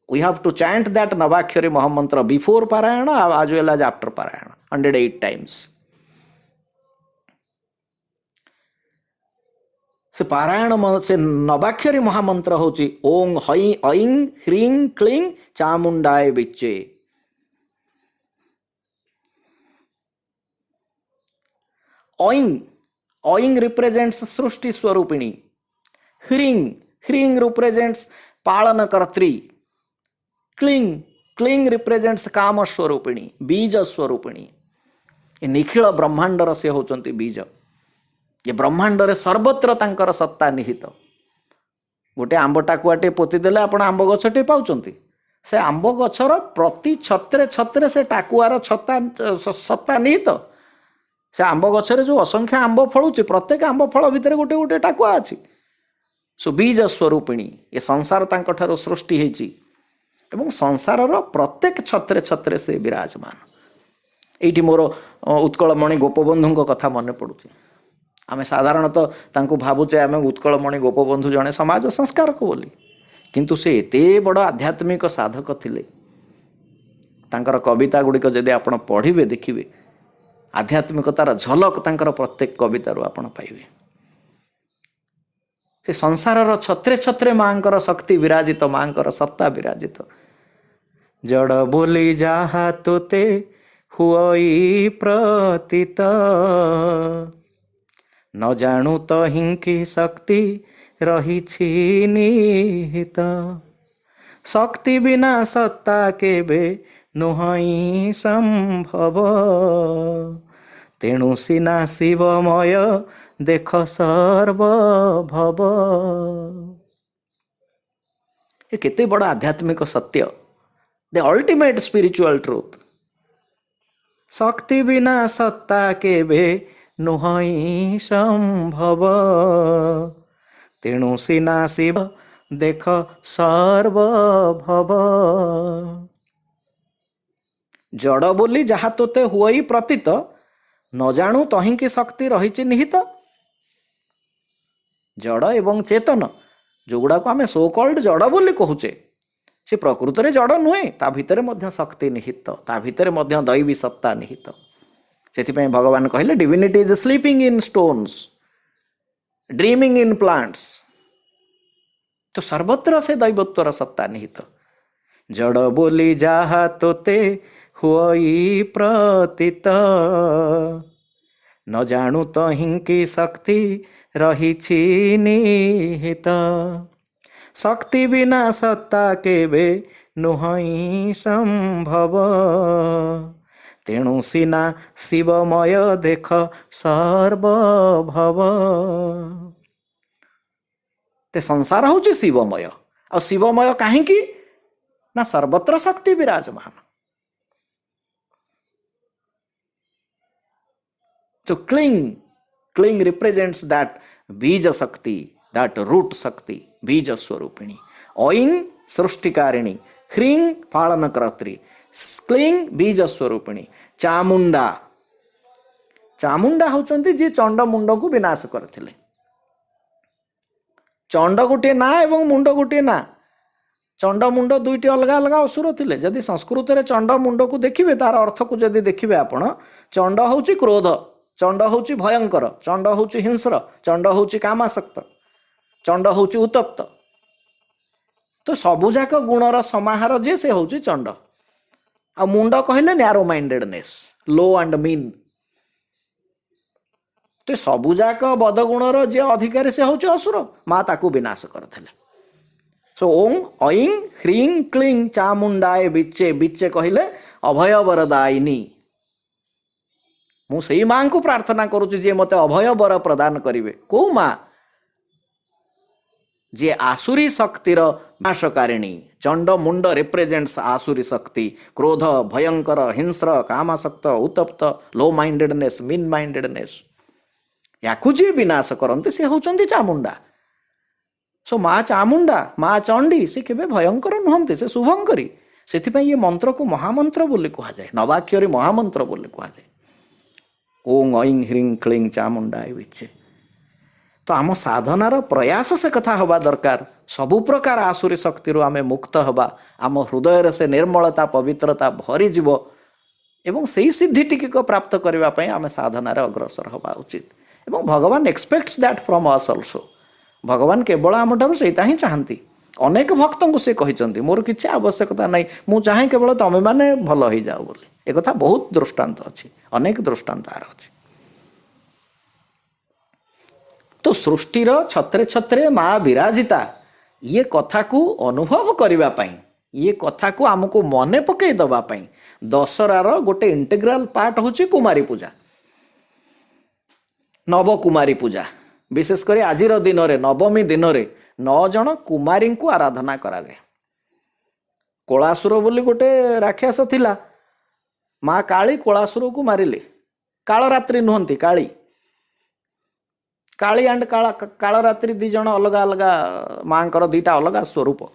we have to chant that Navakshari Mahamantra before Parayana as well as after Parayana 108 times. से पारायण से नवाक्षरी महामंत्र होची ओं हई ऐं ह्रीं क्लीं चामुंडाय विच्चे। ऐं, ऐं रिप्रेजेंट्स सृष्टि स्वरूपिणी, ह्रीं, ह्रीं रिप्रेजेंट्स पालन कर्त्री, क्लीं, क्लिंग रिप्रेजेंट्स काम स्वरूपिणी बीज स्वरूपिणी ए निखिल ब्रह्मांडर से होचंती बीज ये ब्रह्मांडरे सर्वत्र तांकर सत्ता निहित गोटे आंब टाकुआटे पोतीदेले आपण आंब गछटे पाउचंती से आंब गछर प्रति छत्रे छत्रे से टाकुआर छत्ता सत्ता निहित से आंब गछरे जो असंख्य आंब फळुची प्रत्येक आंब फळ भितर गोटे गोटे टाकुआ अछि सो बीज स्वरूपिणी ये संसार तांक ठारो सृष्टि हेची एवं संसारर प्रत्येक छत्रे छत्रे से विराजमान एठी मोर उत्कलमणि गोपबंधु कथा मन पड़ुची आमे साधारणतः तांको भावुचे आमे उत्कलमणि गोपबंधु जने समाज संस्कारक बोली किंतु से एते बड़ आध्यात्मिक साधक थिले तांकर कविता गुड़िक जदि आपण पढ़िबे देखिबे आध्यात्मिकतार झलक तांकर प्रत्येक कवितारू आपण पाइबे से संसारर छत्रे छत्रे मांकर शक्ति विराजित मांकर सत्ता विराजित जड़ बोली जाहा तोते हुई प्रतीत न जानू तो हिंकी शक्ति रही निहित शक्ति बिना सत्ता केबे नुहई संभव तेणु सिना शिवमय देख सर्वभव ये केते बड़ा आध्यात्मिक सत्य द अल्टीमेट स्पिरिचुअल ट्रूथ शक्ति बिना सत्ता केबे नुहई संभव तेणु सिना शिव देख सर्वभव जड़ बोली जहा तोते हुई प्रतीत न जानू तहिंकी शक्ति रही निहित जड़ एवं चेतन जोगुड़ा को आम सो कल्ड जड़ बोली कहूचे से प्रकृत में जड़ नुहे ता भितर मध्य शक्ति निहित ता भितर मध्य दैवी सत्ता निहित से भगवान कहले divinity is sleeping in stones dreaming in plants तो सर्वत्र से दैवत्वर सत्ता निहित जड़ बोली जाहा तोते हुई प्रतीत न जानू तो हिंकी शक्ति रही निहित शक्ति बिना सत्ता केबे नुहई संभव तेणु सिना शिवमय देख सर्वभव ते संसार हूँ शिवमय आ शिवमय कहीं ना सर्वत्र शक्ति विराजमान तो क्लिंग रिप्रेजेंट्स दैट बीज शक्ति दैट रूट शक्ति बीज स्वरूपिणी ओइंग सृष्टिकारिणी ह्रींग पालनकर्त्री क्लिंग बीज स्वरूपिणी चामुंडा चामुंडा होचंती जे चंड मुंड को विनाश करथिले चंड गोटे ना एवं मुंड गोटे ना चंड मुंड दुईटी अलग अलग असुर थिले जदि संस्कृत रे चंड मुंड को देखिबे तार अर्थ को जदि देखिबे आपण चंड होची क्रोध चंड होची भयंकर चंड होची हिंस्र चंड होची कामासक्त चंड होची उत्तप्त तो सबुजाक गुणर समाहार जे से होची चंड आ मुंड कहले narrow mindedness low and mean तो सबुजाक बदगुणर जे अधिकारी से होची असुर माँ ताकू विनाश करथिले सो ओं ऐं ह्रीं क्लीं चामुंडाए बिच्चे बिच्चे कहले अभय वरदायिनी मु सेई मां को प्रार्थना करुची जे मते अभय वर प्रदान करिवे को माँ जे आसुरी शक्तिर नाशकारिणी चंड मुंड रिप्रेजेंट्स आसुरी शक्ति क्रोध भयंकर हिंस्र कामासक्त उत्तप्त लो माइंडेडनेस मीन माइंडेडनेस याकू जे विनाश करते से होचंती चामुंडा सो माँ चामुंडा माँ चंडी से केबे भयंकर नुहंती से शुभंकरी सेथिपई ये मंत्र को महामंत्र बोली कहा जाए नवाक्षरी महामंत्र बोली कहा जाए ओं ऐं ह्रीं क्लीं चामुंडाय विच्चे तो आम साधनार प्रयास से कथा हवा दरकार सबु प्रकार आसुरी शक्ति आमे मुक्त हवा आम हृदय से निर्मलता पवित्रता भरी जीव एवं सही सिद्धि टिक प्राप्त करने आम साधनार अग्रसर हवा उचित एवं भगवान aspects that from us also भगवान केवल आम ठारू सेटा ही चाहती अनेक भक्त को से कहते मोर किसी आवश्यकता नहीं मु चाहे केवल तमे माने भल हो जाओ बोली एक कथा बहुत दृष्टांत अच्छी अनेक दृष्टांत आर अच्छी तो सृष्टिर छत्रे छत्रे माँ विराजिता ये कथा को अनुभव करने ये कथा को आमको मने पकई दबा पई दशहरार गोटे इंटीग्राल पार्ट होची कुमारी पूजा, नव कुमारी पूजा। विशेषकर आज दिन में नवमी दिन में 9 जन कुमारी को आराधना कराए। कलासुर बोली गोटे राक्षस थिला, माँ काली कलासुर को मारिले। कालरात्रि नुहंती काली, काली एंड कालरात्रि दी जन अलग अलग माँ दीटा अलग स्वरूप।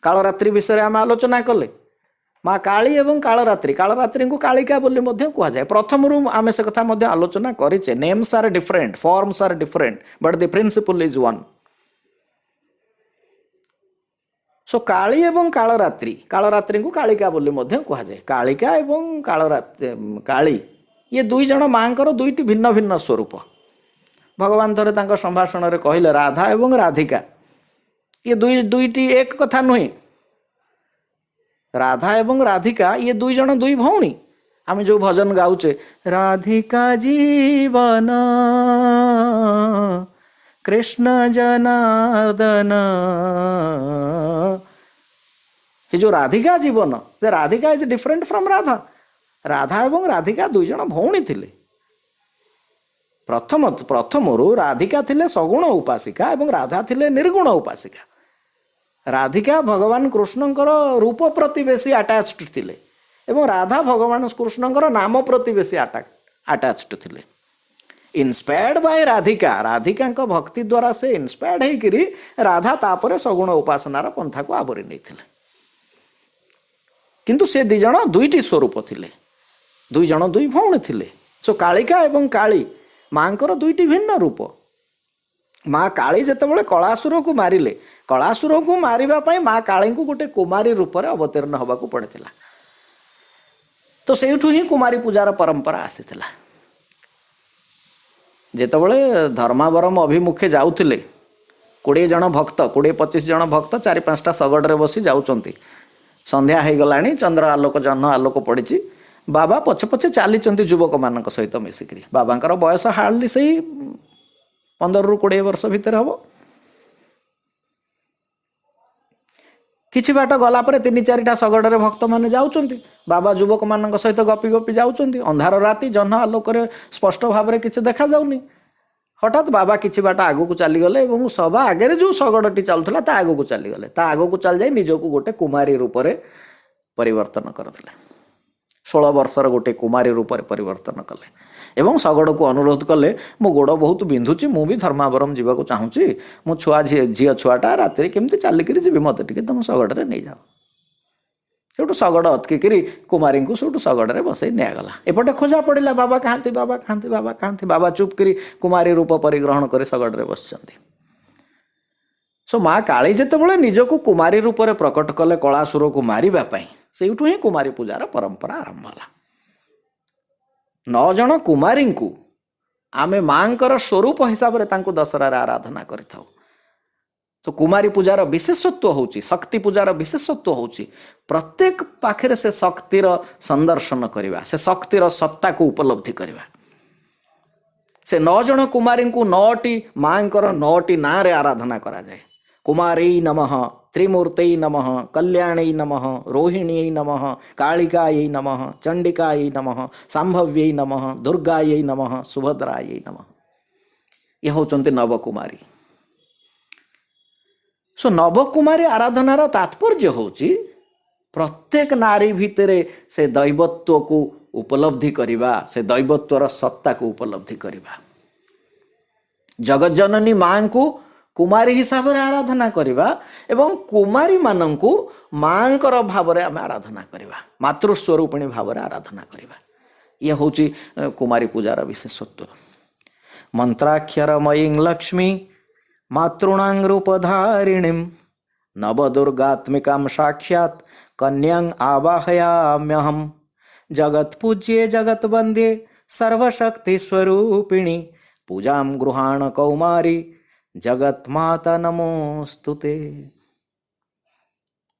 कालरात्रि विषय आम आलोचना कले। माँ काली एवं कालरात्रि, कालरात्रि को कालिका बोली कह जाए। प्रथम आम से कथा आलोचना करें। Names are different, forms are different, but the principle is one. So Kali एवं कालरात्रि, कालरात्रि को कालिका बोली कह जाए। कालिका एवं काली ये दुई जन माँ दुईटी भिन्न भिन्न स्वरूप। भगवान थोड़े संभाषण में कहले राधा एवं राधिका ये दुईटी एक कथा नुहे। राधा एवं राधिका ये दुई जन दुई भौणी। आम जो भजन गाउचे राधिका जीवन कृष्ण जनार्दन, ये जो राधिका जीवन, Radhika is different from Radha. Radha एवं राधिका दुई जन भौणी थिले। प्रथमरु राधिका थिले सगुण उपासिका एवं राधा थिले निर्गुण उपासिका। राधिका भगवान कृष्णंकर रूप प्रति बेसी अटैच्ड थिले एवं राधा भगवान कृष्णंकर नाम प्रति बेसी अटैच्ड थिले। इंस्पायर्ड बाय राधिका, राधिका भक्ति द्वारा से इंस्पायर्ड होकरी राधा तापरे सगुण उपासनार पंथा को आवरी नहीं थिले। किंतु से दी जन दुईटी स्वरूप थिले, दुई जन दुई भौणी थिले। सो कालिका एवं काली माँकर दुईटी भिन्न रूप। माँ काली जेतेबेले कलासुर को मारिले, कलासुर को मारिबा पई माँ काली को गोटे कुमारी रूप में अवतीर्ण होगा पड़ता। तो सेठू ही कुमारी पूजार परंपरा आसीथिला। जेतेबेले धर्मावरम अभिमुखे जाउथिले 20 जन भक्त, 20-25 जन भक्त 4-5टा शगड़े बसी जाउचंती। संध्या हो गलानी, चंद्र आलोक जह्न आलोक पड़ी। बाबा पछे पछे चली युवक मान सहित मिसिक। बाबांकर बयस हार्डली से 15-20 वर्ष भितर हम। किछि बाट गला पर 3-4टा शगड़े भक्त मैंने जाउचंती। बाबा युवक मान सहित गपी गपी जाउचंती। अंधार राति जह्न आलोक स्पष्ट भाव में किछि देखा जाउनी। हठात बाबा किछि बाट आगो को चली गले एवं सभा आगे जो शगड़टी चलुला ता आगो को चली गले। ता आगो को चल जाई निजको गोटे कुमारी रूप में परिवर्तन करथिले। 16 वर्षर गोटे कुमारी रूप में परिवर्तन कले एवं शगड़ को अनुरोध कले, मो गोड़ बहुत बिंधुची, मु भी धर्मावरम जावाक चाहूँगी। मो छुआ झी छुआटा राति केमती चलिक जी मत टे तुम शगड़े नहीं जाओ। सेठू शगड़ अटकिकी कुमारी को सेठू शगड़े बसई निगला। एपटे खोजा पड़ा बाबा कहाँती, बाबा कहाँती, बाबा कहाँती। बाबा चुपकरी कुमारी रूप परिग्रहण कर शगड़े बसचंती। सो माँ काली जेतेबेले निजको कुमारी रूप में प्रकट कले कलासुर को मारिबा पई, सेठू ही कुमारी पूजार परंपरा आरंभ होला। 9 जन कुमारी को आमे माँकर स्वरूप हिसाब से दशहरार आराधना करिथाउ। तो कुमारी पूजार विशेषत्व होची, शक्ति पूजार विशेषत्व होची प्रत्येक पाखरे से शक्तिर संदर्शन करवा, से शक्तिर सत्ता को उपलब्धि करवा। से 9 जन कुमारी को 9टी माँकर 9टी ना रे आराधना करा जाए। कुमारी नमः, त्रिमूर्तै नमः, कल्याण्यै नमः, रोहिण्यै नमः, कालिकायै नमः, चंडिकायै नमः, सांभव्यै नमः, दुर्गायै नमः, सुभद्रायै नमः। ये होचंती नवकुमारी। सो नवकुमारी आराधनार तात्पर्य होची प्रत्येक नारी भितरे से दैवत्व को उपलब्धि करिबा, से दैवत्वर सत्ता को उपलब्धि करिबा। जगज्जननी माँ को कुमारी हिसाब से आराधना करिबा एवं कुमारी मानंकु माँकर भाव में आम आराधना करिबा, मातृस्वरूपिणी भाव में आराधना करिबा। ये होची कुमारी पूजार विशेषत्व। मंत्राक्षरमयीं लक्ष्मी मातृणां रूपधारिणीं नवदुर्गात्मिकां साक्षात् कन्यां आवाहयाम्यहम्। जगत्पूज्ये जगत्वन्द्ये सर्वशक्तिस्वरूपिणी पूजां गृहाण कौमारी जगत्माता नमोस्तुते।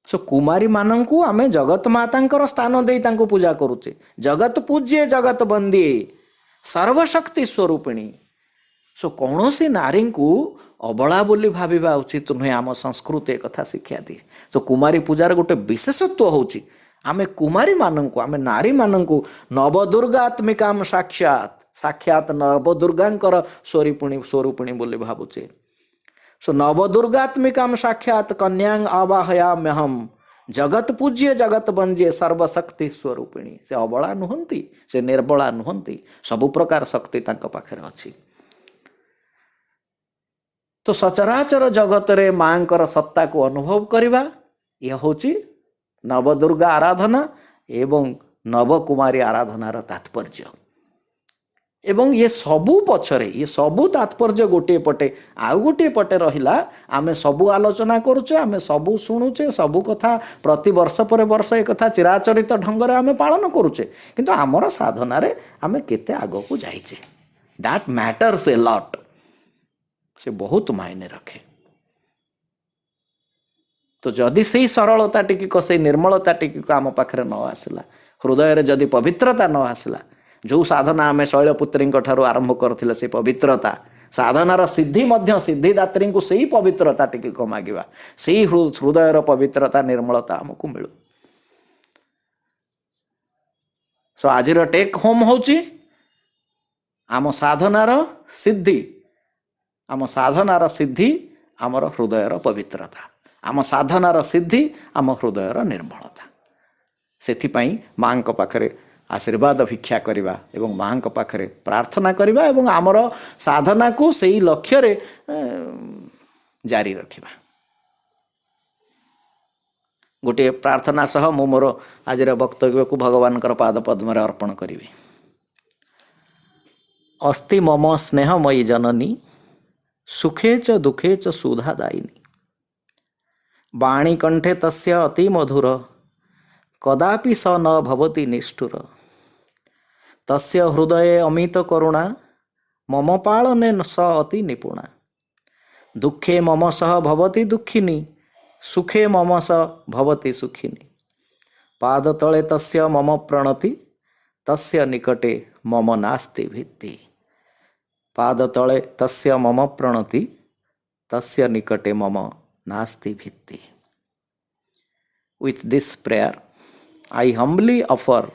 सो कुमारी मानंकु आमे जगत मातांकर स्थान दे तांको पूजा करूचे। जगत पूज्ये जगत बंदी सर्वशक्ति स्वरूपिणी सो कौनसी नारी को अबला बोली भाविबा उचित नुहे। आम संस्कृति एक कथा शिक्षा दिए। तो कुमारी पूजार गोटे विशेषत्व होची आमे कुमारी मानंकु आमे नारी मानंकु नवदुर्गात्मिकाम साक्षात साक्षात नवदुर्गांकर स्वरूपिणी बोली भावुचे। सो नवदुर्गात्मिकाम साक्षात कन्यांग आवाहयाम्यहम जगत पूज्य जगत बंजे सर्वशक्ति स्वरूपिणी। से अबला नुहंती, से निर्बला नुहंती, सबु प्रकार शक्ति तांका पाखरे अछि। तो सचराचर जगत रे मांकर सत्ता को अनुभव करिबा यह होची नवदुर्गा आराधना एवं नवकुमारी आराधनार तात्पर्य। एवं ये सबू पछरे ये सबू तात्पर्य गोटे पटे आउ गोटे पटे रहिला आमे सबू आलोचना करूचे, आमे सबू शुणुचे, सबू कथा प्रति वर्ष पर वर्ष एक कथा चिराचरित ढंग रे आमे पालन करूचे, किंतु आमर साधना रे आमे केते आगो को जाइचे। That matters a lot. से बहुत मायने रखे। तो जदि से सरलता टिक से निर्मलता टिक आम पाखरे न आसला, हृदय रे जदि पवित्रता न आसला, जो साधना आमे शैलपुत्री ठारू आरंभ करथिले से पवित्रता साधनार सिद्धि मध्य सिद्धिदात्री को सही पवित्रता टिक मागिबा, सही हृदयर पवित्रता निर्मलता आमको मिलू। सो आजिर टेक होम होची आम साधनार सिद्धि, आम साधनार सिद्धि आमर हृदयर पवित्रता, आम साधनार सिद्धि आम हृदयर निर्मलता। सेथिपाई मां को पाखरे आशीर्वाद भिक्षा करिबा एवं मां को पाखरे प्रार्थना करिबा एवं आमर साधना को सही लक्ष्य रे जारी रखिबा। गोटे प्रार्थना सह मु मोर आजिर वक्तव्य को भगवान पाद पद्म रे अर्पण करिबी। अस्ति मम स्नेहमयी जननी सुखे च दुखे च सुधादायिनी वाणी कंठे तस्य अति मधुर कदापि स न भवति निष्ठुर तस्य हृदये अमित करुणा मम पालने स अति निपुणा दुखे मम सह भवति दुखिनी सुखे मम स भवति सुखिनी पाद तले तस्य मम प्रणति तस्य निकटे मम नास्ति भित्ति पाद तले तस्य मम प्रणति तस्य निकटे मम नास्ति भित्ति। With this prayer, I humbly offer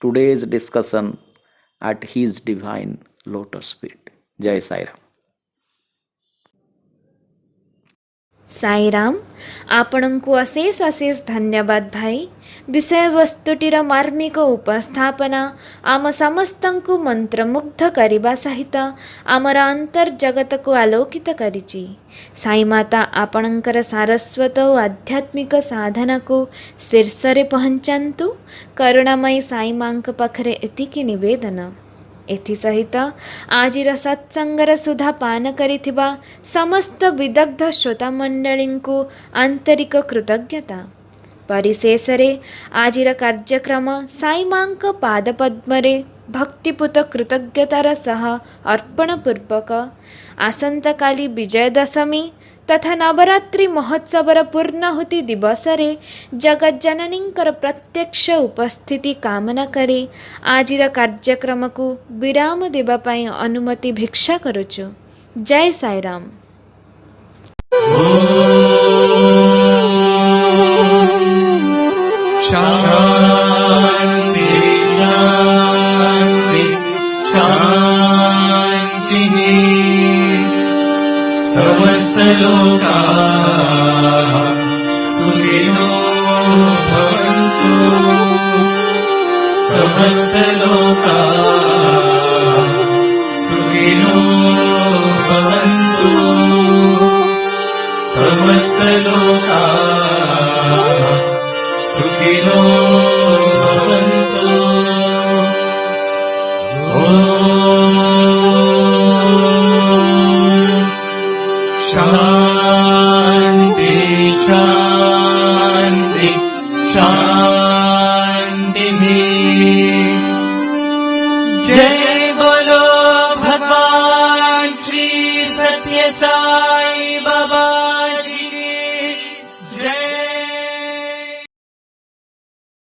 today's discussion at His divine lotus feet. Jai Sai Ram. Sairam आपणଙ୍କୁ ଅଶେଷ ଅଶେଷ ଧନ୍ୟବାଦ ଭାଇ। ବିଷୟବସ୍ତୁଟିର ମାର୍ମିକ ଉପସ୍ଥାପନା ଆମ ସମସ୍ତଙ୍କୁ ମନ୍ତ୍ରମୁଗ୍ଧ କରିବା ସହିତ ଆମର ଅନ୍ତର୍ଜଗତକୁ ଆଲୋକିତ କରିଛି। ସାଇ ମାତା ଆପଣଙ୍କର ସାରସ୍ୱତ ଓ ଆଧ୍ୟାତ୍ମିକ ସାଧନାକୁ ଶୀର୍ଷରେ ପହଞ୍ଚାନ୍ତୁ। କରୁଣାମୟୀ ସାଇ ମାଙ୍କ ପାଖରେ ଏତିକି ନିବେଦନ। एथिसहित आजिर सत्संगर सुधा पान करिथिबा समस्त विदग्ध श्रोता मंडली को आंतरिक कृतज्ञता। परिशेष रे आजिर कार्यक्रम साई मांक पादपद्मरे भक्तिपूत कृतज्ञतार सह अर्पण पूर्वक आसंता काली विजयदशमी तथा नवरात्रि महोत्सवर पूर्णाहुति दिवस रे जगत जननींकर प्रत्यक्ष उपस्थिति कामना करे आजिर कार्यक्रम को विराम देवा पाई अनुमति भिक्षा करुचु। जय साईराम। शांति शांति शांति समस्त लोकाः सुखिनो भवन्तु समस्त लोकाः सुखिनो भवन्तु समस्त लोकाः सुखिनो भवन्तु। शांति शांति शांति। जय बोलो भगवान श्री सत्य साई